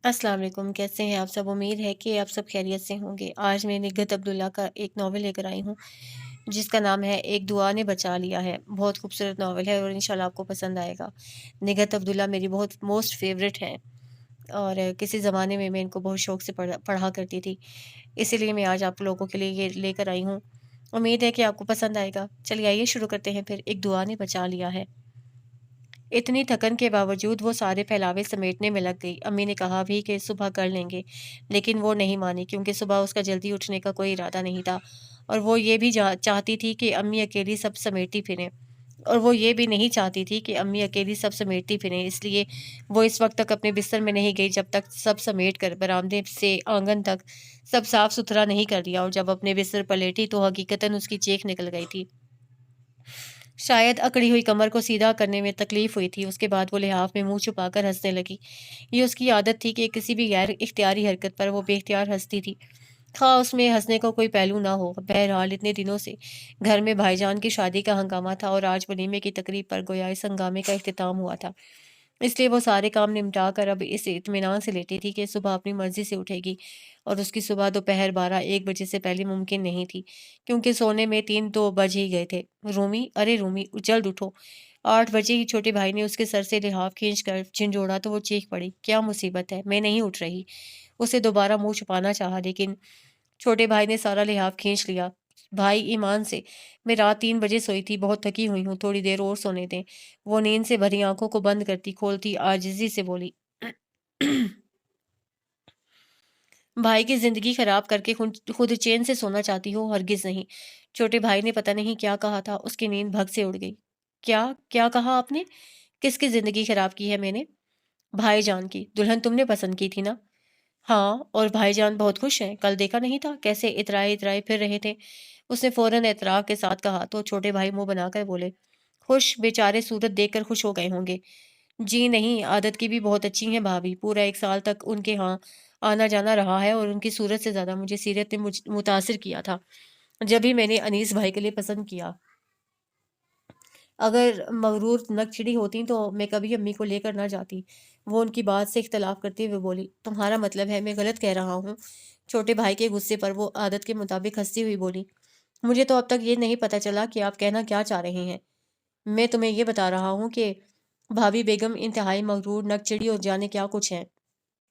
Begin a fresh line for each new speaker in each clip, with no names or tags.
السلام علیکم، کیسے ہیں آپ سب؟ امید ہے کہ آپ سب خیریت سے ہوں گے۔ آج میں نگہت عبداللہ کا ایک ناول لے کر آئی ہوں، جس کا نام ہے ایک دعا نے بچا لیا ہے۔ بہت خوبصورت ناول ہے اور انشاءاللہ آپ کو پسند آئے گا۔ نگہت عبداللہ میری بہت موسٹ فیوریٹ ہیں اور کسی زمانے میں ان کو بہت شوق سے پڑھا کرتی تھی۔ اسی لیے میں آج آپ لوگوں کے لیے یہ لے کر آئی ہوں۔ امید ہے کہ آپ کو پسند آئے گا۔ چلیے آئیے شروع کرتے ہیں پھر۔ ایک دعا نے بچا لیا ہے۔ اتنی تھکن کے باوجود وہ سارے پھیلاوے سمیٹنے میں لگ گئی۔ امی نے کہا بھی کہ صبح کر لیں گے، لیکن وہ نہیں مانی کیونکہ صبح اس کا جلدی اٹھنے کا کوئی ارادہ نہیں تھا اور وہ یہ بھی چاہتی تھی کہ امی اکیلی سب سمیٹتی پھریں اور وہ یہ بھی نہیں چاہتی تھی کہ امی اکیلی سب سمیٹتی پھریں۔ اس لیے وہ اس وقت تک اپنے بستر میں نہیں گئی جب تک سب سمیٹ کر برآمدے سے آنگن تک سب صاف ستھرا نہیں کر دیا، اور جب اپنے بستر پر لیٹی تو حقیقتاً اس کی چیخ نکل گئی تھی۔ شاید اکڑی ہوئی کمر کو سیدھا کرنے میں تکلیف ہوئی تھی۔ اس کے بعد وہ لحاف میں منہ چھپا کر ہنسنے لگی۔ یہ اس کی عادت تھی کہ کسی بھی غیر اختیاری حرکت پر وہ بے اختیار ہنستی تھی، خواہ اس میں ہنسنے کا کوئی پہلو نہ ہو۔ بہرحال اتنے دنوں سے گھر میں بھائی جان کی شادی کا ہنگامہ تھا اور آج ولیمے کی تقریب پر گویا اس ہنگامے کا اختتام ہوا تھا، اس لیے وہ سارے کام نمٹا کر اب اس اطمینان سے لیٹی تھی کہ صبح اپنی مرضی سے اٹھے گی، اور اس کی صبح دوپہر 12-1 بجے سے پہلے ممکن نہیں تھی، کیونکہ سونے میں 3-2 بج ہی گئے تھے۔ رومی، ارے رومی، جلد اٹھو۔ 8 بجے ہی چھوٹے بھائی نے اس کے سر سے لحاف کھینچ کر جھنجھوڑا تو وہ چیخ پڑی، کیا مصیبت ہے؟ میں نہیں اٹھ رہی۔ اسے دوبارہ منہ چھپانا چاہا، لیکن چھوٹے بھائی نے سارا لحاف کھینچ لیا۔ بھائی ایمان سے، میں رات 3 بجے سوئی تھی، بہت تھکی ہوئی ہوں، تھوڑی دیر اور سونے دیں۔ وہ نیند سے بھری آنکھوں کو بند کرتی کھولتی عاجزی سے بولی۔ بھائی کی زندگی خراب کر کے خود چین سے سونا چاہتی ہو؟ ہرگز نہیں۔ چھوٹے بھائی نے پتہ نہیں کیا کہا تھا، اس کی نیند بھگ سے اڑ گئی۔ کیا کیا کہا آپ نے؟ کس کی زندگی خراب کی ہے میں نے؟ بھائی جان کی۔ دلہن تم نے پسند کی تھی نا؟ ہاں، اور بھائی جان بہت خوش ہیں، کل دیکھا نہیں تھا کیسے اترائے اترائے پھر رہے تھے؟ اس نے فوراً اعتراف کے ساتھ کہا تو چھوٹے بھائی منہ بنا کر بولے، خوش؟ بیچارے صورت دیکھ کر خوش ہو گئے ہوں گے۔ جی نہیں، عادت کی بھی بہت اچھی ہیں بھابھی، پورا 1 سال تک ان کے ہاں آنا جانا رہا ہے اور ان کی صورت سے زیادہ مجھے سیرت نے متاثر کیا تھا جب ہی میں نے انیس بھائی کے لیے پسند کیا۔ اگر مغرور نکچڑی ہوتی تو میں کبھی امی کو لے کر نہ جاتی۔ وہ ان کی بات سے اختلاف کرتے ہوئے بولی، تمہارا مطلب ہے میں غلط کہہ رہا ہوں؟ چھوٹے بھائی کے غصے پر وہ عادت کے مطابق ہنستی ہوئی بولی، مجھے تو اب تک یہ نہیں پتہ چلا کہ آپ کہنا کیا چاہ رہے ہیں۔ میں تمہیں یہ بتا رہا ہوں کہ بھابھی بیگم انتہائی مغرور، نکچڑی اور جانے کیا کچھ ہیں۔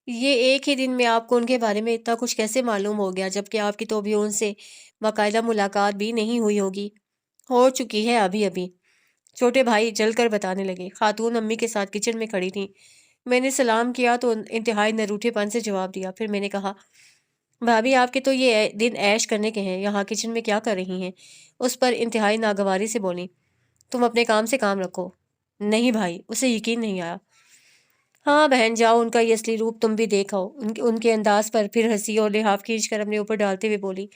یہ ایک ہی دن میں آپ کو ان کے بارے میں اتنا کچھ کیسے معلوم ہو گیا، جبکہ آپ کی تو ابھی ان سے باقاعدہ ملاقات بھی نہیں ہوئی ہوگی؟ ہو چکی ہے ابھی ابھی، چھوٹے بھائی جل کر بتانے لگے۔ خاتون امی کے ساتھ کچن میں کھڑی تھیں۔ میں نے سلام کیا تو انتہائی نروٹھے پن سے جواب دیا۔ پھر میں نے کہا، بھابھی آپ کے تو یہ دن عیش کرنے کے ہیں، یہاں کچن میں کیا کر رہی ہیں؟ اس پر انتہائی ناگواری سے بولی، تم اپنے کام سے کام رکھو۔ نہیں بھائی، اسے یقین نہیں آیا۔ ہاں بہن، جاؤ ان کا یہ اصلی روپ تم بھی دیکھو۔ ان کے انداز پر پھر ہنسی اور لحاف کھینچ کر اپنے اوپر ڈالتے ہوئے بولی،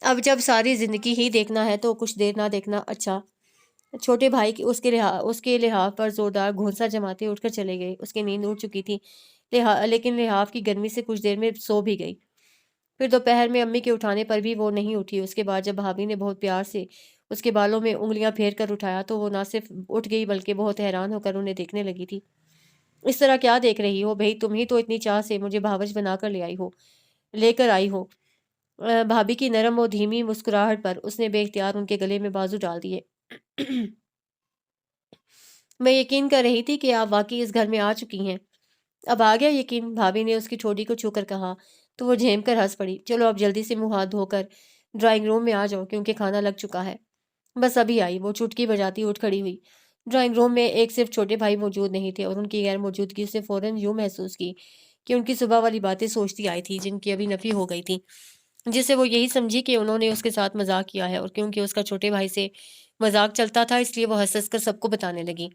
اب جب ساری زندگی ہی دیکھنا ہے تو کچھ دیر نہ دیکھنا اچھا۔ چھوٹے بھائی کی اس کے لحاف پر زوردار گھونسا جماتے اٹھ کر چلے گئے۔ اس کی نیند اڑ چکی تھی، لیکن لحاف کی گرمی سے کچھ دیر میں سو بھی گئی۔ پھر دوپہر میں امی کے اٹھانے پر بھی وہ نہیں اٹھی۔ اس کے بعد جب بھابھی نے بہت پیار سے اس کے بالوں میں انگلیاں پھیر کر اٹھایا تو وہ نہ صرف اٹھ گئی بلکہ بہت حیران ہو کر انہیں دیکھنے لگی تھی۔ اس طرح کیا دیکھ رہی ہو بھئی؟ تم ہی تو اتنی چاہ سے مجھے بھاوج بنا کر لے کر آئی ہو۔ بھابھی کی نرم اور دھیمی مسکراہٹ پر اس نے بے اختیار ان کے گلے میں بازو ڈال دیے۔ میں یقین کر رہی تھی کہ آپ واقعی اس گھر میں آ چکی ہیں۔ اب آ گیا یقین؟ بھابھی نے اس کی ٹھوڑی کو چھو کر کہا تو وہ جھیم کر ہنس پڑی۔ چلو اب جلدی سے منہ ہاتھ دھو کر ڈرائنگ روم میں آ جاؤ کیونکہ کھانا لگ چکا ہے۔ بس ابھی آئی، وہ چٹکی بجاتی اٹھ کھڑی ہوئی۔ ڈرائنگ روم میں ایک صرف چھوٹے بھائی موجود نہیں تھے اور ان کی غیر موجودگی اسے فوراً یوں محسوس کی کہ ان کی صبح والی باتیں سوچتی آئی تھی جن کی ابھی نفی ہو گئی تھی، جس سے وہ یہی سمجھی کہ انہوں نے اس کے ساتھ مذاق کیا ہے، اور کیونکہ اس کا چھوٹے بھائی سے مذاق چلتا تھا اس لیے وہ ہنس ہنس کر سب کو بتانے لگی،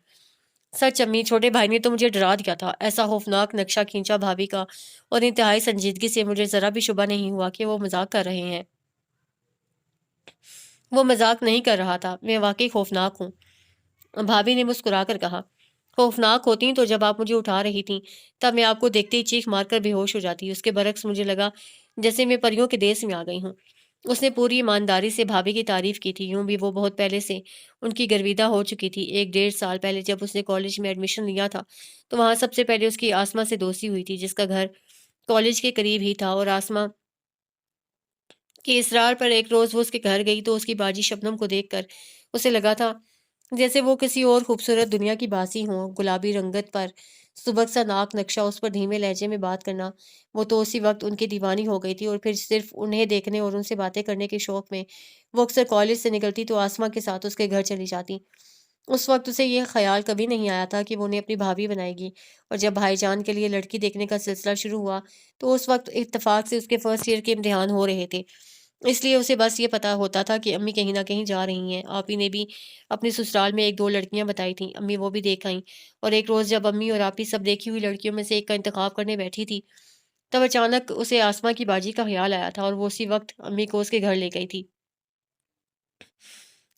سچ امی، چھوٹے بھائی نے تو مجھے ڈرا دیا تھا۔ ایسا خوفناک نقشہ کھینچا بھابھی کا، اور انتہائی سنجیدگی سے مجھے ذرا بھی شبہ نہیں ہوا کہ وہ مذاق کر رہے ہیں۔ وہ مذاق نہیں کر رہا تھا، میں واقعی خوفناک ہوں، بھابھی نے مسکرا کر کہا۔ خوفناک ہوتی تو جب آپ مجھے اٹھا رہی تھیں تب میں آپ کو دیکھتے ہی چیخ مار کر بے ہوش ہو جاتی۔ اس کے برعکس مجھے لگا جیسے میں پریوں کے دیس میں آ گئی ہوں۔ اس نے پوری ایمانداری سے بھابھی کی تعریف کی تھی، یوں بھی وہ بہت پہلے سے ان کی گرویدہ ہو چکی تھی۔ 1 ڈیڑھ سال پہلے جب اس نے کالج میں ایڈمیشن لیا تھا تو وہاں سب سے پہلے اس کی آسما سے دوستی ہوئی تھی، جس کا گھر کالج کے قریب ہی تھا، اور آسما کے اصرار پر ایک روز وہ اس کے گھر گئی تو اس کی باجی شبنم کو دیکھ کر اسے لگا تھا جیسے وہ کسی اور خوبصورت دنیا کی باسی ہوں۔ گلابی رنگت پر سبک سا ناک نقشہ، اس پر دھیمے لہجے میں بات کرنا، وہ تو اسی وقت ان کی دیوانی ہو گئی تھی، اور پھر صرف انہیں دیکھنے اور ان سے باتیں کرنے کے شوق میں وہ اکثر کالج سے نکلتی تو آسما کے ساتھ اس کے گھر چلی جاتی۔ اس وقت اسے یہ خیال کبھی نہیں آیا تھا کہ وہ انہیں اپنی بھابھی بنائے گی، اور جب بھائی جان کے لیے لڑکی دیکھنے کا سلسلہ شروع ہوا تو اس وقت اتفاق سے اس کے فرسٹ ایئر کے امتحان ہو رہے تھے، اس لیے اسے بس یہ پتا ہوتا تھا کہ امی کہیں نہ کہیں جا رہی ہیں۔ آپی نے بھی اپنے سسرال میں 1 2 لڑکیاں بتائی تھیں، امی وہ بھی دیکھ آئیں، اور ایک روز جب امی اور آپی سب دیکھی ہوئی لڑکیوں میں سے ایک کا انتخاب کرنے بیٹھی تھی تب اچانک اسے آسما کی باجی کا خیال آیا تھا، اور وہ اسی وقت امی کو اس کے گھر لے گئی تھی۔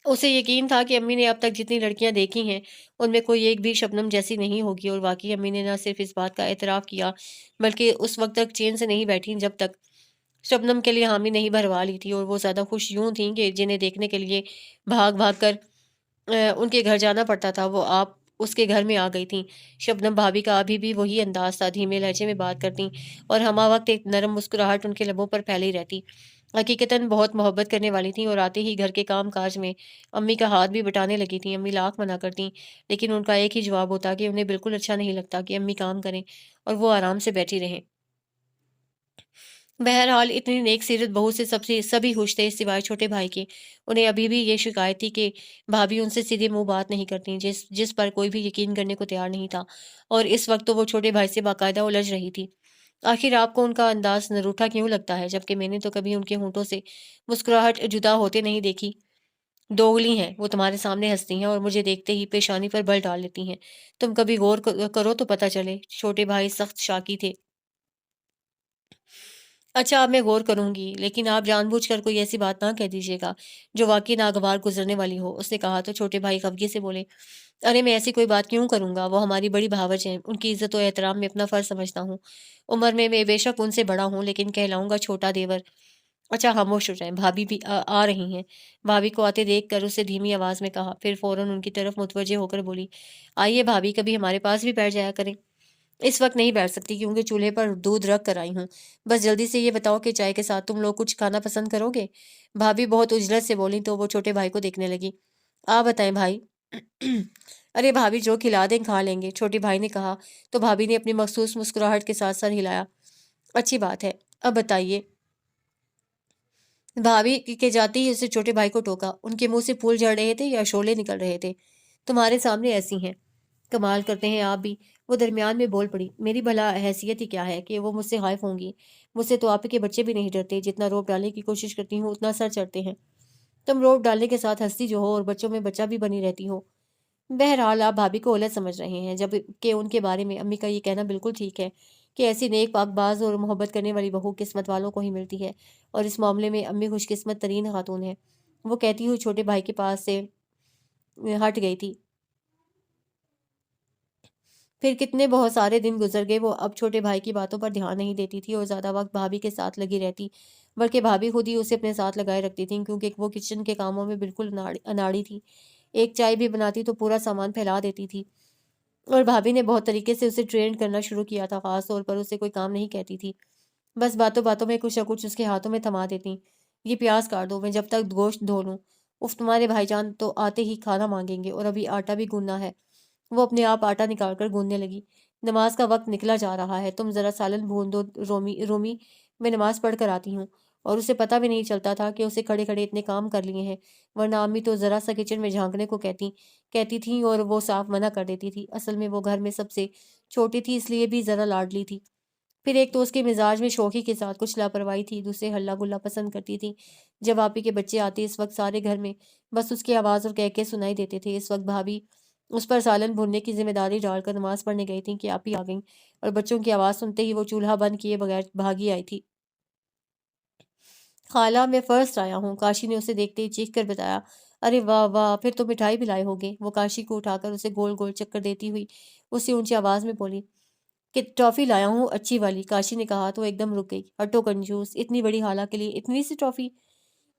اسے یقین تھا کہ امی نے اب تک جتنی لڑکیاں دیکھی ہیں ان میں کوئی ایک بھی شبنم جیسی نہیں ہوگی، اور واقعی امی نے نہ صرف اس بات کا اعتراف کیا بلکہ اس وقت تک چین سے نہیں بیٹھی جب تک شبنم کے لیے حامی نہیں بھروا لی تھی، اور وہ زیادہ خوش یوں تھیں کہ جنہیں دیکھنے کے لیے بھاگ بھاگ کر ان کے گھر جانا پڑتا تھا وہ آپ اس کے گھر میں آ گئی تھیں۔ شبنم بھابھی کا ابھی بھی وہی انداز تھا، دھیمے لہجے میں بات کرتی اور ہمہ وقت ایک نرم مسکراہٹ ان کے لبوں پر پھیلی رہتی۔ حقیقتاً بہت محبت کرنے والی تھیں، اور آتے ہی گھر کے کام کاج میں امی کا ہاتھ بھی بٹانے لگی تھیں۔ امی لاکھ منع کرتی لیکن ان کا ایک ہی جواب ہوتا کہ انہیں بالکل اچھا نہیں لگتا کہ امی کام کریں اور وہ آرام سے بیٹھی رہیں۔ بہرحال اتنی نیک سیرت بہو سے سبھی خوش تھے سوائے چھوٹے بھائی کے۔ انہیں ابھی بھی یہ شکایت تھی کہ بھابھی ان سے سیدھے منہ بات نہیں کرتی، جس پر کوئی بھی یقین کرنے کو تیار نہیں تھا، اور اس وقت تو وہ چھوٹے بھائی سے باقاعدہ الجھ رہی تھی۔ آخر آپ کو ان کا انداز نروٹھا کیوں لگتا ہے، جبکہ میں نے تو کبھی ان کے ہونٹوں سے مسکراہٹ جدا ہوتے نہیں دیکھی۔ دوگلی ہیں وہ، تمہارے سامنے ہنستی ہیں اور مجھے دیکھتے ہی پیشانی پر بل ڈال لیتی ہیں۔ تم کبھی غور کرو تو پتہ چلے۔ چھوٹے بھائی سخت شاکی تھے۔ اچھا اب میں غور کروں گی، لیکن آپ جان بوجھ کر کوئی ایسی بات نہ کہہ دیجیے گا جو واقعی ناگوار گزرنے والی ہو، اس نے کہا تو چھوٹے بھائی خفگی سے بولے، ارے میں ایسی کوئی بات کیوں کروں گا، وہ ہماری بڑی بھاوج ہیں، ان کی عزت و احترام میں اپنا فرض سمجھتا ہوں۔ عمر میں بے شک ان سے بڑا ہوں لیکن کہلاؤں گا چھوٹا دیور۔ اچھا خاموش ہو جائیں، بھابھی بھی آ رہی ہیں۔ بھابھی کو آتے دیکھ کر اسے دھیمی آواز میں کہا، پھر فوراً ان کی طرف متوجہ ہو کر بولی، آئیے بھابھی کبھی ہمارے پاس بھی بیٹھ جایا کریں۔ اس وقت نہیں بیٹھ سکتی کیونکہ چولہے پر دودھ رکھ کر آئی ہوں، بس جلدی سے یہ بتاؤ کہ چائے کے ساتھ تم لوگ کچھ کھانا پسند کرو گے؟ بھابھی بہت اجلت سے بولی تو وہ چھوٹے بھائی کو دیکھنے لگی۔ آپ بتائیں بھائی۔ ارے بھابھی جو کھلا دیں کھا لیں گے، چھوٹے بھائی نے کہا تو بھابھی نے اپنی مخصوص مسکراہٹ کے ساتھ سر ہلایا۔ اچھی بات ہے، اب بتائیے۔ بھابھی کے جاتے ہی اسے چھوٹے بھائی کو ٹوکا، ان کے منہ سے پھول جھڑ رہے تھے یا شعلے نکل رہے تھے۔ تمہارے سامنے ایسی ہیں، کمال کرتے ہیں آپ بھی۔ وہ درمیان میں بول پڑی، میری بھلا حیثیت ہی کیا ہے کہ وہ مجھ سے خائف ہوں گی؟ مجھ سے تو آپ کے بچے بھی نہیں ڈرتے، جتنا روب ڈالنے کی کوشش کرتی ہوں اتنا سر چڑھتے ہیں۔ تم روب ڈالنے کے ساتھ ہنستی جو ہو اور بچوں میں بچہ بھی بنی رہتی ہو۔ بہرحال آپ بھابھی کو غلط سمجھ رہے ہیں، جب کہ ان کے بارے میں امی کا یہ کہنا بالکل ٹھیک ہے کہ ایسی نیک پاک باز اور محبت کرنے والی بہو قسمت والوں کو ہی ملتی ہے، اور اس معاملے میں امی خوش قسمت ترین خاتون ہے۔ وہ کہتی ہوئی چھوٹے بھائی کے پاس سے ہٹ گئی تھی۔ پھر کتنے بہت سارے دن گزر گئے، وہ اب چھوٹے بھائی کی باتوں پر دھیان نہیں دیتی تھی اور زیادہ وقت بھابھی کے ساتھ لگی رہتی، بلکہ بھابھی خود ہی اسے اپنے ساتھ لگائے رکھتی تھیں کیونکہ وہ کچن کے کاموں میں بالکل اناڑی تھی۔ ایک چائے بھی بناتی تو پورا سامان پھیلا دیتی تھی، اور بھابھی نے بہت طریقے سے اسے ٹرینڈ کرنا شروع کیا تھا، خاص طور پر اسے کوئی کام نہیں کہتی تھی، بس باتوں باتوں میں کچھ نہ کچھ اس کے ہاتھوں میں تھما دیتی۔ یہ پیاز کاٹ دو، میں جب تک گوشت دھو لوں۔ اف تمہارے بھائی جان تو آتے ہی کھانا مانگیں گے، اور ابھی آٹا بھی گوننا ہے۔ وہ اپنے آپ آٹا نکال کر گوننے لگی۔ نماز کا وقت نکلا جا رہا ہے، تم ذرا سالن بھون دو رومی، میں نماز پڑھ کر آتی ہوں۔ اور اسے پتہ بھی نہیں چلتا تھا کہ اسے کھڑے کھڑے اتنے کام کر لیے ہیں، ورنہ امی تو ذرا سا کچن میں جھانکنے کو کہتی تھیں اور وہ صاف منع کر دیتی تھی۔ اصل میں وہ گھر میں سب سے چھوٹی تھی، اس لیے بھی ذرا لاڈلی تھی۔ پھر ایک تو اس کے مزاج میں شوخی کے ساتھ کچھ لاپرواہی تھی، دوسرے ہلا گلا پسند کرتی تھی۔ جب آپی کے بچے آتے اس وقت سارے گھر میں بس اس کی آواز اور کہکے سنائی دیتے تھے۔ اس وقت بھابھی اس پر سالن بھوننے کی ذمہ داری ڈال کر نماز پڑھنے گئی تھیں کہ آپی آ گئیں، اور بچوں کی آواز سنتے ہی وہ چولہا بند کیے بغیر بھاگی آئی تھی۔ خالہ میں فرسٹ آیا ہوں، کاشی نے اسے دیکھتے ہی چیخ کر بتایا۔ ارے واہ واہ، پھر تو مٹھائی بھی لائے ہوگے۔ وہ کاشی کو اٹھا کر اسے گول گول چکر دیتی ہوئی اس سے اونچی آواز میں بولی کہ ٹافی لایا ہوں اچھی والی۔ کاشی نے کہا تو ایک دم رک گئی۔ ہٹو کنجوس، اتنی بڑی خالہ کے لیے اتنی سی ٹافی؟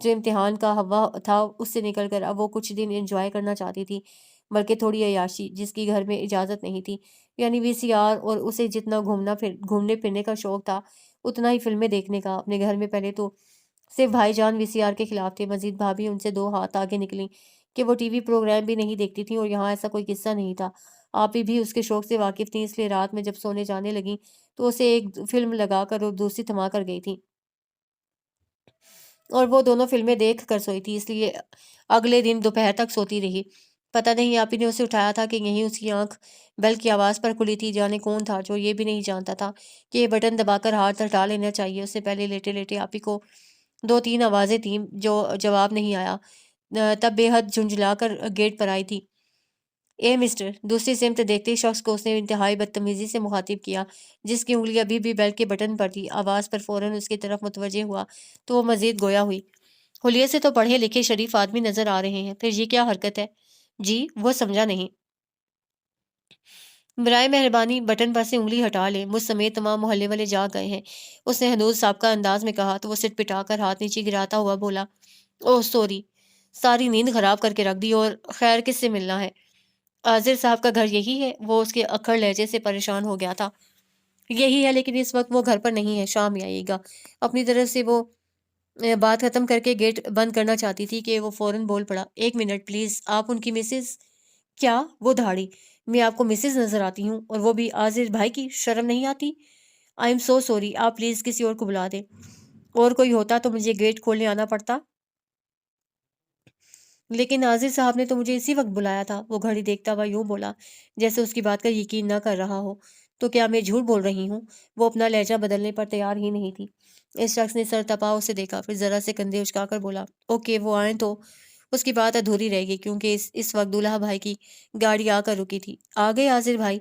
جو امتحان کا ہوا تھا اس سے نکل کر اب وہ کچھ دن انجوائے کرنا چاہتی تھی، بلکہ تھوڑی عیاشی جس کی گھر میں اجازت نہیں تھی۔ یعنی وی سی آر، اور اسے جتنا گھومنے پھرنے کا شوق تھا اتنا ہی فلمیں دیکھنے کا۔ اپنے گھر میں پہلے تو صرف بھائی جان وی سی آر کے خلاف تھے، مزید بھابھی ان سے 2 ہاتھ آگے نکلی کہ وہ ٹی وی پروگرام بھی نہیں دیکھتی تھیں، اور یہاں ایسا کوئی قصہ نہیں تھا۔ آپی بھی اس کے شوق سے واقف تھیں، اس لیے رات میں جب سونے جانے لگیں تو اسے ایک فلم لگا کر اور دوسری تھما کر گئی تھی، اور وہ دونوں فلمیں دیکھ کر سوئی تھی، اس لیے اگلے دن دوپہر تک سوتی رہی۔ پتہ نہیں آپی نے اسے اٹھایا تھا کہ یہیں اس کی آنکھ بیل کی آواز پر کھلی تھی۔ جانے کون تھا جو یہ بھی نہیں جانتا تھا کہ یہ بٹن دبا کر ہاتھ ہٹا لینا چاہیے۔ اس سے پہلے لیٹے لیٹے آپی کو 2 3 آوازیں تھیں جو جواب نہیں آیا، تب بے حد جھنجھلا کر گیٹ پر آئی تھی۔ اے مسٹر! دوسری سمت دیکھتے شخص کو اس نے انتہائی بدتمیزی سے مخاطب کیا، جس کی انگلی ابھی بھی بیل کے بٹن پر تھی۔ آواز پر فوراً اس کی طرف متوجہ ہوا تو وہ مزید گویا ہوئی۔ حلیے سے تو پڑھے لکھے شریف آدمی نظر آ رہے ہیں، پھر یہ کیا حرکت ہے؟ جی، وہ سمجھا نہیں۔ برائے مہربانی بٹن پر سے انگلی ہٹا لیں، مجھ سمیت تمام محلے والے جاگ گئے ہیں، اس نے حنوز سابقہ انداز میں کہا تو وہ سٹ پٹا کر ہاتھ نیچے گراتا ہوا بولا، اوہ سوری، ساری نیند خراب کر کے رکھ دی، اور خیر کس سے ملنا ہے؟ عاذر صاحب کا گھر یہی ہے؟ وہ اس کے اکھڑ لہجے سے پریشان ہو گیا تھا۔ یہی ہے، لیکن اس وقت وہ گھر پر نہیں ہے، شام میں آئے گا۔ اپنی طرف سے وہ بات ختم کر کے گیٹ بند کرنا چاہتی تھی کہ وہ فوراً بول پڑا، ایک منٹ پلیز، آپ ان کی مسز؟ کیا؟ وہ دھاڑی! میں آپ کو مسز نظر آتی ہوں، اور وہ بھی عاذر بھائی کی؟ شرم نہیں آتی؟ آئی ایم سو سوری، آپ پلیز کسی اور کو بلا دیں۔ اور کوئی ہوتا تو مجھے گیٹ کھولنے آنا پڑتا، لیکن ناظر صاحب نے تو مجھے اسی وقت بلایا تھا۔ وہ گھڑی دیکھتا ہوا یوں بولا جیسے اس کی بات کا یقین نہ کر رہا ہو۔ تو کیا میں جھوٹ بول رہی ہوں؟ وہ اپنا لہجہ بدلنے پر تیار ہی نہیں تھی۔ اس شخص نے سر تپا اسے دیکھا، پھر ذرا سے کندھے اچکا کر بولا، اوکے وہ آئیں تو۔ اس کی بات ادھوری رہ گئی کیونکہ اس وقت دولہا بھائی کی گاڑی آ کر رکی تھی۔ آ گئے عاذر بھائی؟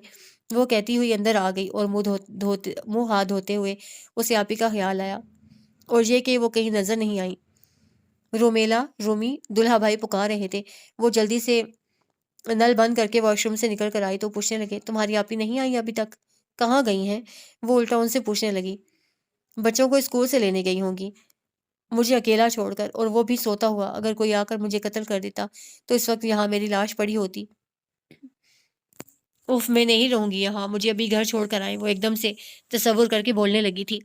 وہ کہتی ہوئی اندر آ گئی، اور منہ ہاتھ دھوتے ہوئے اسے آپی کا خیال آیا، اور یہ کہ وہ کہیں نظر نہیں آئی۔ رومیلا، رومی، دولہا بھائی پکار رہے تھے۔ وہ جلدی سے نل بند کر کے واش روم سے نکل کر آئی تو پوچھنے لگے، تمہاری آپی نہیں آئی ابھی تک؟ کہاں گئی ہیں؟ وہ الٹا ان سے پوچھنے لگی، بچوں کو اسکول سے لینے گئی ہوں گی، مجھے اکیلا چھوڑ کر، اور وہ بھی سوتا ہوا۔ اگر کوئی آ کر مجھے قتل کر دیتا تو اس وقت یہاں میری لاش پڑی ہوتی۔ اف، میں نہیں رہوں گی یہاں، مجھے ابھی گھر چھوڑ کر آئیں۔ وہ ایک دم سے تصور کر کے بولنے لگی تھی،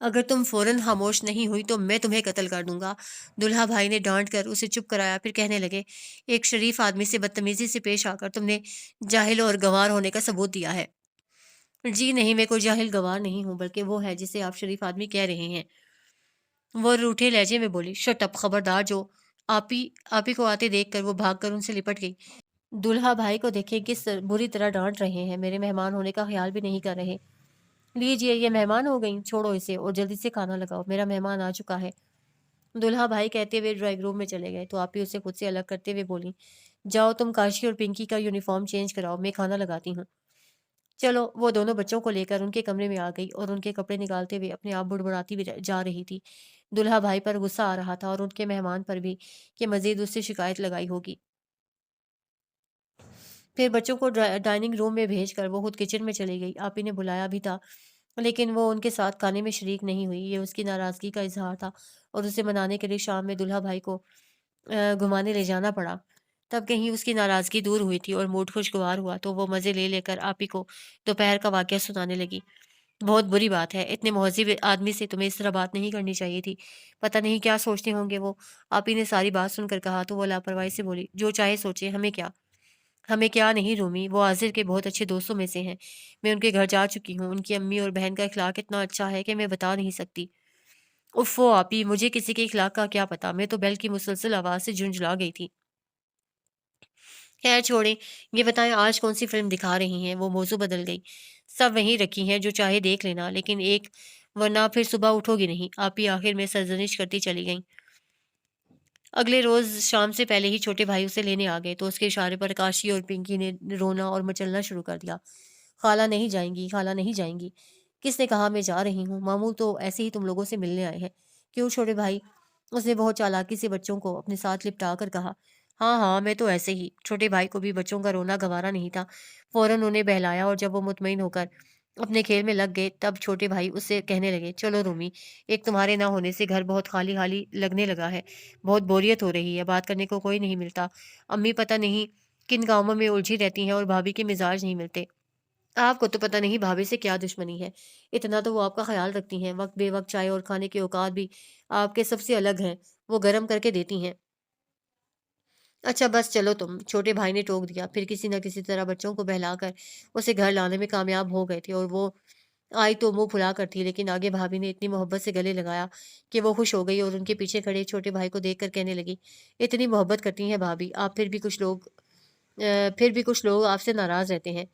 اگر تم فوراً خاموش نہیں ہوئی تو میں تمہیں قتل کر دوں گا۔ دولہا بھائی نے ڈانٹ کر اسے چپ کرایا، پھر کہنے لگے، ایک شریف آدمی سے بدتمیزی سے پیش آ کر تم نے جاہل اور گنوار ہونے کا ثبوت دیا ہے۔ جی نہیں، میں کوئی جاہل گنوار نہیں ہوں، بلکہ وہ ہے جسے آپ شریف آدمی کہہ رہے ہیں۔ وہ روٹھے لہجے میں بولی، شٹ اپ! خبردار! جو آپی کو آتے دیکھ کر وہ بھاگ کر ان سے لپٹ گئی۔ دولہا بھائی کو دیکھیں کس بری طرح ڈانٹ رہے ہیں، میرے مہمان ہونے کا خیال بھی نہیں کر رہے۔ لیجیے، یہ مہمان ہو گئیں، چھوڑو اسے اور جلدی سے کھانا لگاؤ، میرا مہمان آ چکا ہے۔ دولہا بھائی کہتے ہوئے ڈرائنگ روم میں چلے گئے تو آپی اسے خود سے الگ کرتے ہوئے بولی، جاؤ تم کاشی اور پنکی کا یونیفارم چینج کراؤ، میں کھانا لگاتی ہوں۔ چلو، وہ دونوں بچوں کو لے کر ان کے کمرے میں آ گئی اور ان کے کپڑے نکالتے ہوئے اپنے آپ بڑبڑاتی ہوئی جا رہی تھی۔ دولہا بھائی پر غصہ آ رہا تھا اور ان کے مہمان پر بھی کہ مزید اس سے شکایت لگائی ہوگی۔ پھر بچوں کو ڈائننگ روم میں بھیج کر وہ خود کچن میں چلی گئی۔ آپی نے بلایا بھی تھا لیکن وہ ان کے ساتھ کھانے میں شریک نہیں ہوئی۔ یہ اس کی ناراضگی کا اظہار تھا اور اسے منانے کے لیے شام میں دولہا بھائی کو گھمانے لے جانا پڑا۔ تب کہیں اس کی ناراضگی دور ہوئی تھی اور موڈ خوشگوار ہوا تو وہ مزے لے لے کر آپی کو دوپہر کا واقعہ سنانے لگی۔ بہت بری بات ہے، اتنے مہذب آدمی سے تمہیں اس طرح بات نہیں کرنی چاہیے تھی، پتہ نہیں کیا سوچتے ہوں گے وہ۔ آپی نے ساری بات سن کر کہا تو وہ لاپرواہی سے بولی، جو چاہے سوچے، ہمیں کیا؟ ہمیں کیا نہیں رومی، وہ عاذر کے بہت اچھے دوستوں میں سے ہیں، میں ان کے گھر جا چکی ہوں، ان کی امی اور بہن کا اخلاق اتنا اچھا ہے کہ میں بتا نہیں سکتی۔ اوفو آپی، مجھے کسی کے اخلاق کا کیا پتا، میں تو بیل کی مسلسل آواز سے جھنجھلا گئی تھی۔ خیر چھوڑیں، یہ بتائیں آج کون سی فلم دکھا رہی ہیں؟ وہ موضوع بدل گئی۔ سب وہیں رکھی ہیں، جو چاہے دیکھ لینا، لیکن ایک، ورنہ پھر صبح اٹھو گی نہیں۔ آپی آخر میں سرزنش کرتی چلی گئیں۔ اگلے روز شام سے پہلے ہی چھوٹے بھائی اسے لینے آ گئے تو اس کے اشارے پر کاشی اور پنکی نے رونا اور مچلنا شروع کر دیا۔ خالہ نہیں جائیں گی، خالہ نہیں جائیں گی۔ کس نے کہا میں جا رہی ہوں؟ ماموں تو ایسے ہی تم لوگوں سے ملنے آئے ہیں۔ کیوں چھوٹے بھائی؟ اس نے بہت چالاکی سے بچوں کو اپنے ساتھ لپٹا کر کہا۔ ہاں ہاں، میں تو ایسے ہی۔ چھوٹے بھائی کو بھی بچوں کا رونا گوارا نہیں تھا، فوراً انہیں بہلایا اور جب وہ مطمئن ہو کر اپنے کھیل میں لگ گئے، تب چھوٹے بھائی اس سے کہنے لگے، چلو رومی، ایک تمہارے نہ ہونے سے گھر بہت خالی خالی لگنے لگا ہے، بہت بوریت ہو رہی ہے، بات کرنے کو کوئی نہیں ملتا، امی پتہ نہیں کن کاموں میں الجھی رہتی ہیں اور بھابھی کے مزاج نہیں ملتے۔ آپ کو تو پتہ نہیں بھابھی سے کیا دشمنی ہے، اتنا تو وہ آپ کا خیال رکھتی ہیں، وقت بے وقت چائے اور کھانے کے اوقات بھی آپ کے سب سے الگ ہیں، وہ گرم کر کے دیتی ہیں۔ اچھا بس چلو تم، چھوٹے بھائی نے ٹوک دیا، پھر کسی نہ کسی طرح بچوں کو بہلا کر اسے گھر لانے میں کامیاب ہو گئے تھے، اور وہ آئی تو منہ پھلا کر تھی، لیکن آگے بھابھی نے اتنی محبت سے گلے لگایا کہ وہ خوش ہو گئی اور ان کے پیچھے کھڑے چھوٹے بھائی کو دیکھ کر کہنے لگی، اتنی محبت کرتی ہیں بھابھی آپ، پھر بھی کچھ لوگ آپ سے ناراض رہتے ہیں۔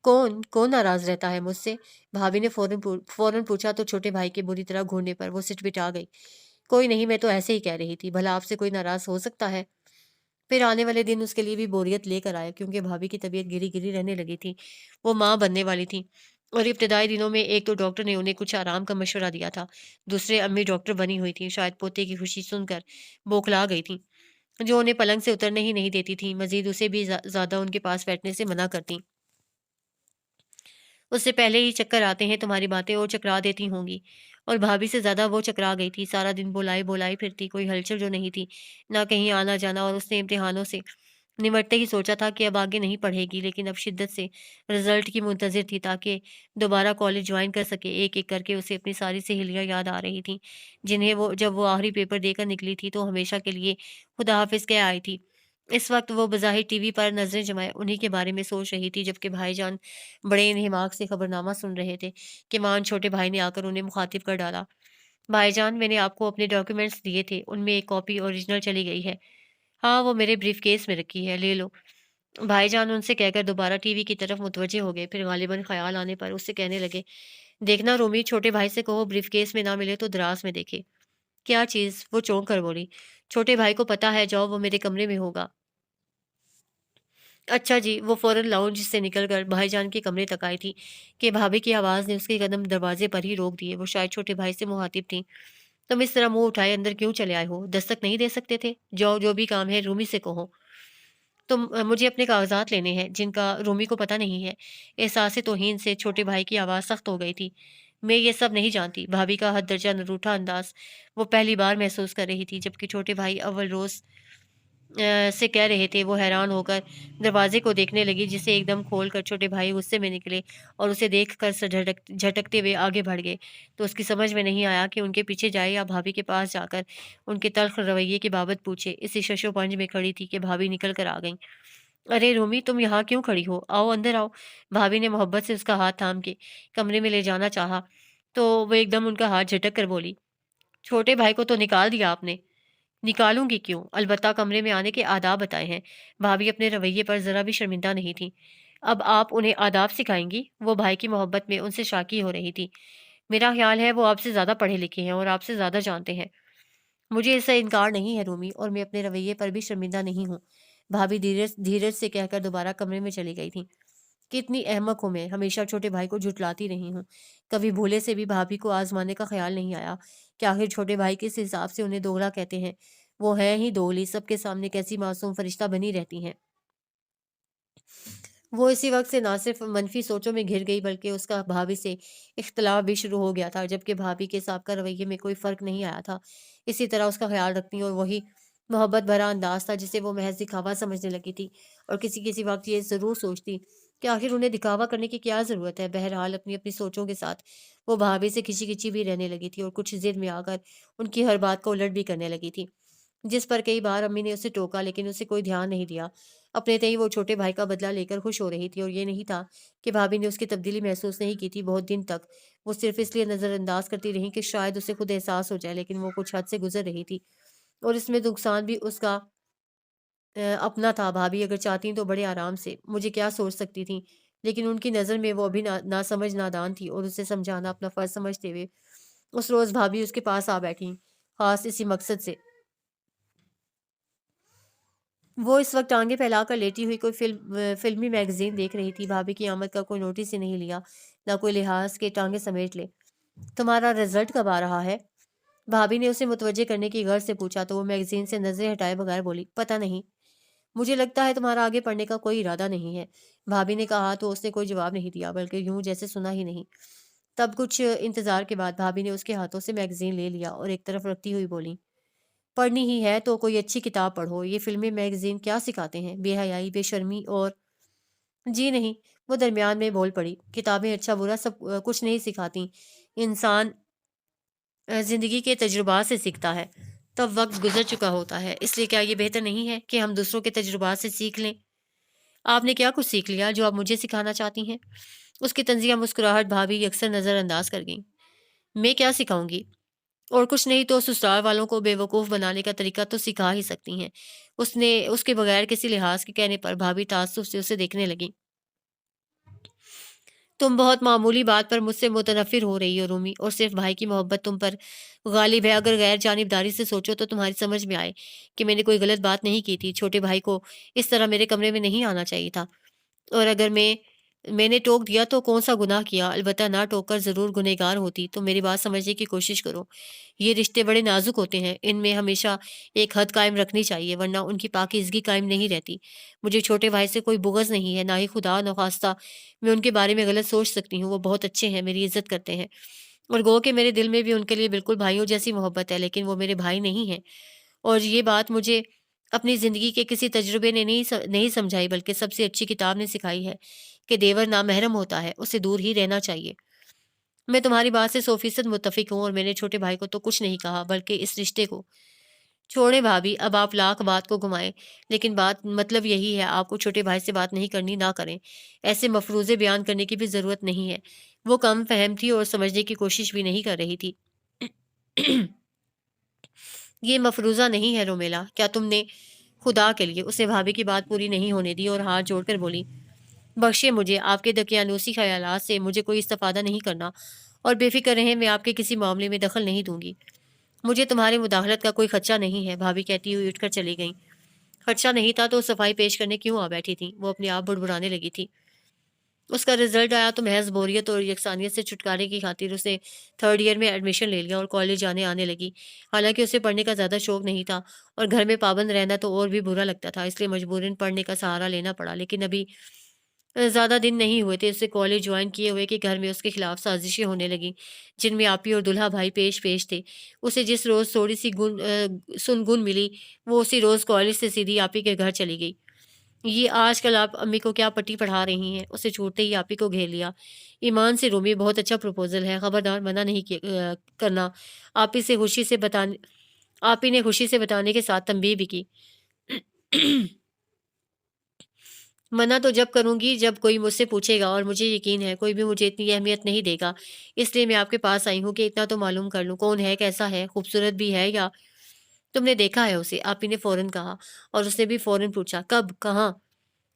کون کون ناراض رہتا ہے مجھ سے؟ بھابھی نے فوراً پوچھا تو چھوٹے بھائی کے بری طرح گھورنے پر وہ سٹپٹا گئی۔ کوئی نہیں، میں تو ایسے ہی کہہ رہی تھی، بھلا آپ سے کوئی ناراض ہو سکتا ہے؟ پھر آنے والے دن اس کے لیے بھی بوریت لے کر آئے، کیونکہ بھابھی کی طبیعت گری گری رہنے لگی تھی، وہ ماں بننے والی تھی، اور ابتدائی دنوں میں ایک تو ڈاکٹر نے انہیں کچھ آرام کا مشورہ دیا تھا، دوسرے امی ڈاکٹر بنی ہوئی تھی، شاید پوتے کی خوشی سن کر بوکھلا گئی تھی، جو انہیں پلنگ سے اترنے ہی نہیں دیتی تھی، مزید اسے بھی زیادہ ان کے پاس بیٹھنے سے منع کرتی۔ اس سے پہلے ہی چکر آتے ہیں تمہاری باتیں اور چکرا دیتی ہوں گی، اور بھابھی سے زیادہ وہ چکرا گئی تھی، سارا دن بولائی بولائی پھرتی، کوئی ہلچل جو نہیں تھی، نہ کہیں آنا جانا، اور اس نے امتحانوں سے نمٹتے ہی سوچا تھا کہ اب آگے نہیں پڑھے گی، لیکن اب شدت سے رزلٹ کی منتظر تھی تاکہ دوبارہ کالج جوائن کر سکے۔ ایک ایک کر کے اسے اپنی ساری سہیلیاں یاد آ رہی تھیں، جنہیں وہ جب وہ آخری پیپر دے کر نکلی تھی تو ہمیشہ کے لیے خدا حافظ کہہ آئی تھی۔ اس وقت وہ بظاہر ٹی وی پر نظریں جمائے انہی کے بارے میں سوچ رہی تھی، جبکہ بھائی جان بڑے انہماک سے خبرنامہ سن رہے تھے کہ مان چھوٹے بھائی نے آ کر انہیں مخاطب کر ڈالا۔ بھائی جان، میں نے آپ کو اپنے ڈاکیومنٹس دیے تھے، ان میں ایک کاپی اوریجنل چلی گئی ہے۔ ہاں، وہ میرے بریف کیس میں رکھی ہے، لے لو۔ بھائی جان ان سے کہہ کر دوبارہ ٹی وی کی طرف متوجہ ہو گئے، پھر غالباً خیال آنے پر اس سے کہنے لگے، دیکھنا رومی، چھوٹے بھائی سے کہو بریف کیس میں نہ ملے تو دراز میں دیکھے۔ کیا چیز؟ وہ چونک کر بولی، چھوٹے بھائی کو پتا ہے، جاؤ، وہ میرے کمرے میں ہوگا۔ اچھا جی، وہ فوراً لاؤنج سے نکل کر بھائی جان کے کمرے تک آئی تھی کہ بھابھی کی آواز نے اس کے قدم دروازے پر ہی روک دیے، وہ شاید چھوٹے بھائی سے مخاطب تھیں۔ تم اس طرح منہ اٹھائے اندر کیوں چلے آئے ہو؟ دستک نہیں دے سکتے تھے؟ جاؤ، جو بھی کام ہے رومی سے کہو۔ مجھے اپنے کاغذات لینے ہیں جن کا رومی کو پتہ نہیں ہے۔ احساس توہین سے چھوٹے بھائی کی آواز سخت ہو گئی تھی۔ میں یہ سب نہیں جانتی۔ بھابھی کا حد درجہ نروٹھا انداز وہ پہلی بار محسوس کر رہی تھی، جبکہ چھوٹے بھائی اول روز سے کہہ رہے تھے۔ وہ حیران ہو کر دروازے کو دیکھنے لگی، جسے ایک دم کھول کر چھوٹے بھائی غصے میں نکلے اور اسے دیکھ کر جھٹکتے ہوئے آگے بڑھ گئے، تو اس کی سمجھ میں نہیں آیا کہ ان کے پیچھے جائے یا بھابھی کے پاس جا کر ان کے تلخ رویے کے بابت پوچھے۔ اسی شش و پنج میں کھڑی تھی کہ بھابھی نکل کر آ گئیں۔ ارے رومی، تم یہاں کیوں کھڑی ہو؟ آؤ اندر آؤ۔ بھابھی نے محبت سے اس کا ہاتھ تھام کے کمرے میں لے جانا چاہا تو وہ ایک دم ان کا ہاتھ جھٹک کر بولی، چھوٹے بھائی کو تو نکال دیا آپ نے؟ نکالوں گی کیوں؟ البتہ کمرے میں آنے کے آداب بتائے ہیں۔ بھابھی اپنے رویے پر ذرا بھی شرمندہ نہیں تھی۔ اب آپ انہیں آداب سکھائیں گی؟ وہ بھائی کی محبت میں ان سے شاکی ہو رہی تھی۔ میرا خیال ہے وہ آپ سے زیادہ پڑھے لکھے ہیں اور آپ سے زیادہ جانتے ہیں۔ مجھے اس سے انکار نہیں ہے رومی، اور میں اپنے رویے پر بھی شرمندہ نہیں ہوں۔ بھابھی دھیرج سے کہہ کر دوبارہ کمرے میں چلی گئی تھی۔ کتنی احمق ہوں میں، ہمیشہ چھوٹے بھائی کو جھٹلاتی رہی ہوں۔ کبھی بھولے سے بھی بھابھی کو آزمانے کا خیال نہیں آیا کہ آخر چھوٹے بھائی کس حساب سے انہیں دوگلا کہتے ہیں۔ وہ ہیں ہی دوگلی، سب کے سامنے کیسی معصوم فرشتہ بنی رہتی ہیں۔ وہ اسی وقت سے نہ صرف منفی سوچوں میں گھر گئی، بلکہ اس کا بھابھی سے اختلاف بھی شروع ہو گیا تھا، جبکہ بھابھی کے سابقہ رویے میں کوئی فرق نہیں آیا تھا۔ اسی طرح اس کا خیال رکھتی اور وہی محبت بھرا انداز تھا جسے وہ محض دکھاوا سمجھنے لگی تھی، اور کسی کسی وقت یہ ضرور سوچتی کہ آخر انہیں دکھاوا کرنے کی کیا ضرورت ہے۔ بہرحال اپنی اپنی سوچوں کے ساتھ وہ بھابھی سے کھچی کھچی بھی رہنے لگی تھی، اور کچھ ضد میں آ کر ان کی ہر بات کو الٹ بھی کرنے لگی تھی، جس پر کئی بار امی نے اسے ٹوکا، لیکن اسے کوئی دھیان نہیں دیا۔ اپنے تئیں وہ چھوٹے بھائی کا بدلہ لے کر خوش ہو رہی تھی، اور یہ نہیں تھا کہ بھابھی نے اس کی تبدیلی محسوس نہیں کی تھی۔ بہت دن تک وہ صرف اس لیے نظر انداز کرتی رہی کہ شاید اسے خود احساس ہو جائے، لیکن وہ کچھ حد سے گزر رہی تھی، اور اس میں نقصان بھی اس کا اپنا تھا۔ بھابھی اگر چاہتی تو بڑے آرام سے مجھے کیا سوچ سکتی تھیں، لیکن ان کی نظر میں وہ ابھی ناسمجھ نادان تھی، اور اسے سمجھانا اپنا فرض سمجھتے ہوئے اس روز بھابھی اس کے پاس آ بیٹھی، خاص اسی مقصد سے۔ وہ اس وقت ٹانگیں پھیلا کر لیٹی ہوئی کوئی فلمی میگزین دیکھ رہی تھی۔ بھابھی کی آمد کا کوئی نوٹس ہی نہیں لیا، نہ کوئی لحاظ کے ٹانگیں سمیٹ لے۔ تمہارا رزلٹ کب آ رہا ہے؟ بھابھی نے اسے متوجہ کرنے کی غرض سے پوچھا، تو وہ میگزین سے نظریں ہٹائے بغیر بولی، پتہ نہیں۔ مجھے لگتا ہے تمہارا آگے پڑھنے کا کوئی ارادہ نہیں ہے، بھابھی نے کہا تو اس نے کوئی جواب نہیں دیا بلکہ یوں جیسے سنا ہی نہیں۔ تب کچھ انتظار کے بعد بھابھی نے اس کے ہاتھوں سے میگزین لے لیا اور ایک طرف رکھتی ہوئی بولی، پڑھنی ہی ہے تو کوئی اچھی کتاب پڑھو، یہ فلمیں میگزین کیا سکھاتے ہیں، بے حیائی، بے شرمی اور… جی نہیں، وہ درمیان میں بول پڑی، کتابیں اچھا برا سب کچھ نہیں سکھاتی، انسان زندگی کے تجربات سے سیکھتا ہے، تب وقت گزر چکا ہوتا ہے، اس لیے کیا یہ بہتر نہیں ہے کہ ہم دوسروں کے تجربات سے سیکھ لیں؟ آپ نے کیا کچھ سیکھ لیا جو آپ مجھے سکھانا چاہتی ہیں؟ اس کی طنزیہ مسکراہٹ بھابھی اکثر نظر انداز کر گئیں۔ میں کیا سکھاؤں گی؟ اور کچھ نہیں تو سسرال والوں کو بے وقوف بنانے کا طریقہ تو سکھا ہی سکتی ہیں۔ اس کے بغیر کسی لحاظ کے کہنے پر بھابھی تعصب سے اسے دیکھنے لگی۔ تم بہت معمولی بات پر مجھ سے متنفر ہو رہی ہو رومی، اور صرف بھائی کی محبت تم پر غالب ہے۔ اگر غیر جانبداری سے سوچو تو تمہاری سمجھ میں آئے کہ میں نے کوئی غلط بات نہیں کی تھی، چھوٹے بھائی کو اس طرح میرے کمرے میں نہیں آنا چاہیے تھا، اور اگر میں نے ٹوک دیا تو کون سا گناہ کیا، البتہ نہ ٹوک کر ضرور گنہگار ہوتی۔ تو میری بات سمجھنے کی کوشش کرو، یہ رشتے بڑے نازک ہوتے ہیں، ان میں ہمیشہ ایک حد قائم رکھنی چاہیے ورنہ ان کی پاکیزگی قائم نہیں رہتی۔ مجھے چھوٹے بھائی سے کوئی بغض نہیں ہے، نہ ہی خدا نخواستہ میں ان کے بارے میں غلط سوچ سکتی ہوں، وہ بہت اچھے ہیں، میری عزت کرتے ہیں، اور گو کہ میرے دل میں بھی ان کے لیے بالکل بھائیوں جیسی محبت ہے، لیکن وہ میرے بھائی نہیں ہیں۔ اور یہ بات مجھے اپنی زندگی کے کسی تجربے نے نہیں سمجھائی بلکہ سب سے اچھی کتاب نے سکھائی ہے کہ دیور نامحرم ہوتا ہے، اسے دور ہی رہنا چاہیے۔ میں تمہاری بات سے 100% متفق ہوں، اور میں نے چھوٹے بھائی کو تو کچھ نہیں کہا بلکہ اس رشتے کو… چھوڑیں بھابھی، اب آپ لاکھ بات کو گھمائیں، لیکن بات مطلب یہی ہے، آپ کو چھوٹے بھائی سے بات نہیں کرنی، نہ کریں، ایسے مفروضے بیان کرنے کی بھی ضرورت نہیں ہے۔ وہ کم فہم تھی اور سمجھنے کی کوشش بھی نہیں کر رہی تھی۔ یہ مفروضہ نہیں ہے رومیلا، کیا تم نے… خدا کے لیے… اسے بھابھی کی بات پوری نہیں ہونے دی اور ہاتھ جوڑ کر بولی، بخشے مجھے، آپ کے دقیانوسی خیالات سے مجھے کوئی استفادہ نہیں کرنا، اور بے فکر رہیں، میں آپ کے کسی معاملے میں دخل نہیں دوں گی۔ مجھے تمہاری مداخلت کا کوئی خدشہ نہیں ہے، بھابھی کہتی ہوئی اٹھ کر چلی گئیں۔ خدشہ نہیں تھا تو صفائی پیش کرنے کیوں آ بیٹھی تھی؟ وہ اپنے آپ بڑبڑانے لگی تھی۔ اس کا رزلٹ آیا تو محض بوریت اور یکسانیت سے چھٹکارے کی خاطر اسے 3rd ایئر میں ایڈمیشن لے لیا اور کالج جانے آنے لگی۔ حالانکہ اسے پڑھنے کا زیادہ شوق نہیں تھا اور گھر میں پابند رہنا تو اور بھی برا لگتا تھا، اس لیے مجبوراً پڑھنے کا سہارا لینا پڑا۔ لیکن ابھی زیادہ دن نہیں ہوئے تھے اسے کالج جوائن کیے ہوئے کہ گھر میں اس کے خلاف سازشیں ہونے لگیں، جن میں آپی اور دلہا بھائی پیش تھے۔ اسے جس روز تھوڑی سی سنگن ملی، وہ اسی روز کالج سے سیدھی آپی کے گھر چلی گئی۔ یہ آج کل آپ امی کو کیا پٹی پڑھا رہی ہیں؟ اسے چھوڑتے ہی آپی کو گھیر لیا۔ ایمان سے رومی، بہت اچھا پروپوزل ہے، خبردار منع نہیں کرنا۔ آپی سے خوشی سے بتانے آپی نے خوشی سے بتانے کے ساتھ تنبیہ بھی کی۔ منع تو جب کروں گی جب کوئی مجھ سے پوچھے گا، اور مجھے یقین ہے کوئی بھی مجھے اتنی اہمیت نہیں دے گا، اس لیے میں آپ کے پاس آئی ہوں کہ اتنا تو معلوم کر لوں کون ہے، کیسا ہے، خوبصورت بھی ہے یا… تم نے دیکھا ہے اسے؟ آپی نے فوراً کہا، اور اس نے بھی فوراً پوچھا، کب، کہاں؟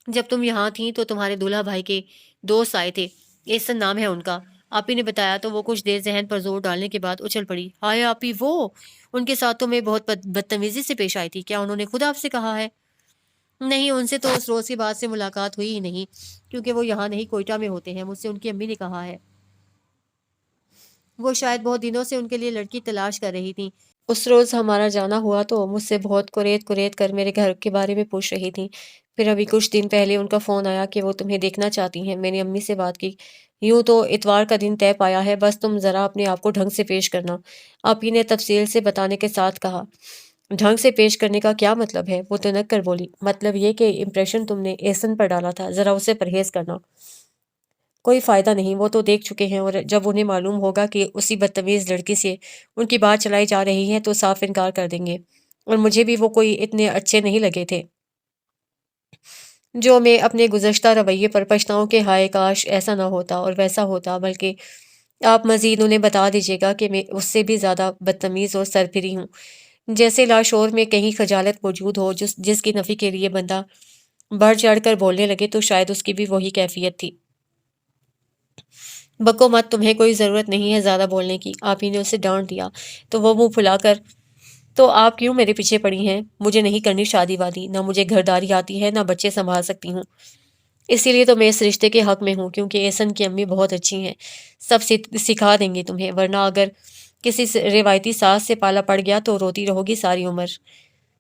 جب تم یہاں تھیں تو تمہارے دولہا بھائی کے دوست آئے تھے، احسن نام ہے ان کا، آپی نے بتایا تو وہ کچھ دیر ذہن پر زور ڈالنے کے بعد اچھل پڑی۔ ہائے آپی، وہ… ان کے ساتھ تو میں بہت بدتمیزی سے پیش آئی تھی، کیا انہوں نے خود آپ سے کہا ہے؟ نہیں، ان سے تو اس روز کے بعد سے ملاقات ہوئی ہی نہیں، کیونکہ وہ یہاں نہیں کوئٹہ میں ہوتے ہیں، مجھ سے ان کی امی نے کہا ہے۔ وہ شاید بہت دنوں سے ان کے لیے لڑکی تلاش کر رہی تھی۔ اس روز ہمارا جانا ہوا تو مجھ سے بہت کریت کر میرے گھر کے بارے میں پوچھ رہی تھی۔ پھر ابھی کچھ دن پہلے ان کا فون آیا کہ وہ تمہیں دیکھنا چاہتی ہیں۔ میں نے امی سے بات کی، یوں تو اتوار کا دن طے پایا ہے، بس تم ذرا اپنے آپ کو ڈھنگ سے پیش کرنا، آپی نے تفصیل سے بتانے کے ساتھ کہا۔ ڈھنگ سے پیش کرنے کا کیا مطلب ہے؟ وہ تنک کر بولی، مطلب یہ کہ امپریشن تم نے احسن پر ڈالا تھا، ذرا اسے پرہیز کرنا۔ کوئی فائدہ نہیں، وہ تو دیکھ چکے ہیں، اور جب انہیں معلوم ہوگا کہ اسی بدتمیز لڑکی سے ان کی بات چلائی جا رہی ہے تو صاف انکار کر دیں گے، اور مجھے بھی وہ کوئی اتنے اچھے نہیں لگے تھے جو میں اپنے گزشتہ رویے پر پچھتاؤں کہ ہائے کاش ایسا نہ ہوتا اور ویسا ہوتا، بلکہ آپ مزید انہیں بتا دیجیے گا کہ میں اس سے بھی زیادہ بدتمیز اور سرپھری ہوں۔ جیسے لاشعور میں کہیں خجالت موجود ہو جس کی نفی کے لیے بندہ بڑھ چڑھ کر بولنے لگے، تو شاید اس کی بھی وہی کیفیت تھی۔ بکو مت، تمہیں کوئی ضرورت نہیں ہے زیادہ بولنے کی، آپی نے اسے ڈانٹ دیا تو وہ منہ پھلا کر، تو آپ کیوں میرے پیچھے پڑی ہیں؟ مجھے نہیں کرنی شادی وادی، نہ مجھے گھرداری آتی ہے، نہ بچے سنبھال سکتی ہوں، اسی لیے تو میں اس رشتے کے حق میں ہوں، کیونکہ احسن کی امی بہت اچھی ہیں، سب سکھا دیں گی تمہیں، ورنہ اگر کسی روایتی ساس سے پالا پڑ گیا تو روتی رہو گی ساری عمر۔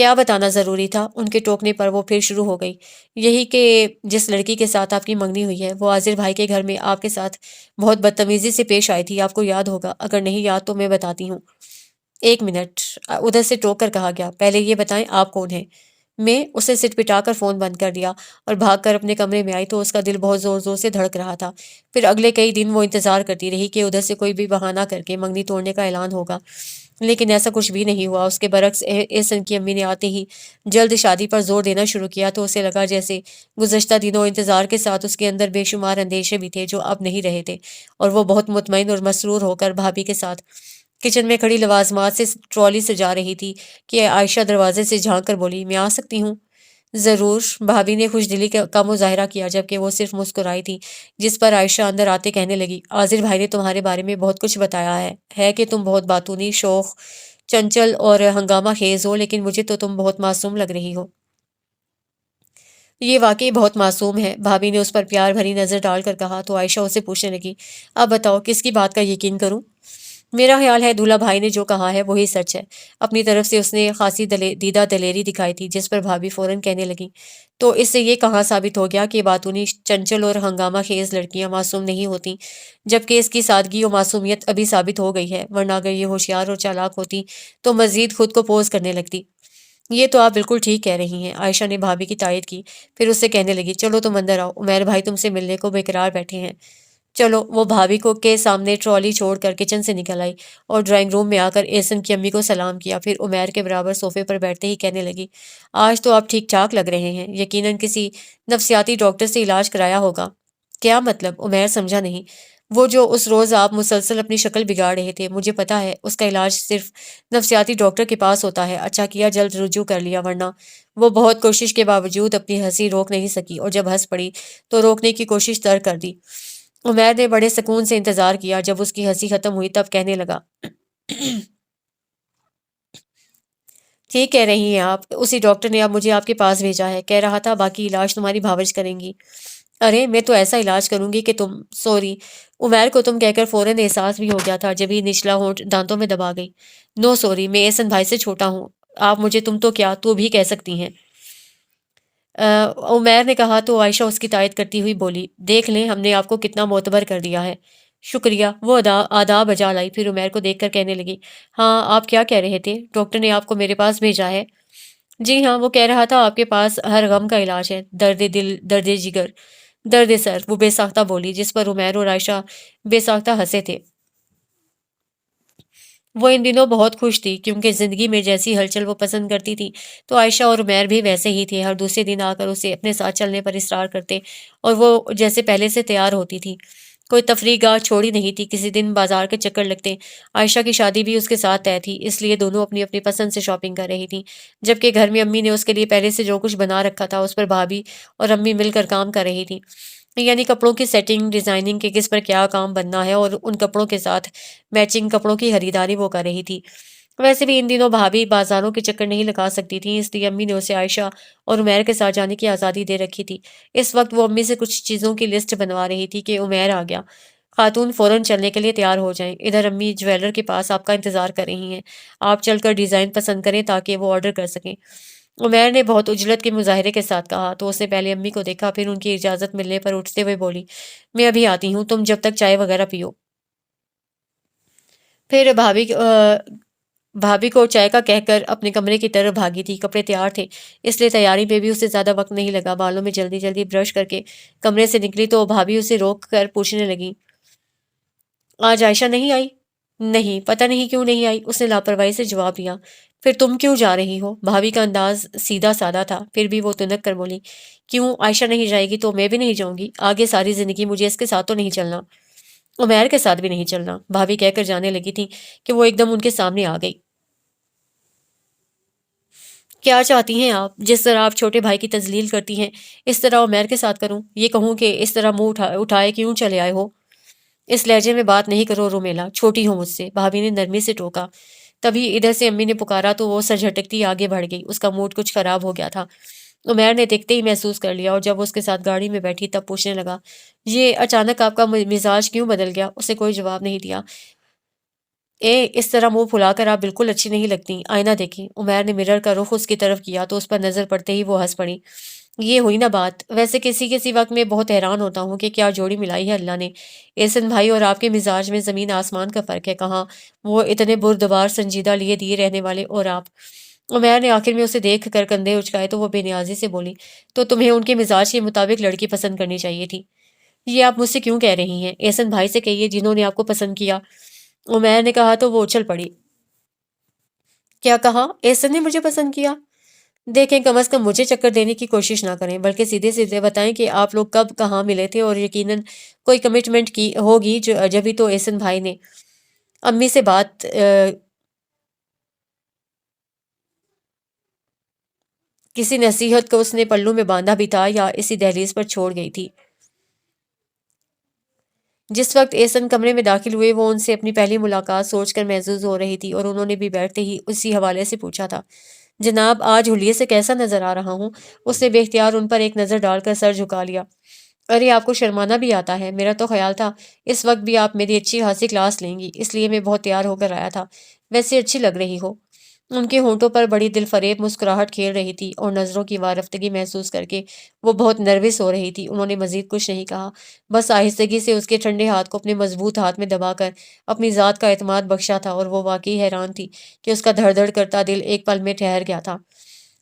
کیا بتانا ضروری تھا؟ ان کے ٹوکنے پر وہ پھر شروع ہو گئی۔ یہی کہ جس لڑکی کے ساتھ آپ کی منگنی ہوئی ہے وہ عاذر بھائی کے گھر میں آپ کے ساتھ بہت بدتمیزی سے پیش آئی تھی، آپ کو یاد ہوگا، اگر نہیں یاد تو میں بتاتی ہوں۔ ایک منٹ، ادھر سے ٹوک کر کہا گیا، پہلے یہ بتائیں آپ کون ہیں؟ میں اسے سٹ پٹا کر فون بند کر دیا اور بھاگ کر اپنے کمرے میں آئی تو اس کا دل بہت زور زور سے دھڑک رہا تھا۔ پھر اگلے کئی دن وہ انتظار کرتی رہی کہ ادھر سے کوئی بھی بہانہ کر کے منگنی توڑنے کا اعلان ہوگا، لیکن ایسا کچھ بھی نہیں ہوا۔ اس کے برعکس احسن کی امی نے آتے ہی جلد شادی پر زور دینا شروع کیا تو اسے لگا جیسے گزشتہ دنوں انتظار کے ساتھ اس کے اندر بے شمار اندیشے بھی تھے جو اب نہیں رہے تھے، اور وہ بہت مطمئن اور مسرور ہو کر بھابھی کے ساتھ کچن میں کھڑی لوازمات سے ٹرالی سے جا رہی تھی کہ عائشہ دروازے سے جھانک کر بولی، میں آ سکتی ہوں؟ ضرور، بھابھی نے خوش دلی کا مظاہرہ کیا جبکہ وہ صرف مسکرائی تھی، جس پر عائشہ اندر آتے کہنے لگی، عاذر بھائی نے تمہارے بارے میں بہت کچھ بتایا ہے کہ تم بہت باتونی، شوخ، چنچل اور ہنگامہ خیز ہو، لیکن مجھے تو تم بہت معصوم لگ رہی ہو۔ یہ واقعی بہت معصوم ہے، بھابھی نے اس پر پیار بھری نظر ڈال کر کہا تو عائشہ اسے پوچھنے لگی، اب بتاؤ کس کی بات کا یقین کروں؟ میرا خیال ہے دولہا بھائی نے جو کہا ہے وہی سچ ہے۔ اپنی طرف سے اس نے خاصی دیدہ دلیری دکھائی تھی، جس پر بھابھی فوراً کہنے لگی، تو اس سے یہ کہاں ثابت ہو گیا کہ باتونی، چنچل اور ہنگامہ خیز لڑکیاں معصوم نہیں ہوتی، جبکہ اس کی سادگی و معصومیت ابھی ثابت ہو گئی ہے، ورنہ اگر یہ ہوشیار اور چالاک ہوتی تو مزید خود کو پوز کرنے لگتی۔ یہ تو آپ بالکل ٹھیک کہہ رہی ہیں، عائشہ نے بھابھی کی تائید کی، پھر اس سے کہنے لگی، چلو تم اندر آؤ، عمیر بھائی تم سے ملنے کو بےقرار بیٹھے ہیں۔ چلو، وہ بھابھی کو کے سامنے ٹرالی چھوڑ کر کچن سے نکل آئی اور ڈرائنگ روم میں آ کر احسن کی امی کو سلام کیا، پھر عمیر کے برابر صوفے پر بیٹھتے ہی کہنے لگی، آج تو آپ ٹھیک ٹھاک لگ رہے ہیں، یقیناً کسی نفسیاتی ڈاکٹر سے علاج کرایا ہوگا۔ کیا مطلب؟ عمیر سمجھا نہیں۔ وہ جو اس روز آپ مسلسل اپنی شکل بگاڑ رہے تھے، مجھے پتا ہے اس کا علاج صرف نفسیاتی ڈاکٹر کے پاس ہوتا ہے، اچھا کیا جلد رجوع کر لیا، ورنہ وہ بہت کوشش کے باوجود اپنی ہنسی روک نہیں سکی اور جب ہنس پڑی تو روکنے کی کوشش ترک کر دی۔ عمیر نے بڑے سکون سے انتظار کیا، جب اس کی ہنسی ختم ہوئی تب کہنے لگا، ٹھیک کہہ رہی ہیں آپ، اسی ڈاکٹر نے اب مجھے آپ کے پاس بھیجا ہے، کہہ رہا تھا باقی علاج تمہاری بھاوج کریں گی۔ ارے میں تو ایسا علاج کروں گی کہ تم سوری، عمیر کو تم کہہ کر فوراً احساس بھی ہو گیا تھا جب ہی نچلا ہونٹ دانتوں میں دبا گئی۔ نو سوری، میں احسن بھائی سے چھوٹا ہوں، آپ مجھے تم تو کیا تو بھی کہہ سکتی ہیں۔ عمیر نے کہا تو عائشہ اس کی تائید کرتی ہوئی بولی، دیکھ لیں ہم نے آپ کو کتنا معتبر کر دیا ہے۔ شکریہ، وہ آداب بجا لائی، پھر عمیر کو دیکھ کر کہنے لگی، ہاں آپ کیا کہہ رہے تھے؟ ڈاکٹر نے آپ کو میرے پاس بھیجا ہے؟ جی ہاں، وہ کہہ رہا تھا آپ کے پاس ہر غم کا علاج ہے، درد دل، درد جگر، درد سر، وہ بے ساختہ بولی، جس پر عمیر اور عائشہ بے ساختہ ہنسے تھے۔ وہ ان دنوں بہت خوش تھی کیونکہ زندگی میں جیسی ہلچل وہ پسند کرتی تھی تو عائشہ اور عمیر بھی ویسے ہی تھے، ہر دوسرے دن آ کر اسے اپنے ساتھ چلنے پر اصرار کرتے اور وہ جیسے پہلے سے تیار ہوتی تھی، کوئی تفریح گاہ چھوڑی نہیں تھی، کسی دن بازار کے چکر لگتے۔ عائشہ کی شادی بھی اس کے ساتھ طے تھی، اس لیے دونوں اپنی اپنی پسند سے شاپنگ کر رہی تھیں، جبکہ گھر میں امی نے اس کے لیے پہلے سے جو کچھ بنا رکھا تھا اس پر بھابھی اور امی مل کر کام کر رہی تھیں، یعنی کپڑوں کی سیٹنگ، ڈیزائننگ کے کس پر کیا کام بننا ہے اور ان کپڑوں کے ساتھ میچنگ کپڑوں کی خریداری وہ کر رہی تھی۔ ویسے بھی ان دنوں بھابھی بازاروں کے چکر نہیں لگا سکتی تھیں، اس لیے امی نے اسے عائشہ اور عمیر کے ساتھ جانے کی آزادی دے رکھی تھی۔ اس وقت وہ امی سے کچھ چیزوں کی لسٹ بنوا رہی تھی کہ عمیر آ گیا، خاتون فوراً چلنے کے لیے تیار ہو جائیں، ادھر امی جویلر کے پاس آپ کا انتظار کر رہی ہیں، آپ چل کر ڈیزائن پسند کریں تاکہ وہ آرڈر کر سکیں۔ عمیر نے بہت عجلت کے مظاہرے کے ساتھ کہا تو اس نے پہلے امی کو دیکھا، پھر ان کی اجازت ملنے پر اٹھتے ہوئے بولی، میں ابھی آتی ہوں، تم جب تک چائے وغیرہ پیو۔ پھر بھابھی کو چائے کا کہہ کر اپنے کمرے کی طرف بھاگی تھی، کپڑے تیار تھے اس لیے تیاری میں بھی اسے زیادہ وقت نہیں لگا، بالوں میں جلدی جلدی برش کر کے کمرے سے نکلی تو بھابھی اسے روک کر پوچھنے لگی، آج عائشہ نہیں آئی؟ نہیں، پتہ نہیں کیوں نہیں آئی، اس نے لاپرواہی سے جواب دیا۔ پھر تم کیوں جا رہی ہو؟ بھابھی کا انداز سیدھا سادہ تھا، پھر بھی وہ تنک کر بولی، کیوں، عائشہ نہیں جائے گی تو میں بھی نہیں جاؤں گی، آگے ساری زندگی مجھے اس کے ساتھ تو نہیں چلنا، عمیر کے ساتھ بھی نہیں چلنا، بھابھی کہہ کر جانے لگی تھی کہ وہ ایک دم ان کے سامنے آ گئی۔ کیا چاہتی ہیں آپ؟ جس طرح آپ چھوٹے بھائی کی تذلیل کرتی ہیں اس طرح عمیر کے ساتھ کروں؟ یہ کہوں کہ اس طرح منہ اٹھائے کیوں چلے آئے ہو؟ اس لہجے میں بات نہیں کرو رومیلا، چھوٹی ہو مجھ سے، بھابھی نے نرمی سے ٹوکا۔ تبھی ادھر سے امی نے پکارا تو وہ سر جھٹکتی آگے بڑھ گئی، اس کا موڈ کچھ خراب ہو گیا تھا، عمیر نے دیکھتے ہی محسوس کر لیا، اور جب وہ اس کے ساتھ گاڑی میں بیٹھی تب پوچھنے لگا، یہ اچانک آپ کا مزاج کیوں بدل گیا؟ اسے کوئی جواب نہیں دیا، اس طرح منہ پھلا کر آپ بالکل اچھی نہیں لگتی، آئینہ دیکھیں۔ عمیر نے مرر کا رخ اس کی طرف کیا تو اس پر نظر پڑتے ہی وہ ہنس پڑی۔ یہ ہوئی نا بات، ویسے کسی کسی وقت میں بہت حیران ہوتا ہوں کہ کیا جوڑی ملائی ہے اللہ نے۔ احسن بھائی اور آپ کے مزاج میں زمین آسمان کا فرق ہے، کہاں وہ اتنے بردبار سنجیدہ لیے دیے رہنے والے اور آپ۔ عمیر نے آخر میں اسے دیکھ کر کندھے اچکائے تو وہ بے نیازی سے بولی، تو تمہیں ان کے مزاج کے مطابق لڑکی پسند کرنی چاہیے تھی۔ یہ آپ مجھ سے کیوں کہہ رہی ہیں؟ احسن بھائی سے کہیے جنہوں نے آپ کو پسند کیا، عمیر نے کہا تو وہ اچھل پڑی۔ کیا کہا؟ احسن نے مجھے پسند کیا؟ دیکھیں کم از کم مجھے چکر دینے کی کوشش نہ کریں، بلکہ سیدھے سیدھے بتائیں کہ آپ لوگ کب کہاں ملے تھے، اور یقیناً کوئی کمٹمنٹ کی ہوگی جبھی تو احسن بھائی نے امی سے بات کسی نصیحت کو اس نے پلوں میں باندھا بھی تھا یا اسی دہلیز پر چھوڑ گئی تھی۔ جس وقت احسن کمرے میں داخل ہوئے وہ ان سے اپنی پہلی ملاقات سوچ کر محظوظ ہو رہی تھی، اور انہوں نے بھی بیٹھتے ہی اسی حوالے سے پوچھا تھا، جناب آج حلیے سے کیسا نظر آ رہا ہوں؟ اس نے بے اختیار ان پر ایک نظر ڈال کر سر جھکا لیا۔ ارے آپ کو شرمانا بھی آتا ہے؟ میرا تو خیال تھا اس وقت بھی آپ میری اچھی خاصی کلاس لیں گی، اس لیے میں بہت تیار ہو کر آیا تھا۔ ویسے اچھی لگ رہی ہو۔ ان کے ہونٹوں پر بڑی دل فریب مسکراہٹ کھیل رہی تھی، اور نظروں کی وارفتگی محسوس کر کے وہ بہت نروس ہو رہی تھی۔ انہوں نے مزید کچھ نہیں کہا، بس آہستگی سے اس کے ٹھنڈے ہاتھ کو اپنے مضبوط ہاتھ میں دبا کر اپنی ذات کا اعتماد بخشا تھا، اور وہ واقعی حیران تھی کہ اس کا دھڑ دھڑ کرتا دل ایک پل میں ٹھہر گیا تھا۔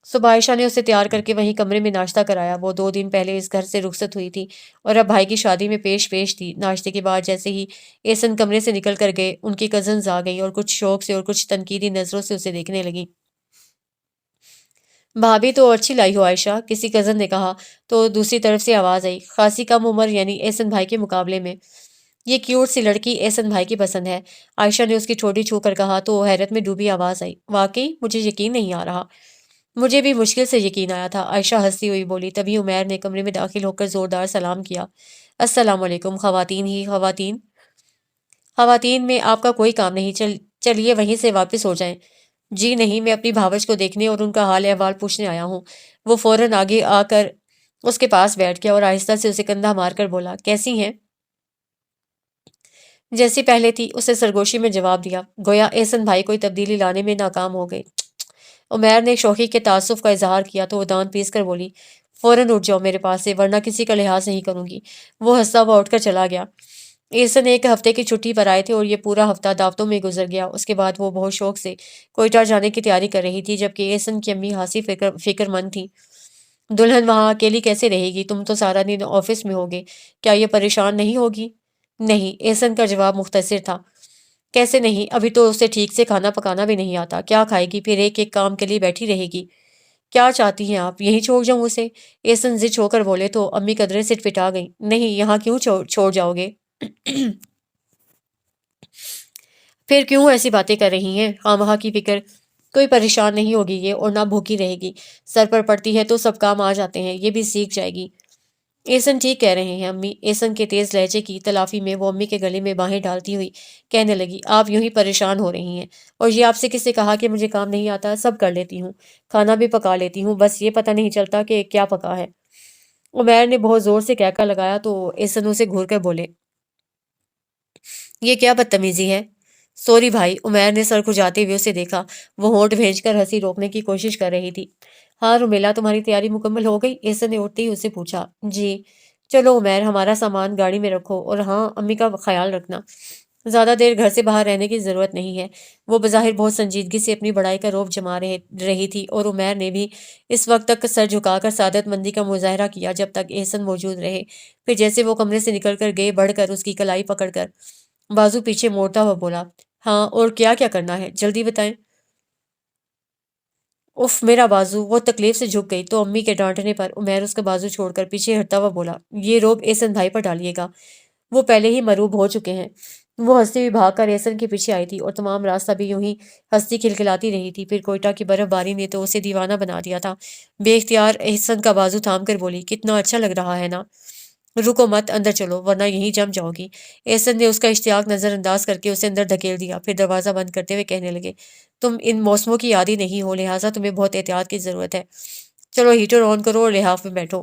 صبح عائشہ نے اسے تیار کر کے وہیں کمرے میں ناشتہ کرایا۔ وہ 2 دن پہلے اس گھر سے رخصت ہوئی تھی اور اب بھائی کی شادی میں پیش تھی۔ ناشتے کے بعد جیسے ہی احسن کمرے سے نکل کر گئے، ان کی کزنز آ گئیں اور کچھ شوق سے اور کچھ تنقیدی نظروں سے اسے دیکھنے لگیں۔ بھابھی تو اچھی لائی ہو عائشہ، کسی کزن نے کہا تو دوسری طرف سے آواز آئی، خاصی کم عمر یعنی احسن بھائی کے مقابلے میں۔ یہ کیوٹ سی لڑکی احسن بھائی کی پسند ہے، عائشہ نے اس کی ٹھوڑی چھو کر کہا تو حیرت میں ڈوبی آواز آئی، واقعی مجھے یقین نہیں آ رہا۔ مجھے بھی مشکل سے یقین آیا تھا، عائشہ ہنستی ہوئی بولی۔ تبھی عمیر نے کمرے میں داخل ہو کر زوردار سلام کیا، السلام علیکم خواتین ہی خواتین۔ خواتین میں آپ کا کوئی کام نہیں، چلیے وہیں سے واپس ہو جائیں۔ جی نہیں، میں اپنی بھاوج کو دیکھنے اور ان کا حال احوال پوچھنے آیا ہوں۔ وہ فوراً آگے آ کر اس کے پاس بیٹھ گیا اور آہستہ سے اسے کندھا مار کر بولا، کیسی ہیں؟ جیسی پہلے تھی، اسے سرگوشی میں جواب دیا، گویا احسن بھائی کوئی تبدیلی لانے میں ناکام ہو گئے۔ عمیر نے شوخی کے تعصب کا اظہار کیا تو وہ دانت پیس کر بولی، فوراً اٹھ جاؤ میرے پاس سے، ورنہ کسی کا لحاظ نہیں کروں گی۔ وہ ہنستا ہوا اٹھ کر چلا گیا۔ احسن ایک ہفتے کی چھٹی پر آئے تھے اور یہ پورا ہفتہ دعوتوں میں گزر گیا۔ اس کے بعد وہ بہت شوق سے کوئٹہ جانے کی تیاری کر رہی تھی، جبکہ احسن کی امی خاصی فکر مند تھی۔ دلہن وہاں اکیلی کیسے رہے گی؟ تم تو سارا دن آفس میں ہوگے، کیا یہ پریشان نہیں ہوگی؟ نہیں، احسن کا جواب مختصر تھا۔ کیسے نہیں؟ ابھی تو اسے ٹھیک سے کھانا پکانا بھی نہیں آتا، کیا کھائے گی؟ پھر ایک ایک کام کے لیے بیٹھی رہے گی۔ کیا چاہتی ہیں آپ؟ یہیں چھوڑ جاؤں اسے؟ احسن ضد ہو کر بولے تو امی قدرے سے پٹا گئی، نہیں یہاں کیوں چھوڑ جاؤ گے؟ پھر کیوں ایسی باتیں کر رہی ہیں؟ خواہ کی فکر، کوئی پریشان نہیں ہوگی یہ، اور نہ بھوکی رہے گی۔ سر پر پڑتی ہے تو سب کام آ جاتے ہیں، یہ بھی سیکھ جائے گی۔ احسن ٹھیک کہہ رہے ہیں امی۔ احسن کے تیز لہجے کی تلافی میں وہ امی کے گلے میں باہیں ڈالتی ہوئی کہنے لگی، آپ یوں ہی پریشان ہو رہی ہیں، اور یہ آپ سے کس نے کہا کہ مجھے کام نہیں آتا؟ سب کر لیتی ہوں، کھانا بھی پکا لیتی ہوں، بس یہ پتہ نہیں چلتا کہ کیا پکا ہے۔ عمیر نے بہت زور سے کہکا لگایا تو احسن اسے گھور کر بولے، یہ کیا بدتمیزی ہے؟ سوری بھائی، عمیر نے سر کھجاتے ہوئے اسے دیکھا۔ وہ ہونٹ بھینج کر ہنسی روکنے کی کوشش کر رہی تھی۔ ہاں رومیلا، تمہاری تیاری مکمل ہو گئی؟ احسن نے اٹھتے ہی اسے پوچھا۔ جی۔ چلو عمیر، ہمارا سامان گاڑی میں رکھو، اور ہاں امی کا خیال رکھنا، زیادہ دیر گھر سے باہر رہنے کی ضرورت نہیں ہے۔ وہ بظاہر بہت سنجیدگی سے اپنی بڑائی کا روب جما رہی تھی، اور عمیر نے بھی اس وقت تک سر جھکا کر سعادت مندی کا مظاہرہ کیا جب تک احسن موجود رہے۔ پھر جیسے وہ کمرے سے نکل کر گئے، بڑھ کر اس کی کلائی پکڑ کر بازو پیچھے موڑتا ہوا بولا، ہاں اور کیا کیا کرنا ہے جلدی بتائیں۔ اف میرا بازو! وہ تکلیف سے جھک گئی تو امی کے ڈانٹنے پر عمیر اس کا بازو چھوڑ کر پیچھے ہٹتا ہوا بولا، یہ روب احسن بھائی پر ڈالیے گا، وہ پہلے ہی مروب ہو چکے ہیں۔ وہ ہنستی ہوئی بھاگ کر احسن کے پیچھے آئی تھی اور تمام راستہ بھی یوں ہی ہنستی کھلکھلاتی رہی تھی۔ پھر کوئٹہ کی برف باری نے تو اسے دیوانہ بنا دیا تھا۔ بے اختیار احسن کا بازو تھام کر بولی، کتنا اچھا لگ رہا ہے نا؟ رکو مت، اندر چلو ورنہ یہیں جم جاؤ گی۔ احسن نے اس کا اشتیاق نظر انداز کر کے اسے اندر دھکیل دیا، پھر دروازہ بند کرتے ہوئے کہنے لگے، تم ان موسموں کی عادی نہیں ہو، لہٰذا تمہیں بہت احتیاط کی ضرورت ہے۔ چلو ہیٹر آن کرو اور لحاف میں بیٹھو۔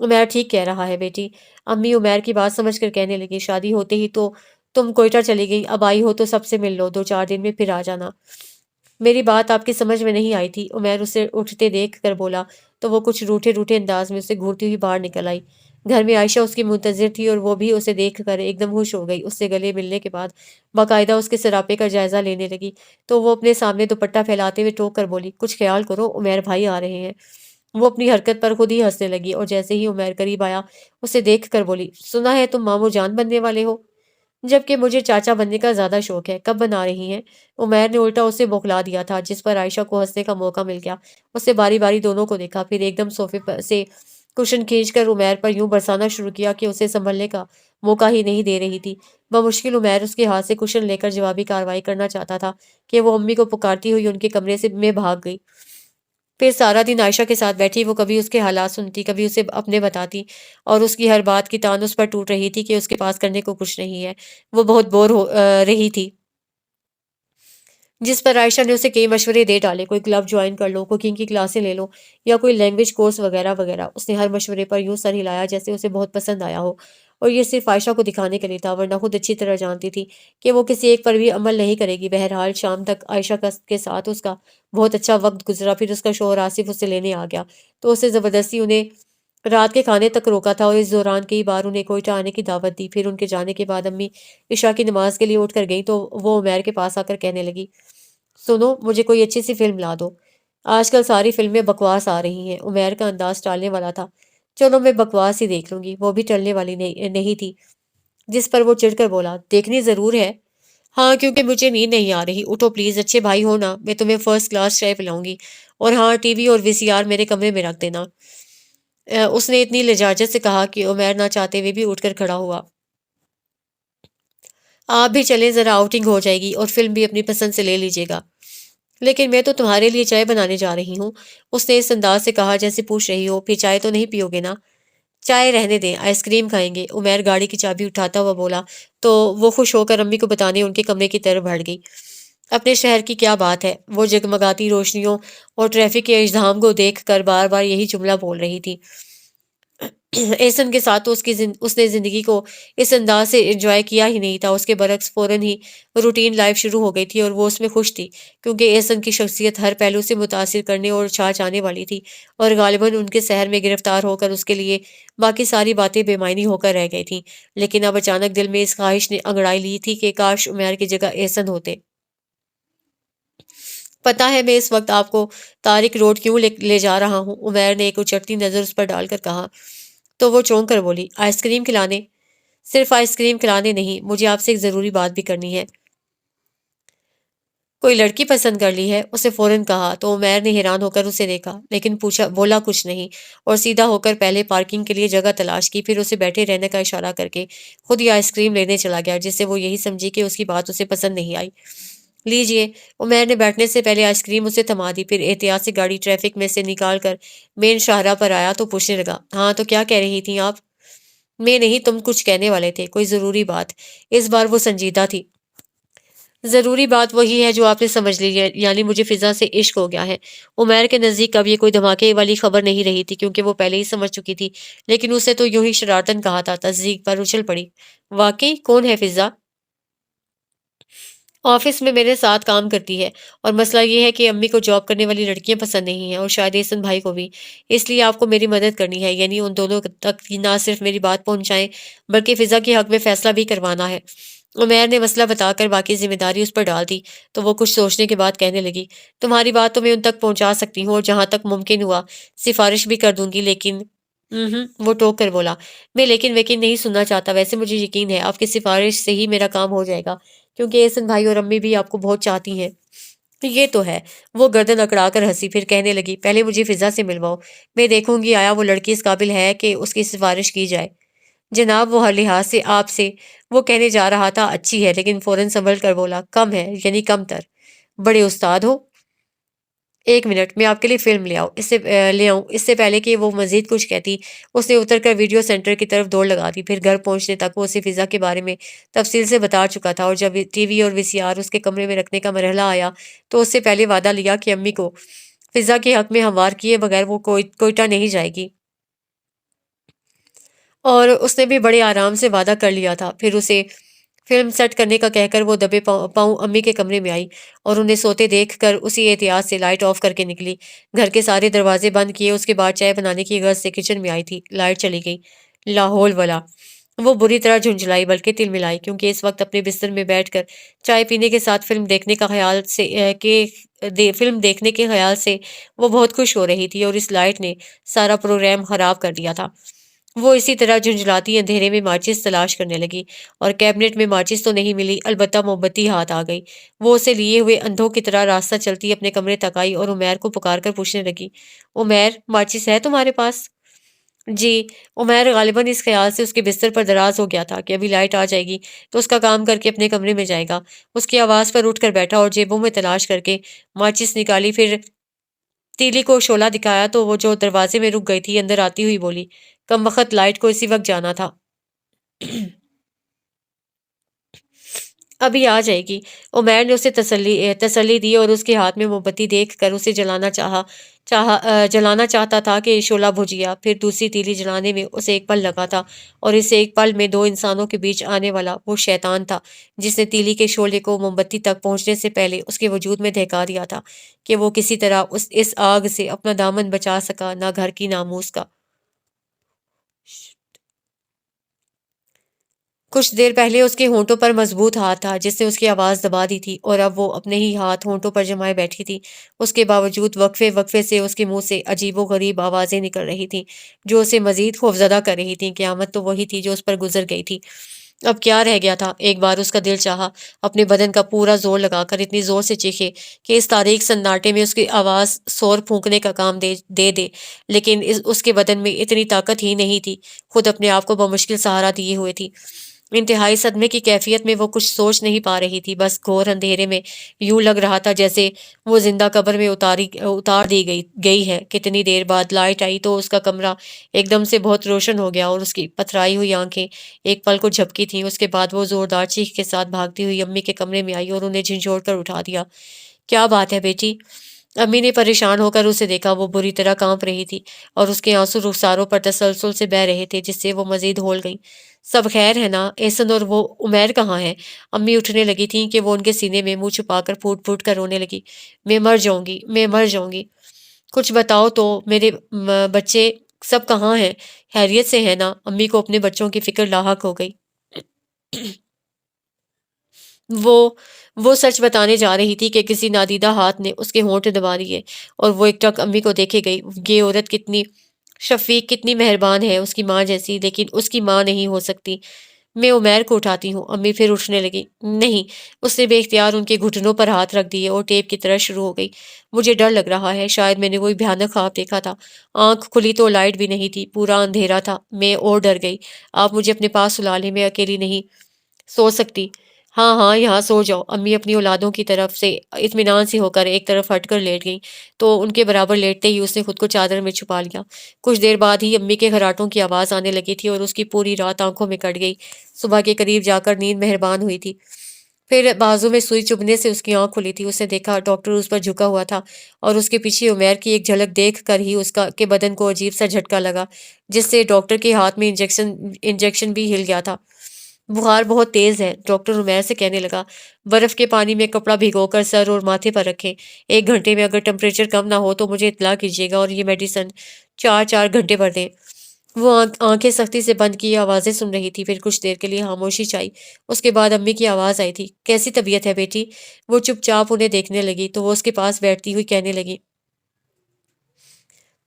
عمیر ٹھیک کہہ رہا ہے بیٹی۔ امی عمیر کی بات سمجھ کر کہنے لگی، شادی ہوتے ہی تو تم کوئٹہ چلی گئی، اب آئی ہو تو سب سے مل لو، 2 4 دن میں پھر آ جانا۔ میری بات آپ کی سمجھ میں نہیں آئی تھی، عمیر اسے اٹھتے دیکھ کر بولا، تو وہ کچھ روٹھے روٹھے انداز میں اسے گھورتی ہوئی باہر نکل آئی۔ گھر میں عائشہ اس کی منتظر تھی اور وہ بھی اسے دیکھ کر ایک دم خوش ہو گئی۔ اس سے گلے ملنے کے بعد باقاعدہ اس کے سراپے کا جائزہ لینے لگی تو وہ اپنے سامنے دوپٹہ پھیلاتے ہوئے ٹوک کر بولی، کچھ خیال کرو، عمیر بھائی آ رہے ہیں۔ وہ اپنی حرکت پر خود ہی ہنسنے لگی اور جیسے ہی عمیر قریب آیا اسے دیکھ کر بولی، سنا ہے تم ماموں جان بننے والے ہو، جبکہ مجھے چاچا بننے کا زیادہ شوق ہے، کب بنا رہی ہیں؟ عمیر نے الٹا اسے بوکھلا دیا تھا، جس پر عائشہ کو ہنسنے کا موقع مل گیا۔ اس سے باری باری دونوں کو دیکھا، پھر ایک دم صوفے پر سے کشن کھینچ کر عمیر پر یوں برسانا شروع کیا کہ اسے سنبھلنے کا موقع ہی نہیں دے رہی تھی۔ بمشکل عمیر اس کے ہاتھ سے کشن لے کر جوابی کارروائی کرنا چاہتا تھا کہ وہ امی کو پکارتی ہوئی ان کے کمرے سے میں بھاگ گئی۔ پھر سارا دن عائشہ کے ساتھ بیٹھی وہ کبھی اس کے حالات سنتی، کبھی اسے اپنے بتاتی، اور اس کی ہر بات کی تان اس پر ٹوٹ رہی تھی کہ اس کے پاس کرنے کو کچھ نہیں ہے۔ وہ بہت بور ہو رہی تھی، جس پر عائشہ نے اسے کئی مشورے دے ڈالے، کوئی کلب جوائن کر لو، کوکنگ کی کلاسیں لے لو، یا کوئی لینگویج کورس وغیرہ وغیرہ۔ اس نے ہر مشورے پر یوں سر ہلایا جیسے اسے بہت پسند آیا ہو، اور یہ صرف عائشہ کو دکھانے کے لیے تھا، ورنہ خود اچھی طرح جانتی تھی کہ وہ کسی ایک پر بھی عمل نہیں کرے گی۔ بہرحال شام تک عائشہ کے ساتھ اس کا بہت اچھا وقت گزرا۔ پھر اس کا شوہر آصف اسے لینے آ گیا تو اسے زبردستی انہیں رات کے کھانے تک روکا تھا، اور اس دوران کئی بار انہیں کوئٹہ آنے کی دعوت دی۔ پھر ان کے جانے کے بعد امی عشاء کی نماز کے لیے اٹھ کر گئیں تو وہ عمیر کے پاس آ کر کہنے لگی، سنو، مجھے کوئی اچھی سی فلم لا دو، آج کل ساری فلمیں بکواس آ رہی ہیں۔ عمیر کا انداز ٹالنے والا تھا۔ چلو میں بکواس ہی دیکھ لوں گی، وہ بھی ٹلنے والی نہیں تھی، جس پر وہ چڑھ کر بولا، دیکھنی ضرور ہے؟ ہاں، کیونکہ مجھے نیند نہیں آ رہی، اٹھو پلیز، اچھے بھائی ہو نا، میں تمہیں فرسٹ کلاس چائے پلاؤں گی، اور ہاں ٹی وی اور وی سی آر میرے کمرے میں رکھ دینا۔ اس نے اتنی لجاجت سے کہا کہ عمیر نہ چاہتے ہوئے بھی اٹھ کر کھڑا ہوا۔ آپ بھی چلیں، ذرا آؤٹنگ ہو جائے گی اور فلم بھی اپنی پسند سے لے لیجیے گا۔ لیکن میں تو تمہارے لیے چائے بنانے جا رہی ہوں، اس نے اس انداز سے کہا جیسے پوچھ رہی ہو، پھر چائے تو نہیں پیو گے نا؟ چائے رہنے دیں، آئس کریم کھائیں گے، عمیر گاڑی کی چابی اٹھاتا ہوا بولا تو وہ خوش ہو کر امی کو بتانے ان کے کمرے کی طرف بڑھ گئی۔ اپنے شہر کی کیا بات ہے، وہ جگمگاتی روشنیوں اور ٹریفک کے ازدحام کو دیکھ کر بار بار یہی جملہ بول رہی تھی۔ احسن کے ساتھ تو اس نے زندگی کو اس انداز سے انجوائے کیا ہی نہیں تھا، اس کے برعکس فوراً ہی روٹین لائف شروع ہو گئی تھی اور وہ اس میں خوش تھی، کیونکہ احسن کی شخصیت ہر پہلو سے متاثر کرنے اور چھا جانے والی تھی، اور غالباً ان کے سحر میں گرفتار ہو کر اس کے لیے باقی ساری باتیں بے معنی ہو کر رہ گئی تھیں۔ لیکن اب اچانک دل میں اس خواہش نے انگڑائی لی تھی کہ کاش عمیر کی جگہ احسن ہوتے۔ پتہ ہے میں اس وقت آپ کو تارک روڈ کیوں لے جا رہا ہوں؟ عمیر نے ایک اچٹتی نظر اس پر ڈال کر کہا تو وہ چونک کر بولی، آئس کریم کھلانے؟ صرف آئس کریم کھلانے نہیں، مجھے آپ سے ایک ضروری بات بھی کرنی ہے۔ کوئی لڑکی پسند کر لی ہے؟ اسے فوراً کہا تو عمیر نے حیران ہو کر اسے دیکھا، لیکن بولا کچھ نہیں، اور سیدھا ہو کر پہلے پارکنگ کے لیے جگہ تلاش کی، پھر اسے بیٹھے رہنے کا اشارہ کر کے خود ہی آئس کریم لینے چلا گیا، جس سے وہ یہی سمجھی کہ اس کی بات اسے پسند نہیں آئی۔ لیجئے، عمیر نے بیٹھنے سے پہلے آئس کریم اسے تھما دی، پھر احتیاط سے گاڑی ٹریفک میں سے نکال کر مین شاہراہ پر آیا تو پوچھنے لگا، ہاں تو کیا کہہ رہی تھیں آپ؟ میں نہیں، تم کچھ کہنے والے تھے، کوئی ضروری بات۔ اس بار وہ سنجیدہ تھی۔ ضروری بات وہی ہے جو آپ نے سمجھ لی ہے، یعنی مجھے فضا سے عشق ہو گیا ہے۔ عمیر کے نزدیک اب یہ کوئی دھماکے والی خبر نہیں رہی تھی، کیونکہ وہ پہلے ہی سمجھ چکی تھی، لیکن اسے تو یوں ہی شرارتن کہا تھا۔ تصدیق پر اچھل پڑی، واقعی؟ کون ہے فضا؟ آفس میں میرے ساتھ کام کرتی ہے، اور مسئلہ یہ ہے کہ امی کو جاب کرنے والی لڑکیاں پسند نہیں ہیں، اور شاید احسن بھائی کو بھی، اس لیے آپ کو میری مدد کرنی ہے، یعنی ان دونوں تک نہ صرف میری بات پہنچائیں بلکہ فضا کے حق میں فیصلہ بھی کروانا ہے۔ عمیر نے مسئلہ بتا کر باقی ذمہ داری اس پر ڈال دی تو وہ کچھ سوچنے کے بعد کہنے لگی، تمہاری بات تو میں ان تک پہنچا سکتی ہوں، اور جہاں تک ممکن ہوا سفارش بھی کر دوں گی، لیکن وہ ٹوک کر بولا، میں لیکن ویکن نہیں سننا چاہتا، ویسے مجھے یقین ہے آپ کی سفارش سے ہی میرا کام ہو جائے گا، کیونکہ احسن بھائی اور امی بھی آپ کو بہت چاہتی ہیں۔ یہ تو ہے، وہ گردن اکڑا کر ہنسی، پھر کہنے لگی، پہلے مجھے فضا سے ملواؤ، میں دیکھوں گی آیا وہ لڑکی اس قابل ہے کہ اس کی سفارش کی جائے۔ جناب، وہ ہر لحاظ سے آپ سے، وہ کہنے جا رہا تھا اچھی ہے، لیکن فوراً سنبھل کر بولا، کم ہے، یعنی کم تر۔ بڑے استاد ہو۔ ایک منٹ، میں آپ کے لیے فلم لے آؤں۔ اس سے پہلے کہ وہ مزید کچھ کہتی، اس نے اتر کر ویڈیو سینٹر کی طرف دوڑ لگا دی۔ پھر گھر پہنچنے تک وہ اسے فضا کے بارے میں تفصیل سے بتا چکا تھا، اور جب ٹی وی اور وی سی آر اس کے کمرے میں رکھنے کا مرحلہ آیا تو اس سے پہلے وعدہ لیا کہ امی کو فضا کے حق میں ہموار کیے بغیر وہ کوئٹہ نہیں جائے گی۔ اور اس نے بھی بڑے آرام سے وعدہ کر لیا تھا۔ پھر اسے فلم سیٹ کرنے کا کہہ کر وہ دبے پاؤں پاؤں امی کے کمرے میں آئی اور انہیں سوتے دیکھ کر اسی احتیاط سے لائٹ آف کر کے نکلی۔ گھر کے سارے دروازے بند کیے، اس کے بعد چائے بنانے کی غرض سے کچن میں آئی تھی۔ لائٹ چلی گئی۔ لاہول ولا وہ بری طرح جھنجھلائی بلکہ تل ملائی، کیونکہ اس وقت اپنے بستر میں بیٹھ کر چائے پینے کے ساتھ فلم دیکھنے کے خیال سے وہ بہت خوش ہو رہی تھی، اور اس لائٹ نے سارا پروگرام خراب کر دیا تھا۔ وہ اسی طرح جھنجھلاتی اندھیرے میں ماچس تلاش کرنے لگی، اور کیبنٹ میں ماچس تو نہیں ملی، البتہ موم بتی ہاتھ آ گئی۔ وہ اسے لیے ہوئے اندھوں کی طرح راستہ چلتی اپنے کمرے تک آئی اور عمیر کو پکار کر پوچھنے لگی، عمیر، ماچس ہے تمہارے پاس؟ جی۔ عمیر غالباً اس خیال سے اس کے بستر پر دراز ہو گیا تھا کہ ابھی لائٹ آ جائے گی تو اس کا کام کر کے اپنے کمرے میں جائے گا۔ اس کی آواز پر اٹھ کر بیٹھا اور جیبوں میں تلاش کر کے ماچس نکالی، پھر تیلی کو شعلہ دکھایا تو وہ جو دروازے میں رک گئی تھی اندر آتی ہوئی بولی، کم وقت لائٹ کو اسی وقت جانا تھا۔ ابھی آ جائے گی۔ عمیر نے اسے تسلی دی اور اس کے ہاتھ میں موم بتی دیکھ کر اسے جلانا چاہتا تھا کہ شعلہ بجھ گیا۔ پھر دوسری تیلی جلانے میں اسے ایک پل لگا تھا، اور اس ایک پل میں دو انسانوں کے بیچ آنے والا وہ شیطان تھا جس نے تیلی کے شعلے کو موم بتی تک پہنچنے سے پہلے اس کے وجود میں دہکا دیا تھا کہ وہ کسی طرح اس آگ سے اپنا دامن بچا سکا، نہ گھر کی ناموس کا۔ کچھ دیر پہلے اس کے ہونٹوں پر مضبوط ہاتھ تھا جس نے اس کی آواز دبا دی تھی، اور اب وہ اپنے ہی ہاتھ ہونٹوں پر جمائے بیٹھی تھی۔ اس کے باوجود وقفے وقفے سے اس کے منہ سے عجیب و غریب آوازیں نکل رہی تھیں جو اسے مزید خوفزدہ کر رہی تھیں۔ قیامت تو وہی تھی جو اس پر گزر گئی تھی۔ اب کیا رہ گیا تھا؟ ایک بار اس کا دل چاہا اپنے بدن کا پورا زور لگا کر اتنی زور سے چیخے کہ اس تاریک سناٹے میں اس کی آواز سور پھونکنے کا کام دے، لیکن اس کے بدن میں اتنی طاقت ہی نہیں تھی، خود اپنے آپ کو بمشکل سہارا دیے ہوئے تھی۔ انتہائی صدمے کی کیفیت میں وہ کچھ سوچ نہیں پا رہی تھی، بس گھور اندھیرے میں یوں لگ رہا تھا جیسے وہ زندہ قبر میں اتار دی گئی ہے۔ کتنی دیر بعد لائٹ آئی تو اس کا کمرہ ایک دم سے بہت روشن ہو گیا، اور اس کی پتھرائی ہوئی آنکھیں ایک پل کو جھپکی تھیں۔ اس کے بعد وہ زوردار چیخ کے ساتھ بھاگتی ہوئی امی کے کمرے میں آئی اور انہیں جھنجھوڑ کر اٹھا دیا۔ کیا بات ہے بیٹی؟ امی نے پریشان ہو کر اسے دیکھا۔ وہ بری طرح کانپ رہی تھی اور اس کے آنسو رخساروں پر تسلسل سے بہہ رہے تھے، جس سے وہ مزید ہول گئی۔ سب خیر ہے نا؟ احسن اور وہ عمیر کہاں ہے؟ امی اٹھنے لگی تھیں کہ وہ ان کے سینے میں منہ چھپا کر پھوٹ پھوٹ کر رونے لگی۔ میں مر جاؤں گی، میں مر جاؤں گی۔ کچھ بتاؤ تو، میرے بچے سب کہاں ہیں؟ خیریت سے ہیں نا؟ امی کو اپنے بچوں کی فکر لاحق ہو گئی۔ وہ وہ سچ بتانے جا رہی تھی کہ کسی نادیدہ ہاتھ نے اس کے ہونٹ دبا دیے، اور وہ ایک ٹک امی کو دیکھے گئی۔ یہ عورت کتنی شفیق، کتنی مہربان ہے، اس کی ماں جیسی، لیکن اس کی ماں نہیں ہو سکتی۔ میں عمیر کو اٹھاتی ہوں۔ امی پھر اٹھنے لگی۔ نہیں، اس نے بے اختیار ان کے گھٹنوں پر ہاتھ رکھ دیے اور ٹیپ کی طرح شروع ہو گئی۔ مجھے ڈر لگ رہا ہے، شاید میں نے کوئی بھیانک خواب دیکھا تھا۔ آنکھ کھلی تو لائٹ بھی نہیں تھی، پورا اندھیرا تھا۔ میں اور ڈر گئی۔ آپ مجھے اپنے پاس سلا لیں، میں اکیلی نہیں سو سکتی۔ ہاں ہاں، یہاں سو جاؤ۔ امی اپنی اولادوں کی طرف سے اطمینان سے ہو کر ایک طرف ہٹ کر لیٹ گئیں، تو ان کے برابر لیٹتے ہی اس نے خود کو چادر میں چھپا لیا۔ کچھ دیر بعد ہی امی کے خراٹوں کی آواز آنے لگی تھی اور اس کی پوری رات آنکھوں میں کٹ گئی۔ صبح کے قریب جا کر نیند مہربان ہوئی تھی۔ پھر بازو میں سوئی چبھنے سے اس کی آنکھ کھلی تھی۔ اس نے دیکھا ڈاکٹر اس پر جھکا ہوا تھا، اور اس کے پیچھے عمیر کی ایک جھلک دیکھ کر ہی اس کے بدن کو عجیب سا جھٹکا لگا، جس سے ڈاکٹر کے ہاتھ میں انجیکشن بھی ہل گیا تھا۔ بخار بہت تیز ہے، ڈاکٹر عمیر سے کہنے لگا۔ برف کے پانی میں کپڑا بھگو کر سر اور ماتھے پر رکھیں۔ 1 گھنٹے میں اگر ٹمپریچر کم نہ ہو تو مجھے اطلاع کیجیے گا، اور یہ میڈیسن 4 4 گھنٹے پر دیں۔ وہ آنکھیں سختی سے بند کیے آوازیں سن رہی تھی۔ پھر کچھ دیر کے لیے خاموشی چھائی۔ اس کے بعد امی کی آواز آئی تھی، کیسی طبیعت ہے بیٹی؟ وہ چپ چاپ انہیں دیکھنے لگی تو وہ اس کے پاس بیٹھتی ہوئی کہنے لگی،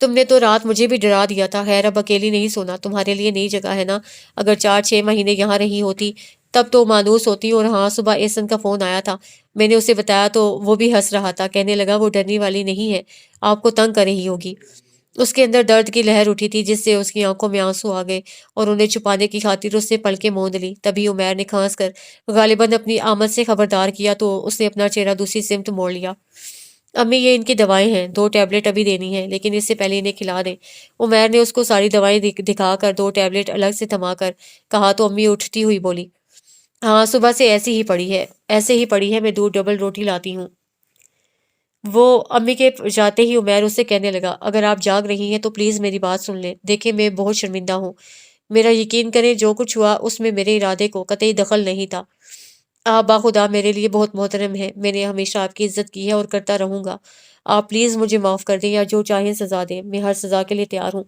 تم نے تو رات مجھے بھی ڈرا دیا تھا۔ خیر اب اکیلی نہیں سونا، تمہارے لیے نئی جگہ ہے نا؟ اگر 4 6 مہینے یہاں رہی ہوتی تب تو مانوس ہوتی۔ اور ہاں، صبح احسن کا فون آیا تھا، میں نے اسے بتایا تو وہ بھی ہنس رہا تھا، کہنے لگا وہ ڈرنے والی نہیں ہے، آپ کو تنگ کر رہی ہوگی۔ اس کے اندر درد کی لہر اٹھی تھی جس سے اس کی آنکھوں میں آنسو آ گئے، اور انہیں چھپانے کی خاطر اس نے پلکیں موند لی۔ تبھی عمیر نے کھانس کر غالباً اپنی آمد سے خبردار کیا تو اس نے اپنا چہرہ دوسری سمت موڑ لیا۔ امی یہ ان کی دوائیں ہیں، 2 ٹیبلٹ ابھی دینی ہیں، لیکن اس سے پہلے انہیں کھلا دیں۔ عمیر نے اس کو ساری دوائیں دکھا کر 2 ٹیبلٹ الگ سے تھما کر کہا تو امی اٹھتی ہوئی بولی، ہاں صبح سے ایسے ہی پڑی ہے، میں دودھ ڈبل روٹی لاتی ہوں۔ وہ امی کے جاتے ہی عمیر اس سے کہنے لگا، اگر آپ جاگ رہی ہیں تو پلیز میری بات سن لیں، دیکھیں میں بہت شرمندہ ہوں، میرا یقین کریں جو کچھ ہوا اس میں میرے ارادے کو قطعی دخل نہیں تھا۔ آپ باخدا میرے لیے بہت محترم ہیں، میں نے ہمیشہ آپ کی عزت کی ہے اور کرتا رہوں گا۔ آپ پلیز مجھے معاف کر دیں یا جو چاہیں سزا دیں، میں ہر سزا کے لیے تیار ہوں۔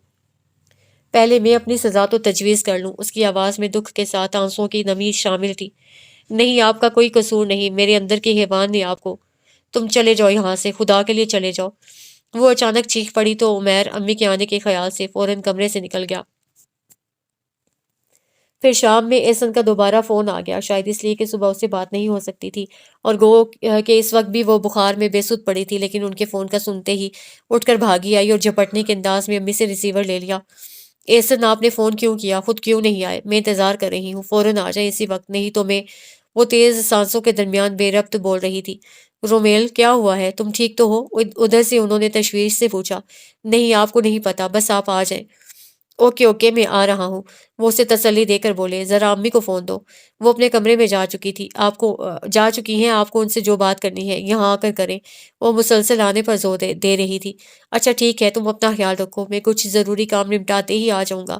پہلے میں اپنی سزا تو تجویز کر لوں۔ اس کی آواز میں دکھ کے ساتھ آنسوؤں کی نمی شامل تھی۔ نہیں، آپ کا کوئی قصور نہیں، میرے اندر کے حیوان نے آپ کو۔ تم چلے جاؤ یہاں سے، خدا کے لیے چلے جاؤ۔ وہ اچانک چیخ پڑی تو عمیر امی کے آنے کے خیال سے فوراً کمرے سے نکل گیا۔ پھر شام میں احسن کا دوبارہ فون آ گیا، شاید اس لیے کہ صبح اس سے بات نہیں ہو سکتی تھی اور گو کہ اس وقت بھی وہ بخار میں بے سود پڑی تھی، لیکن ان کے فون کا سنتے ہی اٹھ کر بھاگی آئی اور جھپٹنے کے انداز میں امی سے ریسیور لے لیا۔ احسن، آپ نے فون کیوں کیا؟ خود کیوں نہیں آئے؟ میں انتظار کر رہی ہوں، فوراً آ جائیں اسی وقت، نہیں تو میں… وہ تیز سانسوں کے درمیان بے ربط بول رہی تھی۔ رومیل، کیا ہوا ہے؟ تم ٹھیک تو ہو؟ ادھر سے انہوں نے تشویش سے پوچھا۔ نہیں، آپ کو نہیں پتا، بس آپ آ جائیں۔ اوکے اوکے، میں آ رہا ہوں، وہ اسے تسلی دے کر بولے۔ ذرا امی کو فون دو۔ وہ اپنے کمرے میں جا چکی تھی۔ جا چکی ہیں، آپ کو ان سے جو بات کرنی ہے یہاں آ کر کریں۔ وہ مسلسل آنے پر زور دے رہی تھی۔ اچھا ٹھیک ہے، تم اپنا خیال رکھو، میں کچھ ضروری کام نمٹاتے ہی آ جاؤں گا۔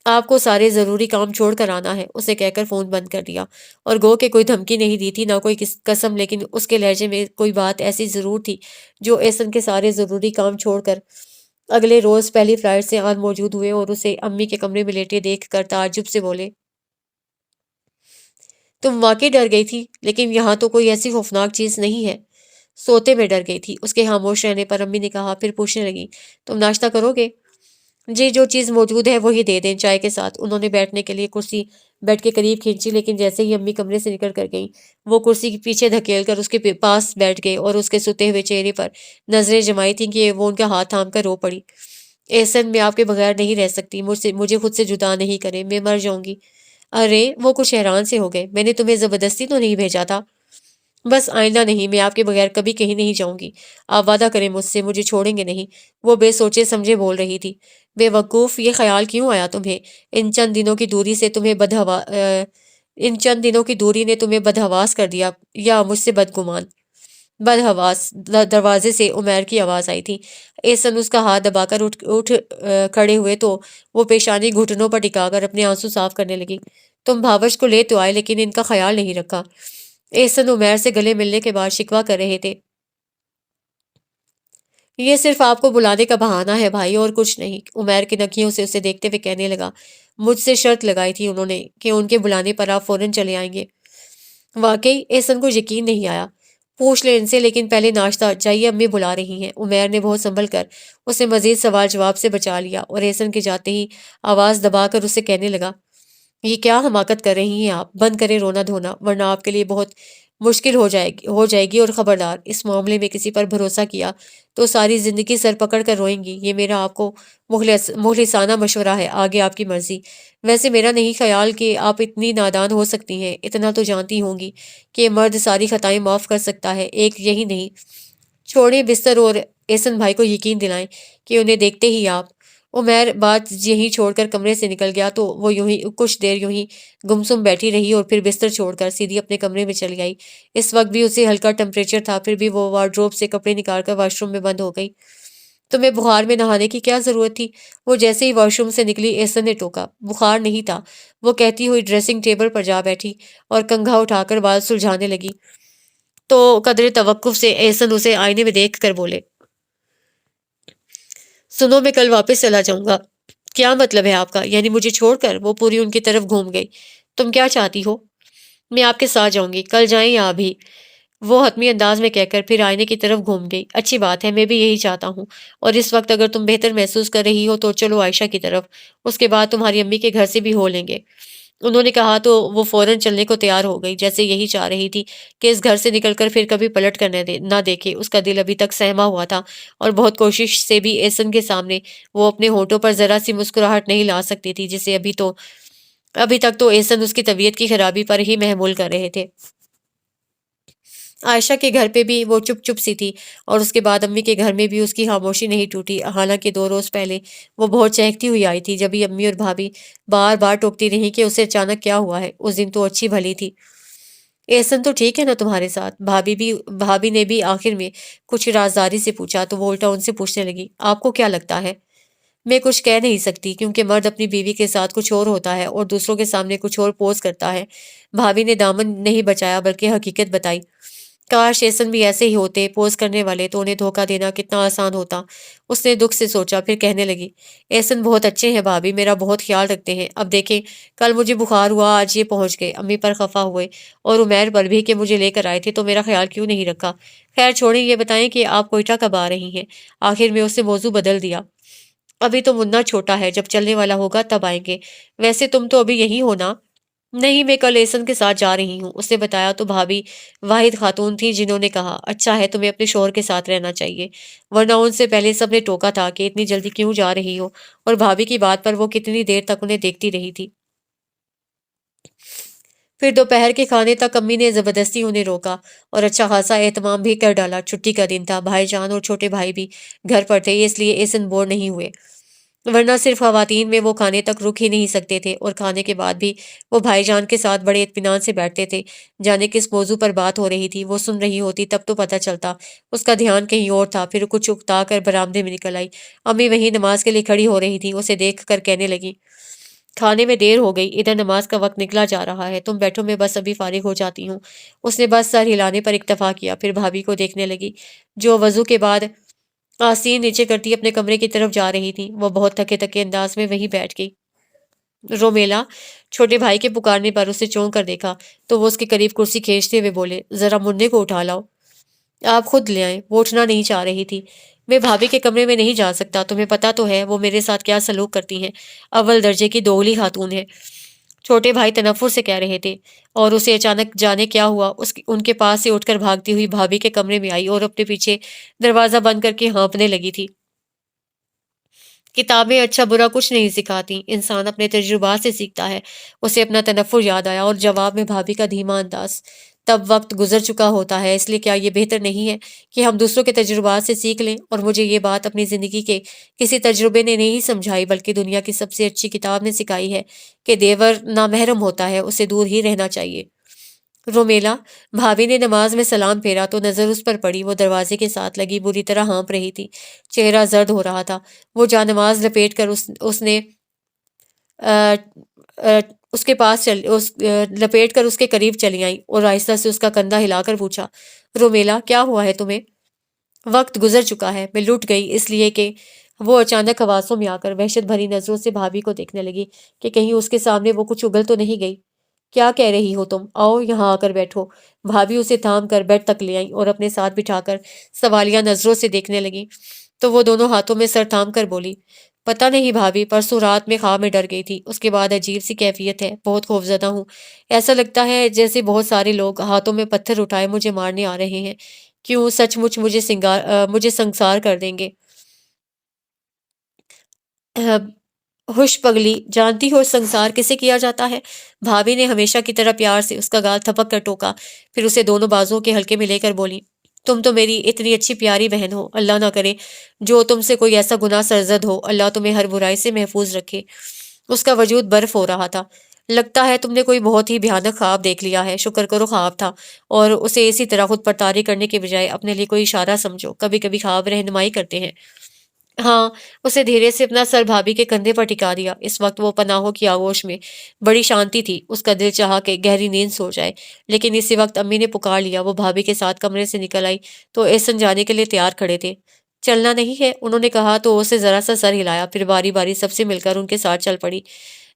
آپ کو سارے ضروری کام چھوڑ کر آنا ہے، اسے کہہ کر فون بند کر دیا۔ اور گو کہ کوئی دھمکی نہیں دی تھی، نہ کوئی قسم، لیکن اس کے لہجے میں کوئی بات ایسی ضرور تھی جو احسن کے سارے ضروری کام چھوڑ کر اگلے روز پہلی فلائٹ سے آن موجود ہوئے اور اسے امی کے کمرے میں لیٹے دیکھ کر تعجب سے بولے۔ تم واقعی ڈر گئی تھی، لیکن یہاں تو کوئی ایسی خوفناک چیز نہیں ہے۔ سوتے میں ڈر گئی تھی۔ اس کے خاموش رہنے پر امی نے کہا، پھر پوچھنے لگی، تم ناشتہ کرو گے؟ جی، جو چیز موجود ہے وہی دے دیں، چائے کے ساتھ۔ انہوں نے بیٹھنے کے لیے کرسی بیڈ کے قریب کھینچی، لیکن جیسے ہی امی کمرے سے نکل کر گئیں، وہ کرسی کے پیچھے دھکیل کر اس کے پاس بیٹھ گئے اور اس کے سوتے ہوئے چہرے پر نظریں جمائی تھیں کہ وہ ان کا ہاتھ تھام کر رو پڑی۔ احسن، میں آپ کے بغیر نہیں رہ سکتی، مجھے خود سے جدا نہیں کریں، میں مر جاؤں گی۔ ارے، وہ کچھ حیران سے ہو گئے، میں نے تمہیں زبردستی تو نہیں بھیجا تھا؟ بس آئندہ نہیں، میں آپ کے بغیر کبھی کہیں نہیں جاؤں گی۔ آپ وعدہ کریں مجھ سے، مجھے چھوڑیں گے نہیں؟ وہ بے سوچے سمجھے بول رہی تھی۔ بے وقوف، یہ خیال کیوں آیا تمہیں؟ ان چند دنوں کی دوری سے تمہیں ان چند دنوں کی دوری نے تمہیں بدحواس کر دیا، یا مجھ سے بدگمان؟ بدحواس؟ دروازے سے عمیر کی آواز آئی تھی۔ احسن اس کا ہاتھ دبا کر اٹھ کھڑے ہوئے تو وہ پیشانی گھٹنوں پر ٹکا کر اپنے آنسو صاف کرنے لگی۔ تم بھاوش کو لے تو آئے، لیکن ان کا خیال نہیں رکھا۔ احسن عمیر سے گلے ملنے کے بعد شکوہ کر رہے تھے۔ یہ صرف آپ کو بلانے کا بہانہ ہے بھائی، اور کچھ نہیں۔ عمیر کی نکیوں سے اسے دیکھتے ہوئے کہنے لگا، مجھ سے شرط لگائی تھی انہوں نے کہ ان کے بلانے پر آپ فوراً چلے آئیں گے۔ واقعی؟ احسن کو یقین نہیں آیا۔ پوچھ لیں ان سے، لیکن پہلے ناشتہ چاہیے، امی بلا رہی ہیں۔ عمیر نے بہت سنبھل کر اسے مزید سوال جواب سے بچا لیا اور احسن کے جاتے ہی آواز دبا کر اسے کہنے لگا، یہ کیا حماقت کر رہی ہیں آپ؟ بند کریں رونا دھونا، ورنہ آپ کے لیے بہت مشکل ہو جائے گی، اور خبردار، اس معاملے میں کسی پر بھروسہ کیا تو ساری زندگی سر پکڑ کر روئیں گی۔ یہ میرا آپ کو مخلصانہ مشورہ ہے، آگے آپ کی مرضی۔ ویسے میرا نہیں خیال کہ آپ اتنی نادان ہو سکتی ہیں، اتنا تو جانتی ہوں گی کہ مرد ساری خطائیں معاف کر سکتا ہے، ایک یہی نہیں۔ چھوڑیں بستر اور احسن بھائی کو یقین دلائیں کہ انہیں دیکھتے ہی آپ… عمیر بات یہیں چھوڑ کر کمرے سے نکل گیا تو وہ کچھ دیر یوں ہی گمسم بیٹھی رہی اور پھر بستر چھوڑ کر سیدھی اپنے کمرے میں چلی آئی۔ اس وقت بھی اسے ہلکا ٹمپریچر تھا، پھر بھی وہ وارڈروب سے کپڑے نکال کر واش روم میں بند ہو گئی۔ تمہیں بخار میں نہانے کی کیا ضرورت تھی؟ وہ جیسے ہی واش روم سے نکلی احسن نے ٹوکا۔ بخار نہیں تھا، وہ کہتی ہوئی ڈریسنگ ٹیبل پر جا بیٹھی اور کنگھا اٹھا کر بال سلجھانے لگی تو قدرے توقف سے احسن اسے آئینے میں دیکھ کر بولے، سنو، میں کل واپس چلا جاؤں گا۔ کیا مطلب ہے آپ کا؟ یعنی مجھے چھوڑ کر؟ وہ پوری ان کی طرف گھوم گئی۔ تم کیا چاہتی ہو؟ میں آپ کے ساتھ جاؤں گی، کل جائیں یا ابھی؟ وہ حتمی انداز میں کہہ کر پھر آئینے کی طرف گھوم گئی۔ اچھی بات ہے، میں بھی یہی چاہتا ہوں، اور اس وقت اگر تم بہتر محسوس کر رہی ہو تو چلو عائشہ کی طرف، اس کے بعد تمہاری امی کے گھر سے بھی ہو لیں گے۔ انہوں نے کہا تو وہ فوراً چلنے کو تیار ہو گئی، جیسے یہی چاہ رہی تھی کہ اس گھر سے نکل کر پھر کبھی پلٹ کر نہ دیکھے۔ اس کا دل ابھی تک سہما ہوا تھا اور بہت کوشش سے بھی احسن کے سامنے وہ اپنے ہونٹوں پر ذرا سی مسکراہٹ نہیں لا سکتی تھی، جسے ابھی تک تو احسن اس کی طبیعت کی خرابی پر ہی محمول کر رہے تھے۔ عائشہ کے گھر پہ بھی وہ چپ چپ سی تھی، اور اس کے بعد امی کے گھر میں بھی اس کی خاموشی نہیں ٹوٹی، حالانکہ 2 روز پہلے وہ بہت چہکتی ہوئی آئی تھی، جبھی امی اور بھابھی بار بار ٹوکتی رہیں کہ اسے اچانک کیا ہوا ہے۔ اس دن تو اچھی بھلی تھی۔ احسن تو ٹھیک ہے نا تمہارے ساتھ؟ بھابھی نے بھی آخر میں کچھ رازداری سے پوچھا تو وہ الٹا ان سے پوچھنے لگی، آپ کو کیا لگتا ہے؟ میں کچھ کہہ نہیں سکتی کیونکہ مرد اپنی بیوی کے ساتھ کچھ اور ہوتا ہے اور دوسروں کے سامنے کچھ اور پوز کرتا ہے۔ بھابھی نے دامن نہیں بچایا بلکہ حقیقت بتائی۔ کاش ایسن بھی ایسے ہی ہوتے، پوز کرنے والے، تو انہیں دھوکہ دینا کتنا آسان ہوتا۔ اس نے دکھ سے سوچا، پھر کہنے لگی، ایسن بہت اچھے ہیں بھابھی، میرا بہت خیال رکھتے ہیں۔ اب دیکھیں، کل مجھے بخار ہوا، آج یہ پہنچ گئے، امی پر خفا ہوئے اور عمیر پر بھی کہ مجھے لے کر آئے تھے تو میرا خیال کیوں نہیں رکھا۔ خیر چھوڑیں، یہ بتائیں کہ آپ کوئٹہ کب آ رہی ہیں؟ آخر میں اس نے موضوع بدل دیا۔ ابھی تو منا چھوٹا ہے، جب چلنے والا ہوگا تب آئیں گے۔ ویسے تم تو ابھی یہی ہو نا؟ نہیں، میں کل ایسن کے ساتھ جا رہی ہوں، اس نے بتایا تو بھابھی واحد خاتون تھی جنہوں نے کہا، اچھا ہے تمہیں اپنے شوہر کے ساتھ رہنا چاہیے، ورنہ ان سے پہلے سب نے ٹوکا تھا کہ اتنی جلدی کیوں جا رہی ہو، اور بھابھی کی بات پر وہ کتنی دیر تک انہیں دیکھتی رہی تھی۔ پھر دوپہر کے کھانے تک امی نے زبردستی انہیں روکا اور اچھا خاصا اہتمام بھی کر ڈالا۔ چھٹی کا دن تھا، بھائی جان اور چھوٹے بھائی بھی گھر پر تھے، اس لیے ایسن بور نہیں ہوئے، ورنہ صرف خواتین میں وہ کھانے تک رک ہی نہیں سکتے تھے، اور کھانے کے بعد بھی وہ بھائی جان کے ساتھ بڑے اطمینان سے بیٹھتے تھے۔ جانے کس موضوع پر بات ہو رہی تھی وہ سن رہی ہوتی تب تو پتہ چلتا اس کا دھیان کہیں اور تھا۔ پھر کچھ اکتا کر برآمدے میں نکل آئی۔ امی وہیں نماز کے لیے کھڑی ہو رہی تھی، اسے دیکھ کر کہنے لگی، کھانے میں دیر ہو گئی، ادھر نماز کا وقت نکلا جا رہا ہے، تم بیٹھو، میں بس ابھی فارغ ہو جاتی ہوں۔ اس نے بس سر ہلانے پر اکتفا کیا، پھر بھابھی کو دیکھنے لگی جو وضو کے بعد آستین نیچے کرتی اپنے کمرے کی طرف جا رہی تھی۔ وہ بہت تھکے تھکے انداز میں وہیں بیٹھ گئی۔ رومیلا چھوٹے بھائی کے پکارنے پر اسے چونک کر دیکھا تو وہ اس کے قریب کرسی کھینچتے ہوئے بولے، ذرا منے کو اٹھا لاؤ، آپ خود لے آئیں۔ وہ اٹھنا نہیں چاہ رہی تھی۔ میں بھابھی کے کمرے میں نہیں جا سکتا، تمہیں پتہ تو ہے وہ میرے ساتھ کیا سلوک کرتی ہیں، اول درجے کی دوغلی خاتون ہے، چھوٹے بھائی تنفر سے کہہ رہے تھے، اور اسے اچانک جانے کیا ہوا، ان کے پاس سے اٹھ کر بھاگتی ہوئی بھابھی کے کمرے میں آئی اور اپنے پیچھے دروازہ بند کر کے ہانپنے لگی تھی۔ کتابیں اچھا برا کچھ نہیں سکھاتی، انسان اپنے تجربات سے سیکھتا ہے۔ اسے اپنا تنفر یاد آیا اور جواب میں بھابھی کا دھیما انداز، تب وقت گزر چکا ہوتا ہے، اس لیے کیا یہ بہتر نہیں ہے کہ ہم دوسروں کے تجربات سے سیکھ لیں؟ اور مجھے یہ بات اپنی زندگی کے کسی تجربے نے نہیں سمجھائی بلکہ دنیا کی سب سے اچھی کتاب نے سکھائی ہے کہ دیور نامحرم ہوتا ہے، اسے دور ہی رہنا چاہیے۔ رومیلا بھابھی نے نماز میں سلام پھیرا تو نظر اس پر پڑی، وہ دروازے کے ساتھ لگی بری طرح ہانپ رہی تھی، چہرہ زرد ہو رہا تھا۔ وہ جا نماز لپیٹ کر اس نے آ، آ، اس کے پاس لپیٹ کر اس کے قریب چلی آئی اور آہستہ سے اس کا کندھا ہلا کر پوچھا، رومیلا کیا ہوا ہے تمہیں؟ وقت گزر چکا ہے، میں لٹ گئی، اس لیے کہ وہ اچانک حواسوں میں آ کر وحشت بھری نظروں سے بھابھی کو دیکھنے لگی کہ کہیں اس کے سامنے وہ کچھ اگل تو نہیں گئی۔ کیا کہہ رہی ہو تم؟ آؤ یہاں آ کر بیٹھو۔ بھابھی اسے تھام کر بیڈ تک لے آئی اور اپنے ساتھ بٹھا کر سوالیہ نظروں سے دیکھنے لگی تو وہ دونوں ہاتھوں میں سر تھام کر بولی، پتہ نہیں بھابھی، پرسوں رات میں خواب میں ڈر گئی تھی، اس کے بعد عجیب سی کیفیت ہے، بہت خوفزدہ ہوں، ایسا لگتا ہے جیسے بہت سارے لوگ ہاتھوں میں پتھر اٹھائے مجھے مارنے آ رہے ہیں، کیوں سچ مچ مجھے سنگسار کر دیں گے۔ ہوش پگلی، جانتی ہو سنسار کسے کیا جاتا ہے؟ بھابھی نے ہمیشہ کی طرح پیار سے اس کا گال تھپک کر ٹوکا، پھر اسے دونوں بازوں کے حلقے میں لے کر بولی، تم تو میری اتنی اچھی پیاری بہن ہو، اللہ نہ کرے جو تم سے کوئی ایسا گناہ سرزد ہو، اللہ تمہیں ہر برائی سے محفوظ رکھے۔ اس کا وجود برف ہو رہا تھا۔ لگتا ہے تم نے کوئی بہت ہی بھیانک خواب دیکھ لیا ہے، شکر کرو خواب تھا، اور اسے اسی طرح خود پر طاری کرنے کے بجائے اپنے لیے کوئی اشارہ سمجھو، کبھی کبھی خواب رہنمائی کرتے ہیں۔ ہاں، اسے دھیرے سے اپنا سر بھابھی کے کندھے پر ٹکا دیا۔ اس وقت وہ پناہوں کی آغوش میں بڑی شانتی تھی، اس کا دل چاہا کہ گہری نیند سو جائے، لیکن اسی وقت امی نے پکار لیا۔ وہ بھابھی کے ساتھ کمرے سے نکل آئی تو احسن جانے کے لیے تیار کھڑے تھے۔ چلنا نہیں ہے انہوں نے کہا تو اسے ذرا سا سر ہلایا، پھر باری باری سب سے مل کر ان کے ساتھ چل پڑی۔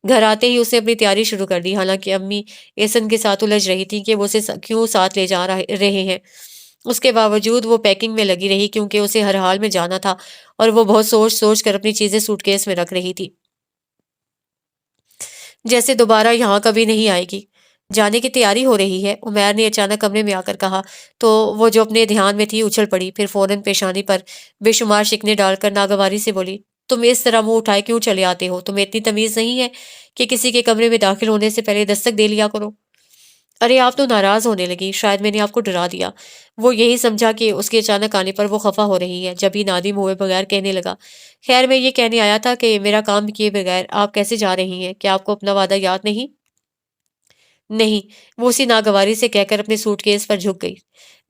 گھر آتے ہی اسے اپنی تیاری شروع کر دی، حالانکہ امی احسن کے ساتھ الجھ رہی تھی کہ وہ اسے کیوں ساتھ لے جا رہے ہیں۔ اس کے باوجود وہ پیکنگ میں لگی رہی کیونکہ اسے ہر حال میں جانا تھا اور وہ بہت سوچ سوچ کر اپنی چیزیں سوٹ کیس میں رکھ رہی تھی، جیسے دوبارہ یہاں کبھی نہیں آئے گی۔ جانے کی تیاری ہو رہی ہے، عمیر نے اچانک کمرے میں آ کر کہا تو وہ جو اپنے دھیان میں تھی اچھل پڑی، پھر فوراً پیشانی پر بے شمار شکنے ڈال کر ناگواری سے بولی، تم اس طرح منہ اٹھائے کیوں چلے آتے ہو؟ تمہیں اتنی تمیز نہیں ہے کہ کسی کے کمرے میں داخل ہونے سے پہلے دستک دے لیا کرو؟ ارے آپ تو ناراض ہونے لگی، شاید میں نے آپ کو ڈرا دیا۔ وہ یہی سمجھا کہ اس کے اچانک آنے پر وہ خفا ہو رہی ہے، جب ہی نادم ہوئے بغیر کہنے لگا، خیر میں یہ کہنے آیا تھا کہ میرا کام کیے بغیر آپ کیسے جا رہی ہیں؟ کیا آپ کو اپنا وعدہ یاد نہیں؟ نہیں، وہ اسی ناگواری سے کہہ کر اپنے سوٹ کیس پر جھک گئی۔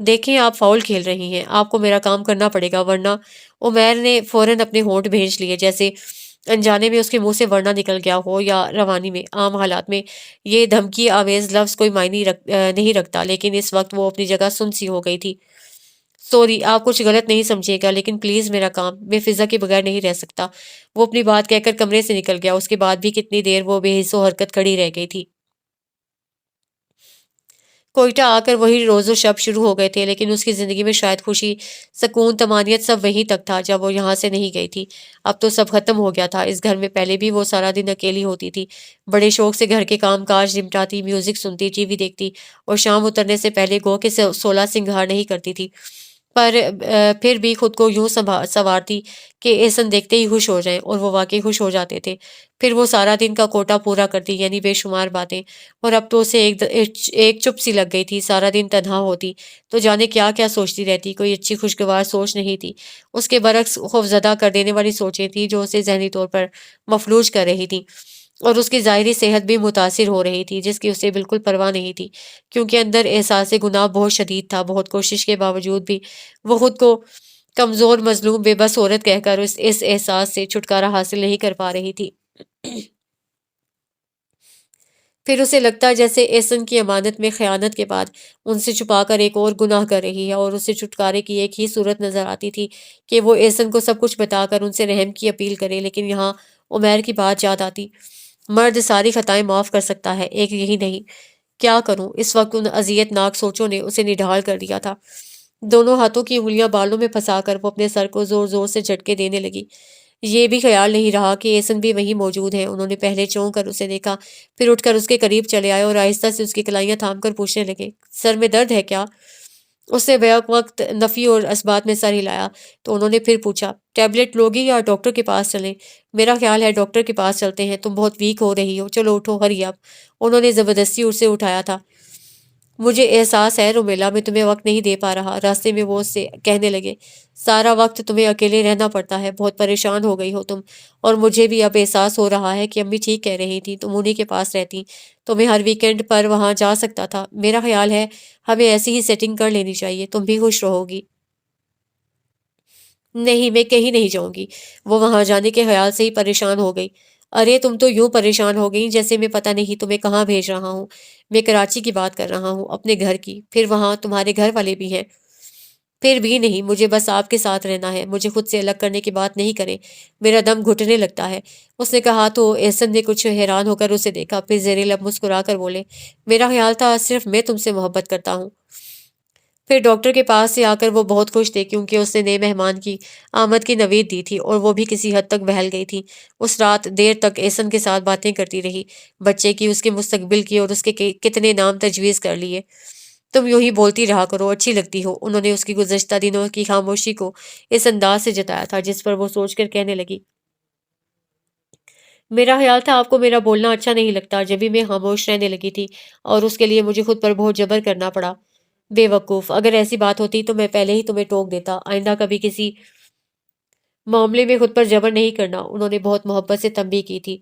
دیکھیں آپ فاؤل کھیل رہی ہیں، آپ کو میرا کام کرنا پڑے گا ورنہ۔ عمیر نے فوراً اپنے ہونٹ بھینچ لیے، جیسے انجانے میں اس کے منہ سے ورنہ نکل گیا ہو یا روانی میں، عام حالات میں یہ دھمکی آمیز لفظ کوئی معنی نہیں رکھتا، لیکن اس وقت وہ اپنی جگہ سن سی ہو گئی تھی۔ سوری، آپ کچھ غلط نہیں سمجھیے گا، لیکن پلیز میرا کام، میں فضا کے بغیر نہیں رہ سکتا۔ وہ اپنی بات کہہ کر کمرے سے نکل گیا۔ اس کے بعد بھی کتنی دیر وہ بے حس و حرکت کھڑی رہ گئی تھی۔ کوئٹہ آ کر وہی روز و شب شروع ہو گئے تھے، لیکن اس کی زندگی میں شاید خوشی، سکون، طمانینت سب وہیں تک تھا جب وہ یہاں سے نہیں گئی تھی۔ اب تو سب ختم ہو گیا تھا۔ اس گھر میں پہلے بھی وہ سارا دن اکیلی ہوتی تھی، بڑے شوق سے گھر کے کام کاج نمٹاتی، میوزک سنتی، ٹی وی دیکھتی، اور شام اترنے سے پہلے گو کے 16 سنگھار نہیں کرتی تھی، پر پھر بھی خود کو یوں سنوارتی کہ احسن دیکھتے ہی خوش ہو جائیں، اور وہ واقعی خوش ہو جاتے تھے۔ پھر وہ سارا دن کا کوٹا پورا کرتی، یعنی بے شمار باتیں، اور اب تو اسے ایک چپ سی لگ گئی تھی۔ سارا دن تنہا ہوتی تو جانے کیا کیا سوچتی رہتی، کوئی اچھی خوشگوار سوچ نہیں تھی۔ اس کے برعکس خوفزدہ کر دینے والی سوچیں تھیں جو اسے ذہنی طور پر مفلوج کر رہی تھیں، اور اس کی ظاہری صحت بھی متاثر ہو رہی تھی، جس کی اسے بالکل پرواہ نہیں تھی، کیونکہ اندر احساس گناہ بہت شدید تھا۔ بہت کوشش کے باوجود بھی وہ خود کو کمزور، مظلوم، بے بس عورت کہہ کر اس احساس سے چھٹکارا حاصل نہیں کر پا رہی تھی۔ پھر اسے لگتا جیسے احسن کی امانت میں خیانت کے بعد ان سے چھپا کر ایک اور گناہ کر رہی ہے، اور اسے چھٹکارے کی ایک ہی صورت نظر آتی تھی کہ وہ احسن کو سب کچھ بتا کر ان سے رحم کی اپیل کرے۔ لیکن یہاں عمیر کی بات یاد آتی۔ مرد ساری خطائیں معاف کر سکتا ہے، ایک یہی نہیں۔ کیا کروں؟ اس وقت ان اذیت ناک سوچوں نے اسے نڈھال کر دیا تھا۔ دونوں ہاتھوں کی انگلیاں بالوں میں پھنسا کر وہ اپنے سر کو زور زور سے جھٹکے دینے لگی۔ یہ بھی خیال نہیں رہا کہ ایسن بھی وہیں موجود ہے۔ انہوں نے پہلے چونک کر اسے دیکھا، پھر اٹھ کر اس کے قریب چلے آئے اور آہستہ سے اس کی کلائیاں تھام کر پوچھنے لگے، سر میں درد ہے کیا؟ اس نے بیک وقت نفی اور اثبات میں سر ہلایا تو انہوں نے پھر پوچھا، ٹیبلٹ لوگی یا ڈاکٹر کے پاس چلیں؟ میرا خیال ہے ڈاکٹر کے پاس چلتے ہیں، تم بہت ویک ہو رہی ہو، چلو اٹھو، ہری اب۔ انہوں نے زبردستی اسے اٹھایا تھا۔ مجھے احساس ہے رومیلا، میں تمہیں وقت نہیں دے پا رہا۔ راستے میں وہ اس سے کہنے لگے، سارا وقت تمہیں اکیلے رہنا پڑتا ہے، بہت پریشان ہو گئی ہو تم، اور مجھے بھی اب احساس ہو رہا ہے کہ امی ٹھیک کہہ رہی تھی، تم انہی کے پاس رہتی، تو میں ہر ویکینڈ پر وہاں جا سکتا تھا۔ میرا خیال ہے ہمیں ایسی ہی سیٹنگ کر لینی چاہیے، تم بھی خوش رہو گی۔ نہیں، میں کہیں نہیں جاؤں گی۔ وہ وہاں جانے کے خیال سے ہی پریشان ہو گئی۔ ارے تم تو یوں پریشان ہو گئی جیسے میں پتہ نہیں تمہیں کہاں بھیج رہا ہوں۔ میں کراچی کی بات کر رہا ہوں، اپنے گھر کی، پھر وہاں تمہارے گھر والے بھی ہیں۔ پھر بھی نہیں، مجھے بس آپ کے ساتھ رہنا ہے، مجھے خود سے الگ کرنے کی بات نہیں کریں، میرا دم گھٹنے لگتا ہے۔ اس نے کہا تو احسن نے کچھ حیران ہو کر اسے دیکھا، پھر زیر لب مسکرا کر بولے، میرا خیال تھا صرف میں تم سے محبت کرتا ہوں۔ پھر ڈاکٹر کے پاس سے آ کر وہ بہت خوش تھے، کیونکہ اس نے نئے مہمان کی آمد کی نوید دی تھی، اور وہ بھی کسی حد تک بہل گئی تھی۔ اس رات دیر تک احسن کے ساتھ باتیں کرتی رہی، بچے کی، اس کے مستقبل کی، اور اس کے کتنے نام تجویز کر لیے۔ تم یوں ہی بولتی رہا کرو، اچھی لگتی ہو۔ انہوں نے اس کی گزشتہ دنوں کی خاموشی کو اس انداز سے جتایا تھا جس پر وہ سوچ کر کہنے لگی، میرا خیال تھا آپ کو میرا بولنا اچھا نہیں لگتا، جبھی میں خاموش رہنے لگی تھی، اور اس کے لیے مجھے خود پر بہت جبر کرنا پڑا۔ بے وقوف، اگر ایسی بات ہوتی تو میں پہلے ہی تمہیں ٹوک دیتا۔ آئندہ کبھی کسی معاملے میں خود پر جبر نہیں کرنا، انہوں نے بہت محبت سے تنبیہ کی تھی۔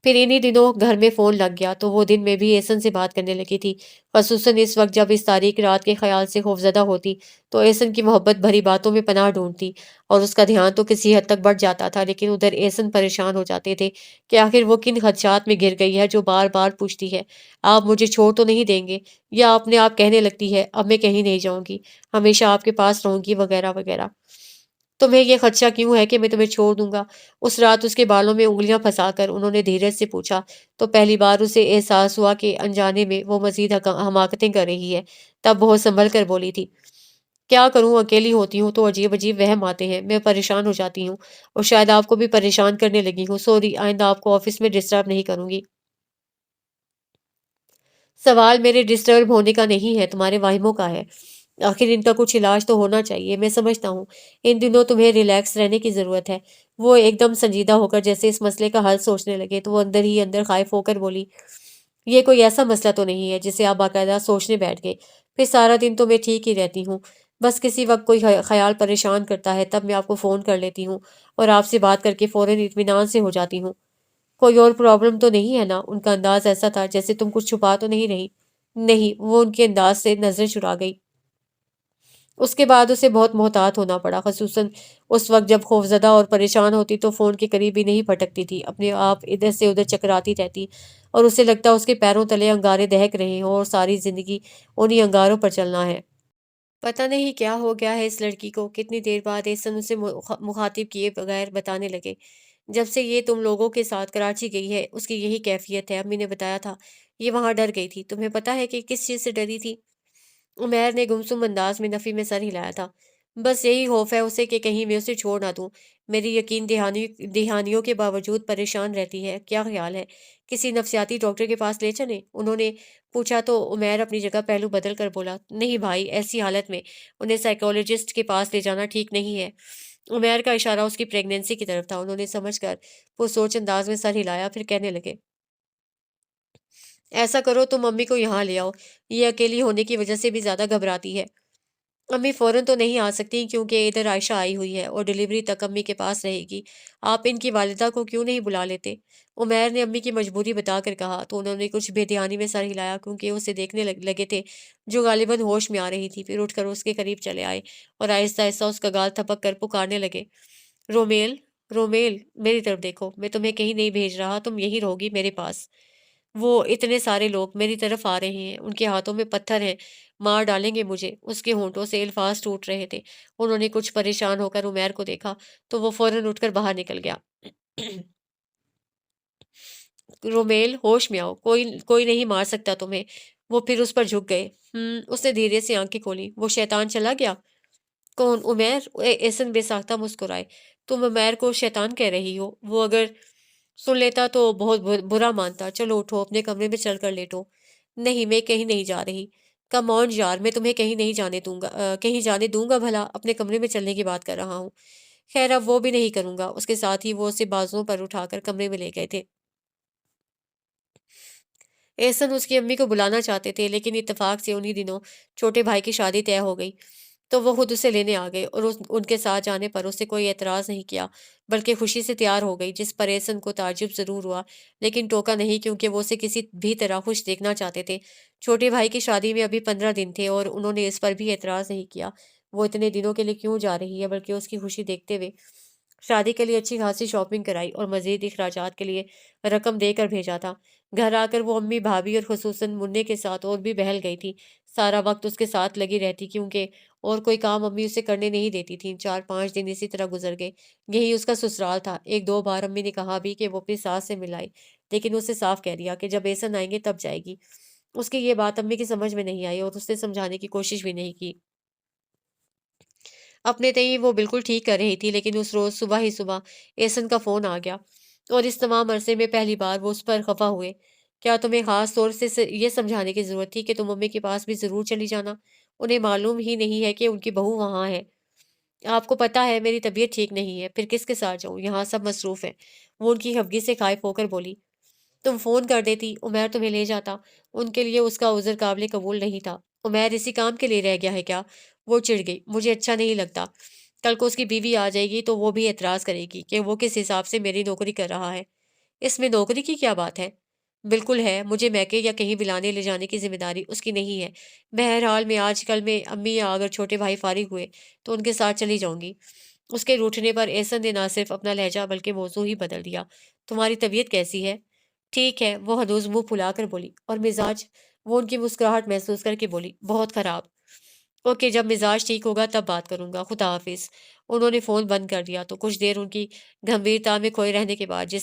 پھر انہی دنوں گھر میں فون لگ گیا تو وہ دن میں بھی احسن سے بات کرنے لگی تھی، خصوصاً اس وقت جب اس تاریک رات کے خیال سے خوفزدہ ہوتی تو احسن کی محبت بھری باتوں میں پناہ ڈھونڈتی، اور اس کا دھیان تو کسی حد تک بڑھ جاتا تھا، لیکن ادھر احسن پریشان ہو جاتے تھے کہ آخر وہ کن خدشات میں گر گئی ہے جو بار بار پوچھتی ہے، آپ مجھے چھوڑ تو نہیں دیں گے؟ یا اپنے آپ کہنے لگتی ہے، اب میں کہیں نہیں جاؤں گی، ہمیشہ آپ کے پاس رہوں گی، وغیرہ وغیرہ۔ تمہیں یہ خدشہ کیوں ہے کہ میں تمہیں چھوڑ دوں گا؟ اس رات اس کے بالوں میں انگلیاں پھنسا کر انہوں نے دھیرج سے پوچھا تو پہلی بار اسے احساس ہوا کہ انجانے میں وہ مزید حماقتیں کر رہی ہے۔ تب بہت سنبھل کر بولی تھی، کیا کروں، اکیلی ہوتی ہوں تو عجیب عجیب وہم آتے ہیں، میں پریشان ہو جاتی ہوں، اور شاید آپ کو بھی پریشان کرنے لگی ہوں، سوری، آئندہ آپ کو آفس میں ڈسٹرب نہیں کروں گی۔ سوال میرے ڈسٹرب ہونے کا نہیں ہے، تمہارے واہموں کا ہے۔ آخر ان کا کچھ علاج تو ہونا چاہیے، میں سمجھتا ہوں ان دنوں تمہیں ریلیکس رہنے کی ضرورت ہے۔ وہ ایک دم سنجیدہ ہو کر جیسے اس مسئلے کا حل سوچنے لگے تو وہ اندر ہی اندر خائف ہو کر بولی، یہ کوئی ایسا مسئلہ تو نہیں ہے جسے آپ باقاعدہ سوچنے بیٹھ گئے؟ پھر سارا دن تو میں ٹھیک ہی رہتی ہوں، بس کسی وقت کوئی خیال پریشان کرتا ہے تب میں آپ کو فون کر لیتی ہوں، اور آپ سے بات کر کے فوراً اطمینان سے ہو جاتی ہوں۔ کوئی اور پرابلم تو نہیں ہے نا؟ ان کا انداز ایسا تھا جیسے تم کچھ چھپا تو نہیں رہی۔ نہیں، وہ ان کے انداز سے نظریں چرا گئی۔ اس کے بعد اسے بہت محتاط ہونا پڑا، خصوصاً اس وقت جب خوفزدہ اور پریشان ہوتی تو فون کے قریب بھی نہیں پھٹکتی تھی، اپنے آپ ادھر سے ادھر چکراتی رہتی اور اسے لگتا اس کے پیروں تلے انگارے دہک رہے ہوں اور ساری زندگی انہی انگاروں پر چلنا ہے۔ پتہ نہیں کیا ہو گیا ہے اس لڑکی کو، کتنی دیر بعد احسن اسے مخاطب کیے بغیر بتانے لگے، جب سے یہ تم لوگوں کے ساتھ کراچی گئی ہے اس کی یہی کیفیت ہے، امی نے بتایا تھا یہ وہاں ڈر گئی تھی، تمہیں پتہ ہے کہ کس چیز سے ڈری تھی؟ عمیر نے گمسم انداز میں نفی میں سر ہلایا تھا۔ بس یہی خوف ہے اسے کہ کہیں میں اسے چھوڑ نہ دوں۔ میری یقین دہانیوں کے باوجود پریشان رہتی ہے، کیا خیال ہے کسی نفسیاتی ڈاکٹر کے پاس لے چلیں؟ انہوں نے پوچھا تو عمیر اپنی جگہ پہلو بدل کر بولا، نہیں بھائی، ایسی حالت میں انہیں سائیکولوجسٹ کے پاس لے جانا ٹھیک نہیں ہے۔ عمیر کا اشارہ اس کی پریگنینسی کی طرف تھا، انہوں نے سمجھ کر وہ سوچ انداز میں سر ہلایا، پھر کہنے لگے، ایسا کرو تم امی کو یہاں لے آؤ، یہ اکیلی ہونے کی وجہ سے بھی زیادہ گھبراتی ہے۔ امی فوراً تو نہیں آ سکتی کیونکہ ادھر عائشہ آئی ہوئی ہے اور ڈلیوری تک امی کے پاس رہے گی، آپ ان کی والدہ کو کیوں نہیں بلا لیتے؟ عمیر نے امی کی مجبوری بتا کر کہا تو انہوں نے کچھ بے دھیانی میں سر ہلایا کیونکہ اسے دیکھنے لگے تھے جو غالباً ہوش میں آ رہی تھی، پھر اٹھ کر اس کے قریب چلے آئے اور آہستہ آہستہ اس کا گال تھپک کر پکارنے لگے، رومیل، رومیل، میری طرف دیکھو، میں تمہیں کہیں نہیں بھیج رہا، تم یہیں رہو گی میرے پاس۔ وہ اتنے سارے لوگ میری طرف آ رہے ہیں، ان کے ہاتھوں میں پتھر ہیں، مار ڈالیں گے مجھے۔ اس کے ہونٹوں سے الفاظ ٹوٹ رہے تھے، انہوں نے کچھ پریشان ہو کر عمیر کو دیکھا تو وہ فوراً اٹھ کر باہر نکل گیا۔ رومیل، ہوش میں آؤ، کوئی نہیں مار سکتا تمہیں۔ وہ پھر اس پر جھک گئے۔ اس نے دھیرے سے آنکھیں کھولی، وہ شیطان چلا گیا؟ کون؟ عمیر؟ احسن بے ساختہ مسکرائے، تم عمیر کو شیطان کہہ رہی ہو؟ وہ اگر سن لیتا تو بہت برا مانتا۔ چلو اٹھو، اپنے کمرے میں چل کر لیٹو۔ نہیں، میں کہیں نہیں جا رہی۔ کم آن یار، میں تمہیں کہیں نہیں جانے دوں گا، کہیں جانے دوں گا بھلا؟ اپنے کمرے میں چلنے کی بات کر رہا ہوں۔ خیر اب وہ بھی نہیں کروں گا۔ اس کے ساتھ ہی وہ اسے بازوؤں پر اٹھا کر کمرے میں لے گئے تھے۔ احسن اس کی امی کو بلانا چاہتے تھے لیکن اتفاق سے انہی دنوں چھوٹے بھائی کی شادی طے ہو گئی تو وہ خود اسے لینے آ گئے اور ان کے ساتھ جانے پر اسے کوئی اعتراض نہیں کیا بلکہ خوشی سے تیار ہو گئی، جس پر احسن کو تعجب ضرور ہوا لیکن ٹوکا نہیں کیونکہ وہ اسے کسی بھی طرح خوش دیکھنا چاہتے تھے۔ چھوٹے بھائی کی شادی میں ابھی 15 دن تھے اور انہوں نے اس پر بھی اعتراض نہیں کیا وہ اتنے دنوں کے لیے کیوں جا رہی ہے، بلکہ اس کی خوشی دیکھتے ہوئے شادی کے لیے اچھی خاصی شاپنگ کرائی اور مزید اخراجات کے لیے رقم دے کر بھیجا تھا۔ گھر آ کر وہ امی، بھابھی اور خصوصاً منع کے ساتھ اور بھی بہل گئی تھی، سارا وقت اس کے ساتھ لگی رہتی کیونکہ اور کوئی کام امی اسے کرنے نہیں دیتی تھیں۔ 4 5 دن اسی طرح گزر گئے۔ یہی اس کا سسرال تھا۔ ایک دو بار امی نے کہا بھی کہ وہ اپنی ساس سے ملائی لیکن اسے صاف کہہ دیا کہ جب احسن آئیں گے تب جائے گی۔ اس کی یہ بات امی کی سمجھ میں نہیں آئی اور اس نے سمجھانے کی کوشش بھی نہیں کی۔ اپنے تئیں وہ بالکل ٹھیک کر رہی تھی لیکن اس روز صبح ہی صبح احسن کا فون آ گیا اور اس تمام عرصے میں پہلی بار وہ اس پر خفا ہوئے۔ کیا تمہیں خاص طور سے یہ سمجھانے کی ضرورت تھی کہ تم امی کے پاس بھی ضرور چلی جانا؟ انہیں معلوم ہی نہیں ہے کہ ان کی بہو وہاں ہے؟ آپ کو پتا ہے میری طبیعت ٹھیک نہیں ہے، پھر کس کے ساتھ جاؤں؟ یہاں سب مصروف ہیں۔ وہ ان کی خفگی سے خائف ہو کر بولی، تم فون کر دیتی، عمیر تمہیں لے جاتا۔ ان کے لیے اس کا عذر قابل قبول نہیں تھا۔ عمیر اسی کام کے لیے رہ گیا ہے کیا؟ وہ چڑ گئی، مجھے اچھا نہیں لگتا، کل کو اس کی بیوی آ جائے گی تو وہ بھی اعتراض کرے گی کہ وہ کس حساب سے میری نوکری کر رہا ہے۔ اس میں نوکری کی کیا بات ہے؟ بالکل ہے، مجھے میکے یا کہیں بلانے لے جانے کی ذمہ داری اس کی نہیں ہے۔ بہرحال میں آج کل میں امی یا اگر چھوٹے بھائی فارغ ہوئے تو ان کے ساتھ چلی جاؤں گی۔ اس کے روٹھنے پر احسن نے نہ صرف اپنا لہجہ بلکہ موضوع ہی بدل دیا۔ تمہاری طبیعت کیسی ہے؟ ٹھیک ہے، وہ ہنوز منہ پھلا کر بولی، اور مزاج؟ وہ ان کی مسکراہٹ محسوس کر کے بولی، بہت خراب۔ اوکے، جب مزاج ٹھیک ہوگا تب بات کروں گا، خدا حافظ۔ انہوں نے فون بند کر دیا تو کچھ دیر ان کی گمبھیرتا میں کھوئے رہنے کے بعد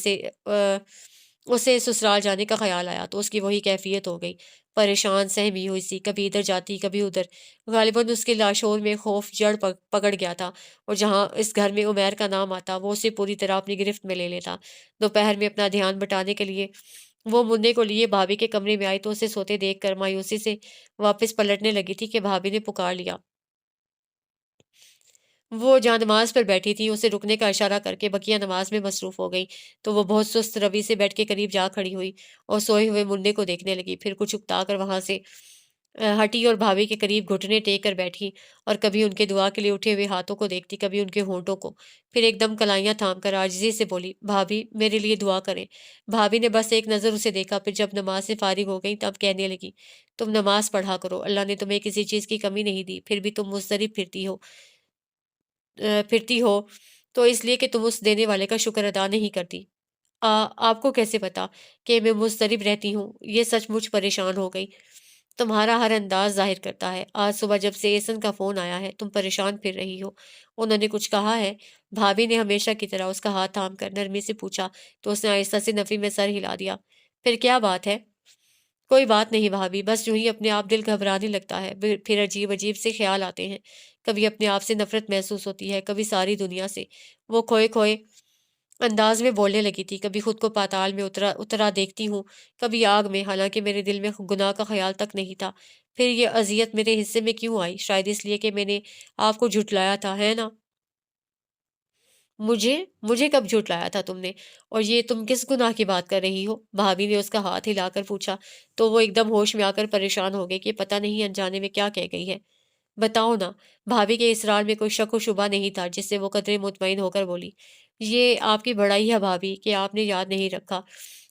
اسے سسرال جانے کا خیال آیا تو اس کی وہی کیفیت ہو گئی، پریشان سہمی ہوئی سی، کبھی ادھر جاتی کبھی ادھر۔ غالباً اس کے لاشور میں خوف جڑ پکڑ گیا تھا اور جہاں اس گھر میں عمیر کا نام آتا وہ اسے پوری طرح اپنی گرفت میں لے لیتا۔ دوپہر میں اپنا دھیان بٹانے کے لیے وہ منع کو لیے بھابھی کے کمرے میں آئی تو اسے سوتے دیکھ کر مایوسی سے واپس پلٹنے لگی تھی کہ بھابھی نے پکار لیا۔ وہ جہاں نماز پر بیٹھی تھی اسے رکنے کا اشارہ کر کے بقیہ نماز میں مصروف ہو گئی تو وہ بہت سست روی سے بیڈ کے قریب جا کھڑی ہوئی اور سوئے ہوئے منڈے کو دیکھنے لگی، پھر کچھ اکتا کر وہاں سے ہٹی اور بھابھی کے قریب گھٹنے ٹیک کر بیٹھی اور کبھی ان کے دعا کے لیے اٹھے ہوئے ہاتھوں کو دیکھتی، کبھی ان کے ہونٹوں کو، پھر ایک دم کلائیاں تھام کر عاجزی سے بولی، بھابھی میرے لیے دعا کریں۔ بھابھی نے بس ایک نظر اسے دیکھا، پھر جب نماز سے فارغ ہو گئی تب کہنے لگی، تم نماز پڑھا کرو، اللہ نے تمہیں کسی چیز کی کمی نہیں دی، پھر بھی تم مضطرب پھرتی ہو تو اس لیے کہ تم اس دینے والے کا شکر ادا نہیں کرتی۔ آپ کو کیسے پتا کہ میں مضطرب رہتی ہوں؟ یہ سچ مچ پریشان ہو گئی۔ تمہارا ہر انداز ظاہر کرتا ہے۔ آج صبح جب سے ایسن کا فون آیا ہے تم پریشان پھر رہی ہو۔ انہوں نے کچھ کہا ہے؟ بھابھی نے ہمیشہ کی طرح اس کا ہاتھ تھام کر نرمی سے پوچھا تو اس نے آہستہ سے نفی میں سر ہلا دیا۔ پھر کیا بات ہے؟ کوئی بات نہیں بھابھی، بس یوں ہی اپنے آپ دل گھبرانے لگتا ہے، پھر عجیب عجیب سے خیال آتے ہیں، کبھی اپنے آپ سے نفرت محسوس ہوتی ہے، کبھی ساری دنیا سے۔ وہ کھوئے کھوئے انداز میں بولنے لگی تھی، کبھی خود کو پاتال میں اترا اترا دیکھتی ہوں، کبھی آگ میں، حالانکہ میرے دل میں گناہ کا خیال تک نہیں تھا۔ پھر یہ اذیت میرے حصے میں کیوں آئی؟ شاید اس لیے کہ میں نے آپ کو جھٹلایا تھا، ہے نا؟ مجھے مجھے کب جھٹلایا تھا تم نے؟ اور یہ تم کس گناہ کی بات کر رہی ہو؟ بھابھی نے اس کا ہاتھ ہلا کر پوچھا تو وہ ایک دم ہوش میں آ کر پریشان ہو گئی کہ پتہ نہیں انجانے میں کیا کہہ گئی ہے۔ بتاؤ نا۔ بھابھی کے اسرار میں کوئی شک و شبہ نہیں تھا، جس سے وہ قدرے مطمئن ہو کر بولی، یہ آپ کی بڑائی ہے بھابھی کہ آپ نے یاد نہیں رکھا،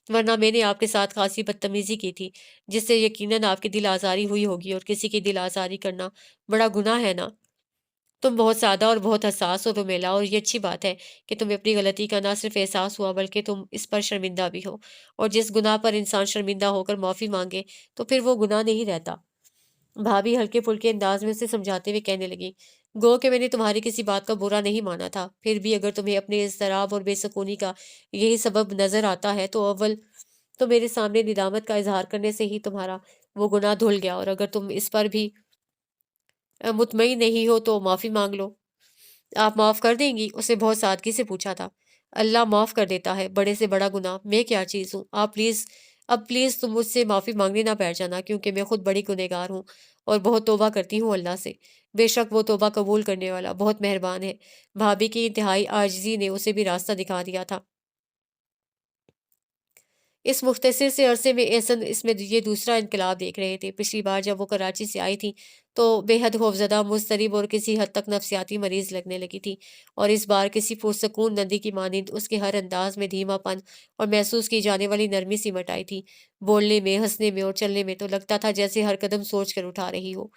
ورنہ میں نے آپ کے ساتھ خاصی بدتمیزی کی تھی، جس سے یقیناً آپ کی دل آزاری ہوئی ہوگی، اور کسی کی دل آزاری کرنا بڑا گناہ ہے نا۔ تم بہت سادہ اور بہت حساس ہو رومیلا، اور یہ اچھی بات ہے کہ تمہیں اپنی غلطی کا نہ صرف احساس ہوا بلکہ تم اس پر شرمندہ بھی ہو، اور جس گناہ پر انسان شرمندہ ہو کر معافی مانگے تو پھر وہ گناہ نہیں رہتا۔ بھابھی ہلکے پھلکے انداز میں اسے سمجھاتے ہوئے کہنے لگی، گو کہ میں نے تمہاری کسی بات کا برا نہیں مانا تھا، پھر بھی اگر تمہیں اپنے اضطراب اور بے سکونی کا یہی سبب نظر آتا ہے تو اول تو میرے سامنے ندامت کا اظہار کرنے سے ہی تمہارا وہ گناہ دھل گیا، اور اگر تم اس پر بھی مطمئن نہیں ہو تو معافی مانگ لو۔ آپ معاف کر دیں گی؟ اسے بہت سادگی سے پوچھا تھا۔ اللہ معاف کر دیتا ہے، بڑے سے بڑا گناہ میں کیا چیز ہوں؟ آپ پلیز اب پلیز تم مجھ سے معافی مانگنے نہ بیٹھ جانا، کیونکہ میں خود بڑی گنہگار ہوں اور بہت توبہ کرتی ہوں اللہ سے۔ بے شک وہ توبہ قبول کرنے والا بہت مہربان ہے۔ بھابھی کی انتہائی عاجزی نے اسے بھی راستہ دکھا دیا تھا۔ اس مختصر سے عرصے میں احسن اس میں یہ دوسرا انقلاب دیکھ رہے تھے۔ پچھلی بار جب وہ کراچی سے آئی تھی تو بے حد خوفزدہ، مضطرب اور کسی حد تک نفسیاتی مریض لگنے لگی تھی، اور اس بار کسی پرسکون ندی کی مانند اس کے ہر انداز میں دھیما پن اور محسوس کی جانے والی نرمی سمٹ آئی تھی۔ بولنے میں، ہنسنے میں اور چلنے میں تو لگتا تھا جیسے ہر قدم سوچ کر اٹھا رہی ہو۔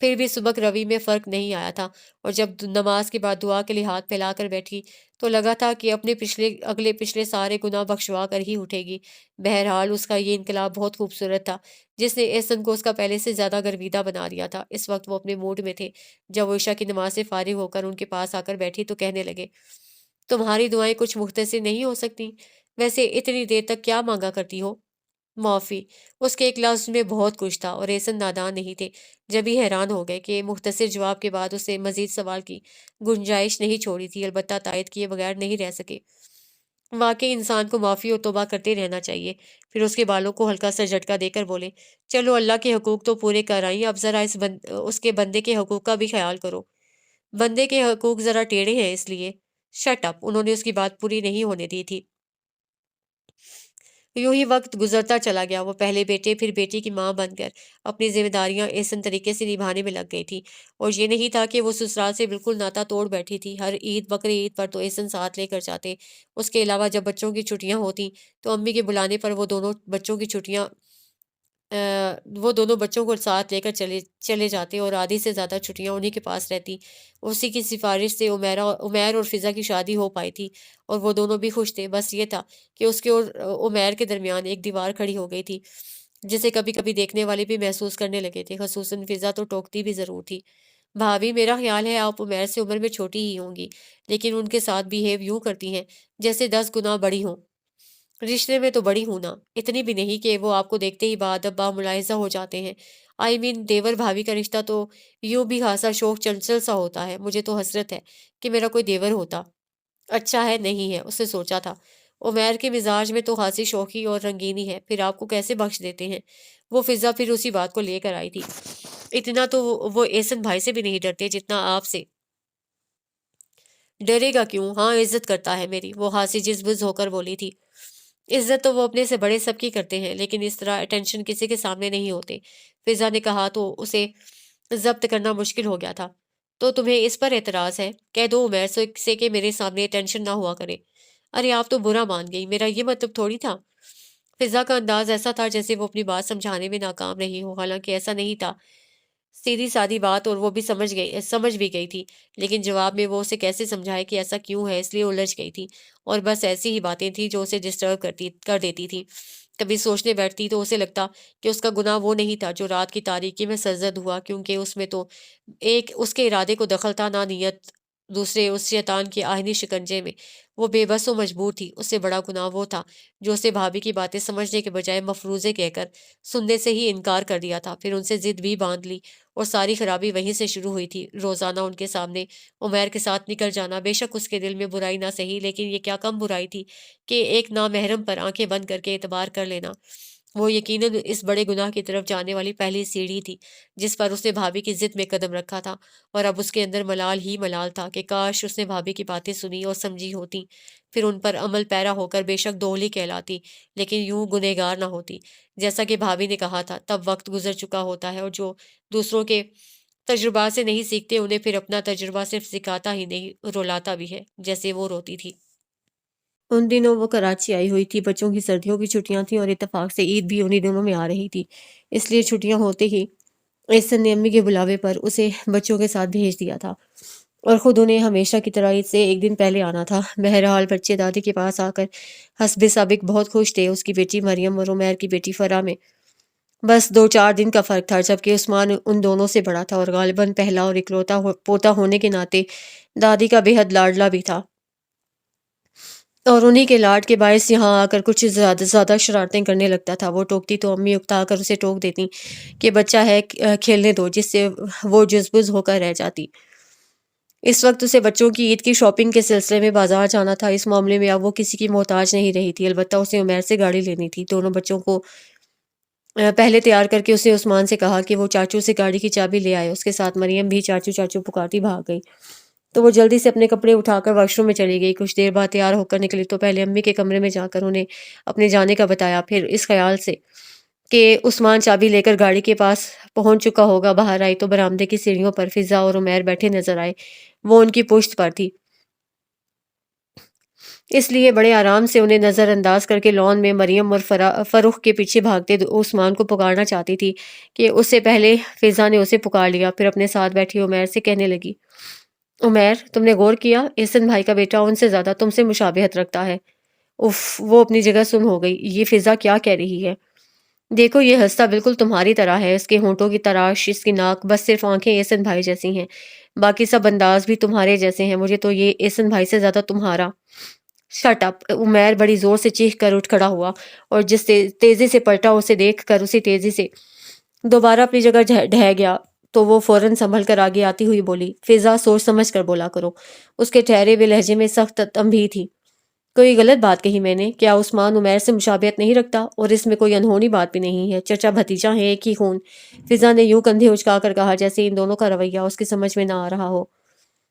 پھر بھی سبک روی میں فرق نہیں آیا تھا، اور جب نماز کے بعد دعا کے لیے ہاتھ پھیلا کر بیٹھی تو لگا تھا کہ اگلے پچھلے سارے گناہ بخشوا کر ہی اٹھے گی۔ بہرحال اس کا یہ انقلاب بہت خوبصورت تھا، جس نے احسن کو اس کا پہلے سے زیادہ گرویدہ بنا دیا تھا۔ اس وقت وہ اپنے موڈ میں تھے۔ جب وہ عشاء کی نماز سے فارغ ہو کر ان کے پاس آ کر بیٹھی تو کہنے لگے، تمہاری دعائیں کچھ مختصر نہیں ہو سکتی؟ ویسے اتنی دیر تک کیا مانگا کرتی ہو؟ معافی۔ اس کے ایک لفظ میں بہت کچھ تھا، اور احسن نادان نہیں تھے جب ہی حیران ہو گئے کہ مختصر جواب کے بعد اسے مزید سوال کی گنجائش نہیں چھوڑی تھی، البتہ تائید کیے بغیر نہیں رہ سکے۔ واقعی انسان کو معافی اور توبہ کرتے رہنا چاہیے۔ پھر اس کے بالوں کو ہلکا سا جھٹکا دے کر بولے، چلو اللہ کے حقوق تو پورے کر آئیں، اب ذرا اس کے بندے کے حقوق کا بھی خیال کرو۔ بندے کے حقوق ذرا ٹیڑھے ہیں اس لیے۔ Shut up! انہوں نے اس کی بات پوری نہیں ہونے دی تھی۔ یوں ہی وقت گزرتا چلا گیا۔ وہ پہلے بیٹے پھر بیٹی کی ماں بن کر اپنی ذمہ داریاں احسن طریقے سے نبھانے میں لگ گئی تھی، اور یہ نہیں تھا کہ وہ سسرال سے بالکل ناتا توڑ بیٹھی تھی۔ ہر عید بقر عید پر تو احسن ساتھ لے کر جاتے۔ اس کے علاوہ جب بچوں کی چھٹیاں ہوتی تو امی کے بلانے پر وہ دونوں بچوں کو ساتھ لے کر چلے جاتے، اور آدھی سے زیادہ چھٹیاں انہی کے پاس رہتی۔ اسی کی سفارش سے عمیر اور فضا کی شادی ہو پائی تھی، اور وہ دونوں بھی خوش تھے۔ بس یہ تھا کہ اس کے اور عمیر کے درمیان ایک دیوار کھڑی ہو گئی تھی، جسے کبھی کبھی دیکھنے والے بھی محسوس کرنے لگے تھے، خصوصاً فضا تو ٹوکتی بھی ضرور تھی۔ بھابھی، میرا خیال ہے آپ عمیر سے عمر میں چھوٹی ہی ہوں گی، لیکن ان کے ساتھ بیہیو یوں کرتی ہیں جیسے 10 گنا بڑی ہوں۔ رشتے میں تو بڑی ہوں نا، اتنی بھی نہیں کہ وہ آپ کو دیکھتے ہی بادب با ملاحظہ ہو جاتے ہیں۔ آئی مین دیور بھابھی کا رشتہ تو یوں بھی خاصا شوق چنچل سا ہوتا ہے۔ مجھے تو حسرت ہے کہ میرا کوئی دیور ہوتا۔ اچھا ہے نہیں ہے، اس نے سوچا تھا، عمیر کے مزاج میں تو خاصی شوخی اور رنگینی ہے، پھر آپ کو کیسے بخش دیتے ہیں؟ وہ فضا پھر اسی بات کو لے کر آئی تھی۔ اتنا تو وہ احسن بھائی سے بھی نہیں ڈرتے جتنا آپ سے۔ ڈرے گا کیوں؟ ہاں عزت کرتا ہے میری، وہ خاصی جز بز ہو کر بولی تھی۔ عزت تو وہ اپنے سے بڑے سب کی کرتے ہیں، لیکن اس طرح اٹینشن کسی کے سامنے نہیں ہوتے۔ فضا نے کہا تو اسے ضبط کرنا مشکل ہو گیا تھا۔ تو تمہیں اس پر اعتراض ہے؟ کہہ دو عمیر سے کہ میرے سامنے ٹینشن نہ ہوا کرے۔ ارے آپ تو برا مان گئی، میرا یہ مطلب تھوڑی تھا۔ فضا کا انداز ایسا تھا جیسے وہ اپنی بات سمجھانے میں ناکام رہی ہو، حالانکہ ایسا نہیں تھا۔ سیدھی سادی بات، اور وہ بھی سمجھ بھی گئی تھی، لیکن جواب میں وہ اسے کیسے سمجھائے کہ ایسا کیوں ہے، اس لیے الجھ گئی تھی۔ اور بس ایسی ہی باتیں تھیں جو اسے ڈسٹرب کر دیتی تھی۔ کبھی سوچنے بیٹھتی تو اسے لگتا کہ اس کا گناہ وہ نہیں تھا جو رات کی تاریکی میں سرزد ہوا، کیونکہ اس میں تو ایک اس کے ارادے کو دخل تھا، نہ نیت۔ دوسرے اس شیطان کے آہنی شکنجے میں وہ بے بس و مجبور تھی۔ اس سے بڑا گناہ وہ تھا جو اسے بھابھی کی باتیں سمجھنے کے بجائے مفروضے کہہ کر سننے سے ہی انکار کر دیا تھا، پھر ان سے ضد بھی باندھ لی، اور ساری خرابی وہیں سے شروع ہوئی تھی۔ روزانہ ان کے سامنے عمیر کے ساتھ نکل جانا، بے شک اس کے دل میں برائی نہ سہی، لیکن یہ کیا کم برائی تھی کہ ایک نامحرم پر آنکھیں بند کر کے اعتبار کر لینا۔ وہ یقیناً اس بڑے گناہ کی طرف جانے والی پہلی سیڑھی تھی جس پر اس نے بھابھی کی ضد میں قدم رکھا تھا، اور اب اس کے اندر ملال ہی ملال تھا کہ کاش اس نے بھابھی کی باتیں سنی اور سمجھی ہوتی، پھر ان پر عمل پیرا ہو کر بے شک دوہلی کہلاتی، لیکن یوں گنہگار نہ ہوتی۔ جیسا کہ بھابھی نے کہا تھا، تب وقت گزر چکا ہوتا ہے، اور جو دوسروں کے تجربات سے نہیں سیکھتے انہیں پھر اپنا تجربہ صرف سکھاتا ہی نہیں، رلاتا بھی ہے، جیسے وہ روتی تھی۔
ان دنوں وہ کراچی آئی ہوئی تھی، بچوں کی سردیوں کی چھٹیاں تھیں اور اتفاق سے عید بھی انہی دنوں میں آ رہی تھی، اس لیے چھٹیاں ہوتے ہی احسن نے امی کے بلاوے پر اسے بچوں کے ساتھ بھیج دیا تھا، اور خود انہیں ہمیشہ کی طرح عید سے ایک دن پہلے آنا تھا۔ بہرحال بچے دادی کے پاس آ کر حسب سابق بہت خوش تھے، اس کی بیٹی مریم اور عمیر کی بیٹی فرح میں بس 2-4 دن کا فرق تھا، جبکہ عثمان ان دونوں سے بڑا تھا اور غالباً پہلا اور اکلوتا پوتا ہونے کے ناطے دادی کا بے حد لاڈلا بھی تھا، اور انہی کے لاڈ کے باعث یہاں آ کر کچھ زیادہ شرارتیں کرنے لگتا تھا۔ وہ ٹوکتی تو امی اکتا کر اسے ٹوک دیتی کہ بچہ ہے، کھیلنے دو، جس سے وہ جزبز ہو کر رہ جاتی۔ اس وقت اسے بچوں کی عید کی شاپنگ کے سلسلے میں بازار جانا تھا، اس معاملے میں اب وہ کسی کی محتاج نہیں رہی تھی، البتہ اسے عمیر سے گاڑی لینی تھی۔ دونوں بچوں کو پہلے تیار کر کے اسے عثمان سے کہا کہ وہ چاچو سے گاڑی کی چابی لے آئے، اس کے ساتھ مریم بھی چاچو چاچو پکارتی بھاگ گئی، تو وہ جلدی سے اپنے کپڑے اٹھا کر واش روم میں چلی گئی۔ کچھ دیر بعد تیار ہو کر نکلی تو پہلے امی کے کمرے میں جا کر انہیں اپنے جانے کا بتایا، پھر اس خیال سے کہ عثمان چابی لے کر گاڑی کے پاس پہنچ چکا ہوگا باہر آئی تو برآمدے کی سیڑھیوں پر فضا اور عمیر بیٹھے نظر آئے، وہ ان کی پشت پر تھی، اس لیے بڑے آرام سے انہیں نظر انداز کر کے لان میں مریم اور فروخ کے پیچھے بھاگتے عثمان کو پکارنا چاہتی تھی کہ اس سے پہلے فضا نے اسے پکار لیا، پھر اپنے ساتھ بیٹھی عمیر سے کہنے لگی، عمیر تم نے غور کیا، احسن بھائی کا بیٹا ان سے زیادہ تم سے مشابہت رکھتا ہے۔ اف، وہ اپنی جگہ سن ہو گئی، یہ فضا کیا کہہ رہی ہے؟ دیکھو یہ ہنستا بالکل تمہاری طرح ہے، اس کے ہونٹوں کی تراش، اس کی ناک، بس صرف آنکھیں احسن بھائی جیسی ہیں، باقی سب انداز بھی تمہارے جیسے ہیں، مجھے تو یہ احسن بھائی سے زیادہ تمہارا۔ Shut up! عمیر بڑی زور سے چیخ کر اٹھ کھڑا ہوا، اور جس تیزی سے پلٹا اسے دیکھ کر اسی تیزی سے دوبارہ اپنی جگہ ڈھہ گیا، تو وہ فوراً سنبھل کر آگے آتی ہوئی بولی، فضا سوچ سمجھ کر بولا کرو۔ اس کے ٹھہرے ہوئے لہجے میں سخت تنبیہ تھی۔ کوئی غلط بات کہی میں نے؟ کیا عثمان عمیر سے مشابہت نہیں رکھتا؟ اور اس میں کوئی انہونی بات بھی نہیں ہے، چچا بھتیجا ہیں، ایک ہی خون۔ فضا نے یوں کندھے اچکا کر کہا جیسے ان دونوں کا رویہ اس کی سمجھ میں نہ آ رہا ہو۔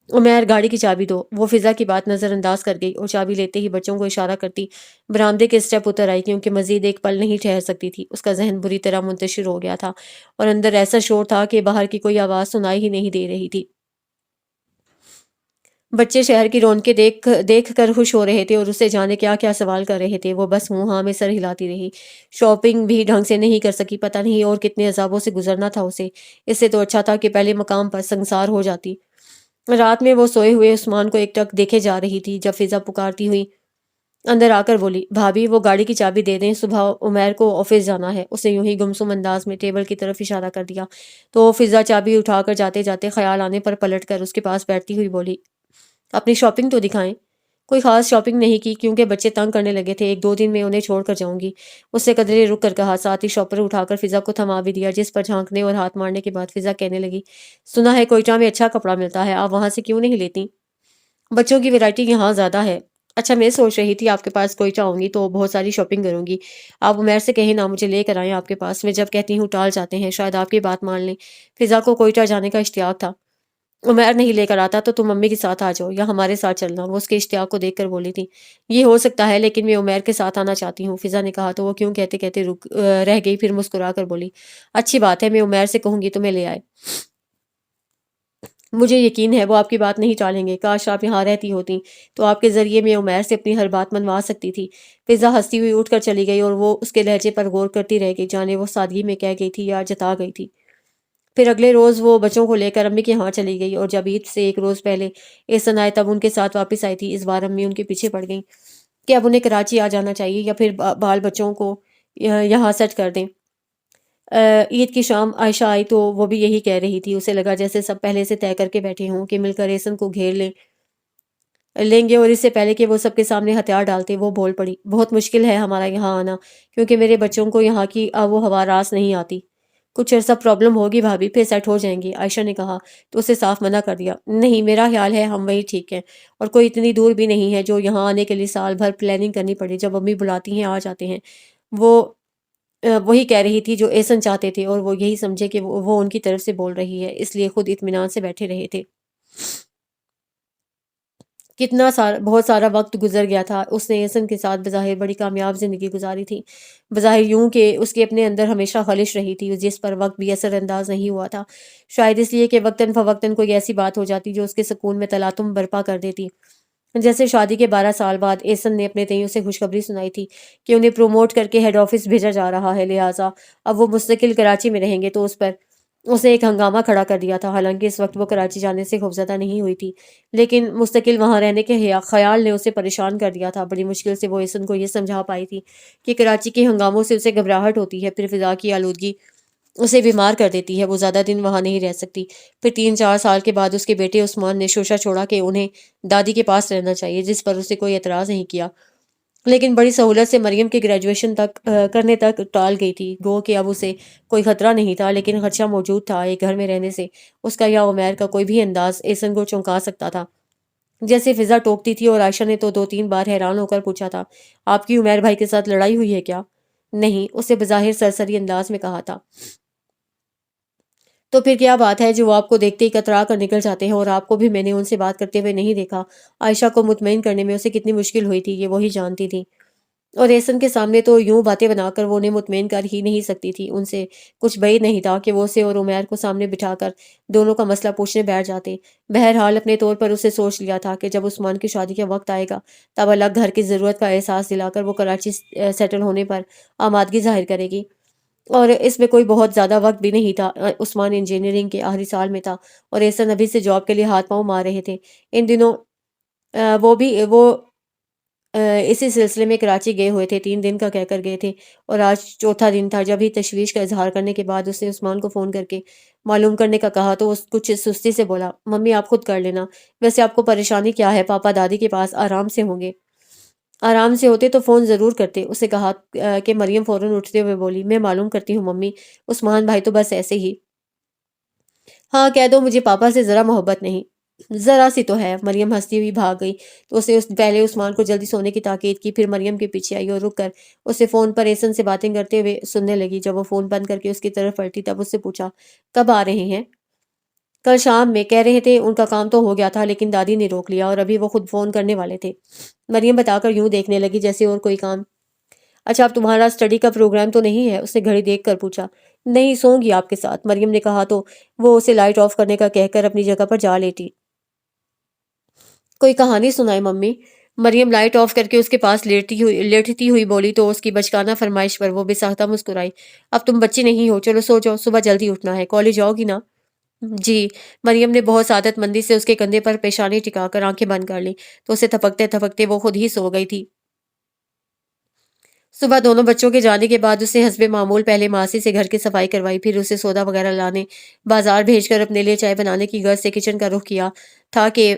عمیر گاڑی کی چابی دو۔ وہ فضا کی بات نظر انداز کر گئی اور چابی لیتے ہی بچوں کو اشارہ کرتی برآمدے کے اسٹیپ اتر آئی، کیونکہ مزید ایک پل نہیں ٹھہر سکتی تھی۔ اس کا ذہن بری طرح منتشر ہو گیا تھا اور اندر ایسا شور تھا کہ باہر کی کوئی آواز سنائی ہی نہیں دے رہی تھی۔ بچے شہر کی رونقیں دیکھ کر خوش ہو رہے تھے اور اس سے جانے کیا کیا سوال کر رہے تھے، وہ بس ہوں ہاں میں سر ہلاتی رہی۔ شاپنگ بھی ڈھنگ سے نہیں کر سکی، پتہ نہیں اور کتنے عذابوں سے گزرنا تھا اسے، اس سے تو اچھا تھا کہ پہلے مقام پر سنگسار ہو جاتی۔ رات میں وہ سوئے ہوئے عثمان کو ایک ٹک دیکھے جا رہی تھی جب فضا پکارتی ہوئی اندر آ کر بولی، بھابھی وہ گاڑی کی چابی دے دیں، صبح عمیر کو آفس جانا ہے۔ اسے یوں ہی گمسم انداز میں ٹیبل کی طرف اشارہ کر دیا تو فضا چابی اٹھا کر جاتے جاتے خیال آنے پر پلٹ کر اس کے پاس بیٹھتی ہوئی بولی، اپنی شاپنگ تو دکھائیں۔ کوئی خاص شاپنگ نہیں کی کیونکہ بچے تنگ کرنے لگے تھے، 1-2 دن میں انہیں چھوڑ کر جاؤں گی، اس سے قدرے رک کر کہا، ساتھ ہی شاپر اٹھا کر فضا کو تھما بھی دیا، جس پر جھانکنے اور ہاتھ مارنے کے بعد فضا کہنے لگی، سنا ہے کوئٹہ میں اچھا کپڑا ملتا ہے، آپ وہاں سے کیوں نہیں لیتی؟ بچوں کی ویرائٹی یہاں زیادہ ہے۔ اچھا میں سوچ رہی تھی آپ کے پاس کوئٹہ آؤں گی تو بہت ساری شاپنگ کروں گی، آپ عمیر سے کہیں نہ مجھے لے کر آئیں آپ کے پاس، میں جب کہتی ہوں ٹال جاتے ہیں، شاید آپ کی بات مان لیں۔ فضا کو کوئٹہ جانے کا اشتیاق تھا۔
عمیر نہیں لے کر آتا تو تم امی کے ساتھ آ جاؤ یا ہمارے ساتھ چلنا، وہ اس کے اشتیاق کو دیکھ کر بولی تھی۔ یہ ہو سکتا ہے لیکن میں عمیر کے ساتھ آنا چاہتی ہوں، فضا نے کہا تو وہ کیوں کہتے کہتے رہ گئی، پھر مسکرا کر بولی اچھی بات ہے، میں عمیر سے کہوں گی تمہیں لے آئے۔ مجھے یقین ہے وہ آپ کی بات نہیں ٹالیں گے، کاش آپ یہاں رہتی ہوتی تو آپ کے ذریعے میں عمیر سے اپنی ہر بات منوا سکتی تھی۔ فضا ہنستی ہوئی اٹھ کر چلی گئی اور وہ اس کے لہجے پر غور کرتی رہ گئی، جانے وہ سادگی میں کہہ گئی تھی یا جتا گئی تھی۔ پھر اگلے روز وہ بچوں کو لے کر امی کے یہاں چلی گئی، اور جب عید سے ایک روز پہلے احسن آئے تب ان کے ساتھ واپس آئی تھی۔ اس بار امی ان کے پیچھے پڑ گئیں کہ اب انہیں کراچی آ جانا چاہیے یا پھر بال بچوں کو یہاں سیٹ کر دیں۔ عید کی شام عائشہ آئی تو وہ بھی یہی کہہ رہی تھی، اسے لگا جیسے سب پہلے سے طے کر کے بیٹھے ہوں کہ مل کر احسن کو گھیر لیں گے، اور اس سے پہلے کہ وہ سب کے سامنے ہتھیار ڈالتے وہ بول پڑی بہت مشکل ہے ہمارا یہاں آنا، کیونکہ میرے بچوں کو یہاں کی آب و ہوا راس نہیں آتی۔ کچھ عرصہ پرابلم ہوگی بھابھی، پھر سیٹ ہو جائیں گے، عائشہ نے کہا تو اسے صاف منع کر دیا۔ نہیں، میرا خیال ہے ہم وہی ٹھیک ہیں، اور کوئی اتنی دور بھی نہیں ہے جو یہاں آنے کے لیے سال بھر پلاننگ کرنی پڑے، جب امی بلاتی ہیں آ جاتے ہیں۔ وہ وہی کہہ رہی تھی جو احسن چاہتے تھے، اور وہ یہی سمجھے کہ وہ ان کی طرف سے بول رہی ہے، اس لیے خود اطمینان سے بیٹھے رہے تھے۔ بہت سارا وقت گزر گیا تھا، اس نے احسن کے ساتھ بظاہر بڑی کامیاب زندگی گزاری تھی، بظاہر یوں کہ اس کے اپنے اندر ہمیشہ خلش رہی تھی جس پر وقت بھی اثر انداز نہیں ہوا تھا، شاید اس لیے کہ وقتاً فوقتاً کوئی ایسی بات ہو جاتی جو اس کے سکون میں تلاطم برپا کر دیتی۔ جیسے شادی کے 12 سال بعد احسن نے اپنے تئیں اسے خوشخبری سنائی تھی کہ انہیں پروموٹ کر کے ہیڈ آفس بھیجا جا رہا ہے، لہٰذا اب وہ مستقل کراچی میں رہیں گے، تو اس نے ایک ہنگامہ کھڑا کر دیا تھا۔ حالانکہ اس وقت وہ کراچی جانے سے خوفزدہ نہیں ہوئی تھی، لیکن مستقل وہاں رہنے کے خیال نے اسے پریشان کر دیا تھا۔ بڑی مشکل سے وہ احسن کو یہ سمجھا پائی تھی کہ کراچی کے ہنگاموں سے اسے گھبراہٹ ہوتی ہے، پھر فضا کی آلودگی اسے بیمار کر دیتی ہے، وہ زیادہ دن وہاں نہیں رہ سکتی۔ پھر 3-4 سال کے بعد اس کے بیٹے عثمان نے شوشہ چھوڑا کہ انہیں دادی کے پاس رہنا چاہیے، جس پر اسے کوئی اعتراض نہیں کیا، لیکن بڑی سہولت سے مریم کے گریجویشن کرنے تک ٹال گئی تھی۔ گو کہ اب اسے کوئی خطرہ نہیں تھا، لیکن خدشہ موجود تھا۔ ایک گھر میں رہنے سے اس کا یا عمیر کا کوئی بھی انداز احسن کو چونکا سکتا تھا۔ جیسے فضا ٹوکتی تھی، اور عائشہ نے تو 2-3 بار حیران ہو کر پوچھا تھا آپ کی عمیر بھائی کے ساتھ لڑائی ہوئی ہے کیا؟ نہیں، اسے بظاہر سرسری انداز میں کہا تھا۔ تو پھر کیا بات ہے جو وہ آپ کو دیکھتے ہی کترا کر نکل جاتے ہیں، اور آپ کو بھی میں نے ان سے بات کرتے ہوئے نہیں دیکھا۔ عائشہ کو مطمئن کرنے میں اسے کتنی مشکل ہوئی تھی یہ وہی جانتی تھی، اور احسن کے سامنے تو یوں باتیں بنا کر وہ انہیں مطمئن کر ہی نہیں سکتی تھی۔ ان سے کچھ بعید نہیں تھا کہ وہ اسے اور عمیر کو سامنے بٹھا کر دونوں کا مسئلہ پوچھنے بیٹھ جاتے۔ بہرحال اپنے طور پر اسے سوچ لیا تھا کہ جب عثمان کی شادی کا وقت آئے گا تب الگ گھر کی ضرورت کا احساس دلا کر وہ کراچی سیٹل ہونے پر آمادگی ظاہر کرے گی، اور اس میں کوئی بہت زیادہ وقت بھی نہیں تھا۔ عثمان انجینئرنگ کے آخری سال میں تھا، اور احسن ابھی سے جاب کے لیے ہاتھ پاؤں مار رہے تھے۔ ان دنوں وہ اسی سلسلے میں کراچی گئے ہوئے تھے، 3 دن کا کہہ کر گئے تھے، اور آج چوتھا دن تھا۔ جب ہی تشویش کا اظہار کرنے کے بعد اس نے عثمان کو فون کر کے معلوم کرنے کا کہا تو وہ کچھ سستی سے بولا ممی آپ خود کر لینا، ویسے آپ کو پریشانی کیا ہے، پاپا دادی کے پاس آرام سے ہوں گے۔ آرام سے ہوتے تو فون ضرور کرتے، اسے کہا کہ مریم فوراً اٹھتے ہوئے بولی میں معلوم کرتی ہوں ممی، عثمان بھائی تو بس ایسے ہی۔ ہاں کہہ دو مجھے پاپا سے ذرا محبت نہیں۔ ذرا سی تو ہے، مریم ہنستی ہوئی بھاگ گئی تو اسے پہلے عثمان کو جلدی سونے کی تاکید کی، پھر مریم کے پیچھے آئی اور رک کر اسے فون پر احسن سے باتیں کرتے ہوئے سننے لگی۔ جب وہ فون بند کر کے اس کی طرف پلٹی تب اس سے پوچھا کب آ رہے ہیں؟ کل شام میں، کہہ رہے تھے ان کا کام تو ہو گیا تھا لیکن دادی نے روک لیا، اور ابھی وہ خود فون کرنے والے تھے۔ مریم بتا کر یوں دیکھنے لگی جیسے اور کوئی کام۔ اچھا اب تمہارا اسٹڈی کا پروگرام تو نہیں ہے؟ اس نے گھڑی دیکھ کر پوچھا۔ نہیں، سوں گی آپ کے ساتھ، مریم نے کہا تو وہ اسے لائٹ آف کرنے کا کہہ کر اپنی جگہ پر جا لیٹی۔ کوئی کہانی سنائے ممی؟ مریم لائٹ آف کر کے اس کے پاس لیٹتی ہوئی بولی تو اس کی بچکانہ فرمائش پر وہ بے ساختہ مسکرائی۔ اب تم بچی نہیں ہو، چلو سو جاؤ، صبح جلدی اٹھنا ہے، کالج جاؤ گی نا؟ جی۔ مریم نے بہت سعادت مندی سے اس کے کندھے پر پیشانی ٹکا کر آنکھیں بند کر لی تو اسے تھپکتے تھپکتے وہ خود ہی سو گئی تھی۔ صبح دونوں بچوں کے جانے کے بعد اسے حسب معمول پہلے ماسی سے گھر کی صفائی کروائی، پھر اسے سودا وغیرہ لانے بازار بھیج کر اپنے لیے چائے بنانے کی غرض سے کچن کا رخ کیا تھا کہ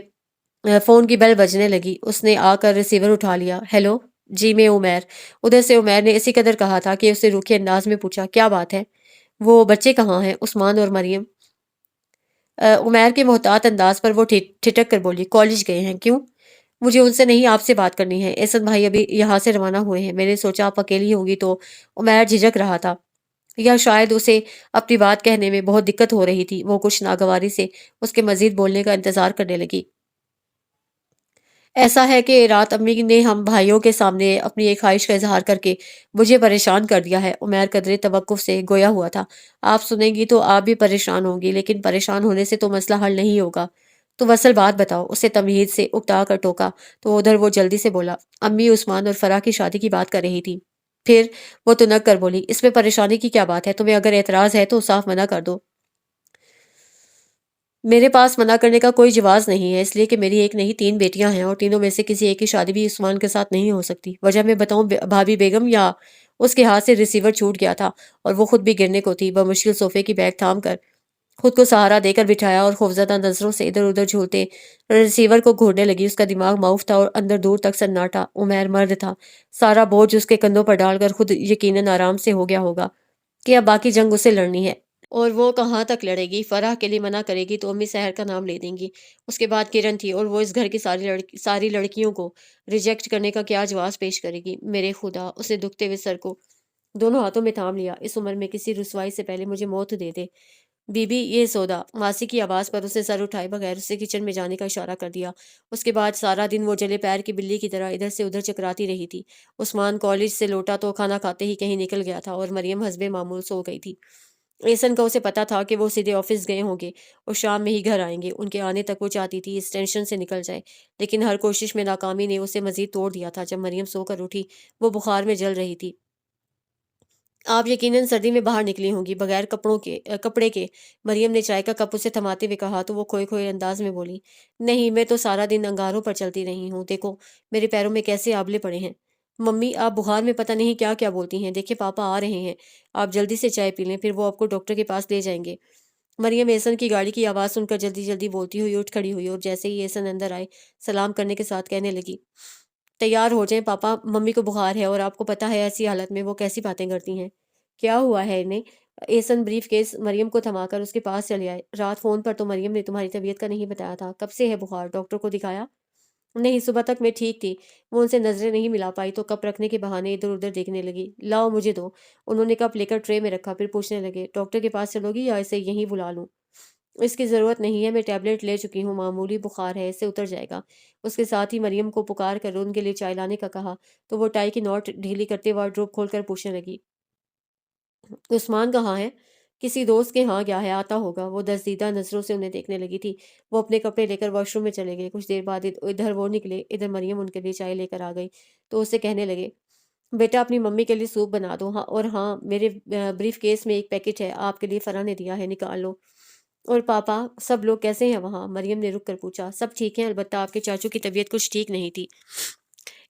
فون کی بیل بجنے لگی۔ اس نے آ کر ریسیور اٹھا لیا۔ ہیلو، جی میں عمیر۔ ادھر سے عمیر نے اسی قدر کہا تھا کہ اسے روکھے انداز میں پوچھا کیا بات ہے؟ وہ بچے کہاں ہیں، عثمان اور مریم؟ عمیر کے محتاط انداز پر وہ ٹھٹک کر بولی کالج گئے ہیں۔ کیوں؟ مجھے ان سے نہیں، آپ سے بات کرنی ہے، احسن بھائی ابھی یہاں سے روانہ ہوئے ہیں، میں نے سوچا آپ اکیلی ہوں گی تو۔ عمیر جھجک رہا تھا۔ یا شاید اسے اپنی بات کہنے میں بہت دقت ہو رہی تھی۔ وہ کچھ ناگواری سے اس کے مزید بولنے کا انتظار کرنے لگی۔ ایسا ہے کہ رات امی نے ہم بھائیوں کے سامنے اپنی ایک خواہش کا اظہار کر کے مجھے پریشان کر دیا ہے۔ عمیر قدرے توقف سے گویا ہوا تھا۔ آپ سنیں گی تو آپ بھی پریشان ہوں گی، لیکن پریشان ہونے سے تو مسئلہ حل نہیں ہوگا۔ تو اصل بات بتاؤ، اسے تمہید سے اکتا کر ٹوکا تو ادھر وہ جلدی سے بولا، امی عثمان اور فرح کی شادی کی بات کر رہی تھی۔ پھر وہ تنک کر بولی، اس میں پریشانی کی کیا بات ہے؟ تمہیں اگر اعتراض ہے تو صاف منع کر دو۔ میرے پاس منع کرنے کا کوئی جواز نہیں ہے، اس لیے کہ میری ایک نہیں 3 بیٹیاں ہیں اور تینوں میں سے کسی ایک کی شادی بھی عثمان کے ساتھ نہیں ہو سکتی۔ وجہ میں بتاؤں بھابھی بیگم، یا اس کے ہاتھ سے ریسیور چھوٹ گیا تھا اور وہ خود بھی گرنے کو تھی۔ بمشکل صوفے کی بیگ تھام کر خود کو سہارا دے کر بٹھایا اور خوفزدہ نظروں سے ادھر ادھر جھولتے ریسیور کو گھورنے لگی۔ اس کا دماغ معاف تھا اور اندر دور تک سناٹا۔ عمیر مرد تھا، سارا بوجھ اس کے کندھوں پر ڈال کر خود یقیناً آرام سے ہو گیا ہوگا کہ اب باقی جنگ اسے لڑنی ہے، اور وہ کہاں تک لڑے گی؟ فرح کے لیے منع کرے گی تو امی سحر کا نام لے دیں گی۔ اس کے بعد کرن تھی، اور وہ اس گھر کی ساری لڑکیوں کو ریجیکٹ کرنے کا کیا جواز پیش کرے گی؟ میرے خدا! اس نے دکھتے ہوئے سر کو دونوں ہاتھوں میں تھام لیا۔ اس عمر میں کسی رسوائی سے پہلے مجھے موت دے دے۔ بی بی یہ سودا، ماسی کی آواز پر اس نے سر اٹھائے بغیر اسے کچن میں جانے کا اشارہ کر دیا۔ اس کے بعد سارا دن وہ جلے پیر کی بلی کی طرح ادھر سے ادھر چکراتی رہی تھی۔ عثمان کالج سے لوٹا تو کھانا کھاتے ہی کہیں نکل گیا تھا اور مریم حسب معمول سو گئی تھی۔ ایسن کا اسے پتا تھا کہ وہ سیدھے آفس گئے ہوں گے اور شام میں ہی گھر آئیں گے۔ ان کے آنے تک وہ چاہتی تھی اس ٹینشن سے نکل جائے، لیکن ہر کوشش میں ناکامی نے اسے مزید توڑ دیا تھا۔ جب مریم سو کر اٹھی، وہ بخار میں جل رہی تھی۔ آپ یقیناً سردی میں باہر نکلی ہوں گی بغیر کپڑے کے۔ مریم نے چائے کا کپ اسے تھماتے ہوئے کہا تو وہ کھوئے کھوئے انداز میں بولی، نہیں، میں تو سارا دن انگاروں پر چلتی رہی ہوں، دیکھو میرے پیروں میں کیسے آبلے پڑے ہیں۔ ممی، آپ بخار میں پتہ نہیں کیا کیا بولتی ہیں، دیکھیں پاپا آ رہے ہیں، آپ جلدی سے چائے پی لیں، پھر وہ آپ کو ڈاکٹر کے پاس لے جائیں گے۔ مریم احسن کی گاڑی کی آواز سن کر جلدی جلدی بولتی ہوئی اٹھ کھڑی ہوئی، اور جیسے ہی احسن اندر آئے سلام کرنے کے ساتھ کہنے لگی، تیار ہو جائیں پاپا، ممی کو بخار ہے، اور آپ کو پتہ ہے ایسی حالت میں وہ کیسی باتیں کرتی ہیں۔ کیا ہوا ہے انہیں؟ احسن بریف کیس مریم کو تھما کر اس کے پاس چلے آئے۔ رات فون پر تو مریم نے تمہاری طبیعت کا نہیں بتایا تھا، کب سے ہے بخار؟ ڈاکٹر کو دکھایا؟ نہیں، صبح تک میں ٹھیک تھی۔ وہ ان سے نظریں نہیں ملا پائی تو کپ رکھنے کے بہانے ادھر ادھر دیکھنے لگی۔ لاؤ مجھے دو۔ انہوں نے کپ لے کر ٹرے میں رکھا، پھر پوچھنے لگے، ڈاکٹر کے پاس چلو گی یا اسے یہیں بلا لوں؟ اس کی ضرورت نہیں ہے، میں ٹیبلٹ لے چکی ہوں، معمولی بخار ہے، اس سے اتر جائے گا۔ اس کے ساتھ ہی مریم کو پکار کر ان کے لیے چائے لانے کا کہا تو وہ ٹائی کی نوٹ ڈھیلی کرتے وارڈروب کھول کر پوچھنے لگی، عثمان کہاں ہے؟ کسی دوست کے ہاں گیا ہے، آتا ہوگا۔ وہ دزدیدہ نظروں سے انہیں دیکھنے لگی تھی۔ وہ اپنے کپڑے لے کر واش روم میں چلے گئے۔ کچھ دیر بعد ادھر وہ نکلے، ادھر مریم ان کے لیے چائے لے کر آ گئی تو اسے کہنے لگے، بیٹا اپنی ممی کے لیے سوپ بنا دو، ہاں، اور ہاں، میرے بریف کیس میں ایک پیکٹ ہے، آپ کے لیے فرح نے دیا ہے، نکال لو۔ اور پاپا، سب لوگ کیسے ہیں وہاں؟ مریم نے رک کر پوچھا۔ سب ٹھیک ہیں، البتہ آپ کے چاچو کی طبیعت کچھ ٹھیک نہیں تھی۔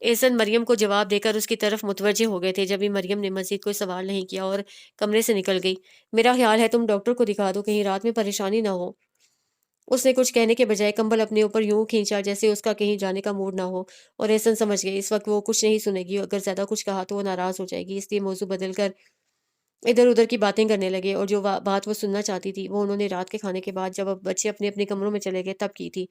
احسن مریم کو جواب دے کر اس کی طرف متوجہ ہو گئے تھے، جبھی مریم نے مزید کوئی سوال نہیں کیا اور کمرے سے نکل گئی۔ میرا خیال ہے تم ڈاکٹر کو دکھا دو، کہیں رات میں پریشانی نہ ہو۔ اس نے کچھ کہنے کے بجائے کمبل اپنے اوپر یوں کھینچا جیسے اس کا کہیں جانے کا موڈ نہ ہو، اور احسن سمجھ گئی اس وقت وہ کچھ نہیں سنے گی، اگر زیادہ کچھ کہا تو وہ ناراض ہو جائے گی، اس لیے موضوع بدل کر ادھر ادھر کی باتیں کرنے لگے، اور جو بات وہ سننا چاہتی تھی وہ انہوں نے رات کے کھانے کے بعد جب اب بچے اپنے اپنے کمروں میں چلے گئے تب کی تھی۔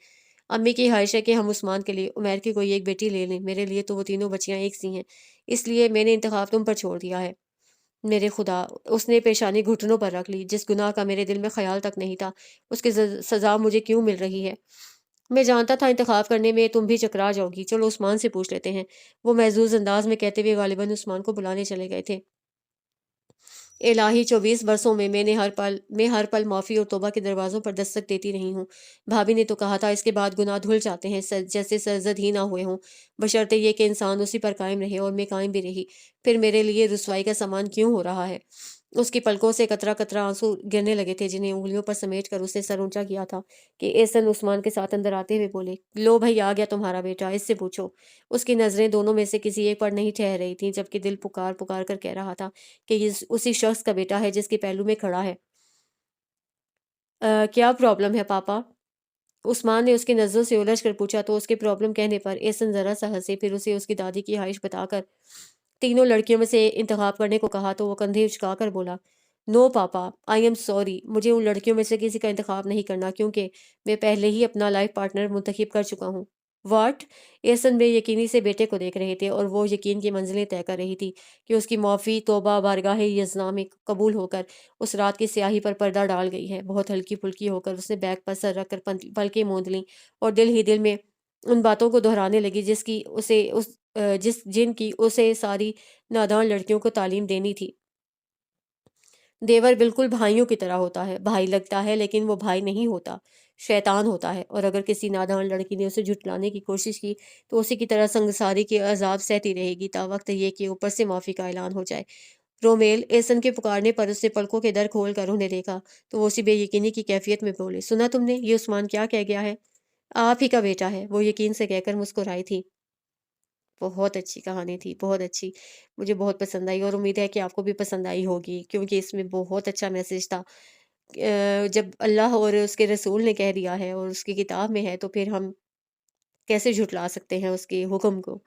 امی کی خواہش ہے کہ ہم عثمان کے لیے عمیر کی کوئی ایک بیٹی لے لیں، میرے لیے تو وہ تینوں بچیاں ایک سی ہیں، اس لیے میں نے انتخاب تم پر چھوڑ دیا ہے۔ میرے خدا! اس نے پیشانی گھٹنوں پر رکھ لی، جس گناہ کا میرے دل میں خیال تک نہیں تھا اس کی سزا مجھے کیوں مل رہی ہے؟ میں جانتا تھا انتخاب کرنے میں تم بھی چکرا جاؤ گی، چلو عثمان سے پوچھ لیتے ہیں، وہ محظوظ انداز میں کہتے ہوئے غالباً عثمان کو بلانے چلے گئے تھے۔ الہی، 24 برسوں میں میں ہر پل معافی اور توبہ کے دروازوں پر دستک دیتی رہی ہوں۔ بھابھی نے تو کہا تھا اس کے بعد گناہ دھل جاتے ہیں، جیسے سرزد ہی نہ ہوئے ہوں، بشرطے یہ کہ انسان اسی پر قائم رہے، اور میں قائم بھی رہی۔ پھر میرے لیے رسوائی کا سامان کیوں ہو رہا ہے؟ اس کی پلکوں سے قطرہ قطرہ آنسو گرنے لگے تھے، جنہیں انگلیوں پر سمیٹ کر اس نے سر اونچا کیا تھا کہ احسن عثمان کے ساتھ اندر آتے ہوئے بولے، لو بھائی، آ گیا تمہارا بیٹا، اس سے پوچھو۔ اس کی نظریں دونوں میں سے کسی ایک پر نہیں ٹھہر رہی تھیں، جبکہ دل پکار پکار کر کہہ رہا تھا کہ یہ اسی شخص کا بیٹا ہے جس کے پہلو میں کھڑا ہے۔ کیا پرابلم ہے پاپا؟ عثمان نے اس کی نظروں سے الجھ کر پوچھا تو اس کے پرابلم کہنے پر احسن ذرا سا ہنسے، پھر اسے اس کی دادی کی خواہش بتا کر تینوں لڑکیوں میں سے انتخاب کرنے کو کہا تو وہ کندھے اچکا کر بولا، نو پاپا، آئی ایم سوری، مجھے ان لڑکیوں میں سے کسی کا انتخاب نہیں کرنا، کیونکہ میں پہلے ہی اپنا لائف پارٹنر منتخب کر چکا ہوں۔ واٹ؟ احسن بے یقینی سے بیٹے کو دیکھ رہے تھے اور وہ یقین کی منزلیں طے کر رہی تھی کہ اس کی معافی توبہ بارگاہ یزنا میں قبول ہو کر اس رات کی سیاہی پر پردہ ڈال گئی ہے۔ بہت ہلکی پھلکی ہو کر اس نے بیگ پر سر رکھ کر پلکیں موند لیں اور دل ہی دل میں ان باتوں کو دہرانے لگی جن کی اسے ساری نادان لڑکیوں کو تعلیم دینی تھی۔ دیور بالکل بھائیوں کی طرح ہوتا ہے، بھائی لگتا ہے لیکن وہ بھائی نہیں ہوتا، شیطان ہوتا ہے، اور اگر کسی نادان لڑکی نے اسے جھٹلانے کی کوشش کی تو اسی کی طرح سنگساری کے عذاب سہتی رہے گی تا وقت یہ کہ اوپر سے معافی کا اعلان ہو جائے۔ رومیل احسن کے پکارنے پر اس نے پلکوں کے در کھول کر انہیں دیکھا تو وہ اسی بے یقینی کی کیفیت میں بولے، سنا تم نے یہ عثمان کیا کہہ گیا ہے؟ آپ ہی کا بیٹا ہے، وہ یقین سے کہہ کر مسکرائی تھی۔ بہت اچھی کہانی تھی، بہت اچھی، مجھے بہت پسند آئی اور امید ہے کہ آپ کو بھی پسند آئی ہوگی کیونکہ اس میں بہت اچھا میسج تھا۔ جب اللہ اور اس کے رسول نے کہہ دیا ہے اور اس کی کتاب میں ہے تو پھر ہم کیسے جھٹلا سکتے ہیں اس کے حکم کو۔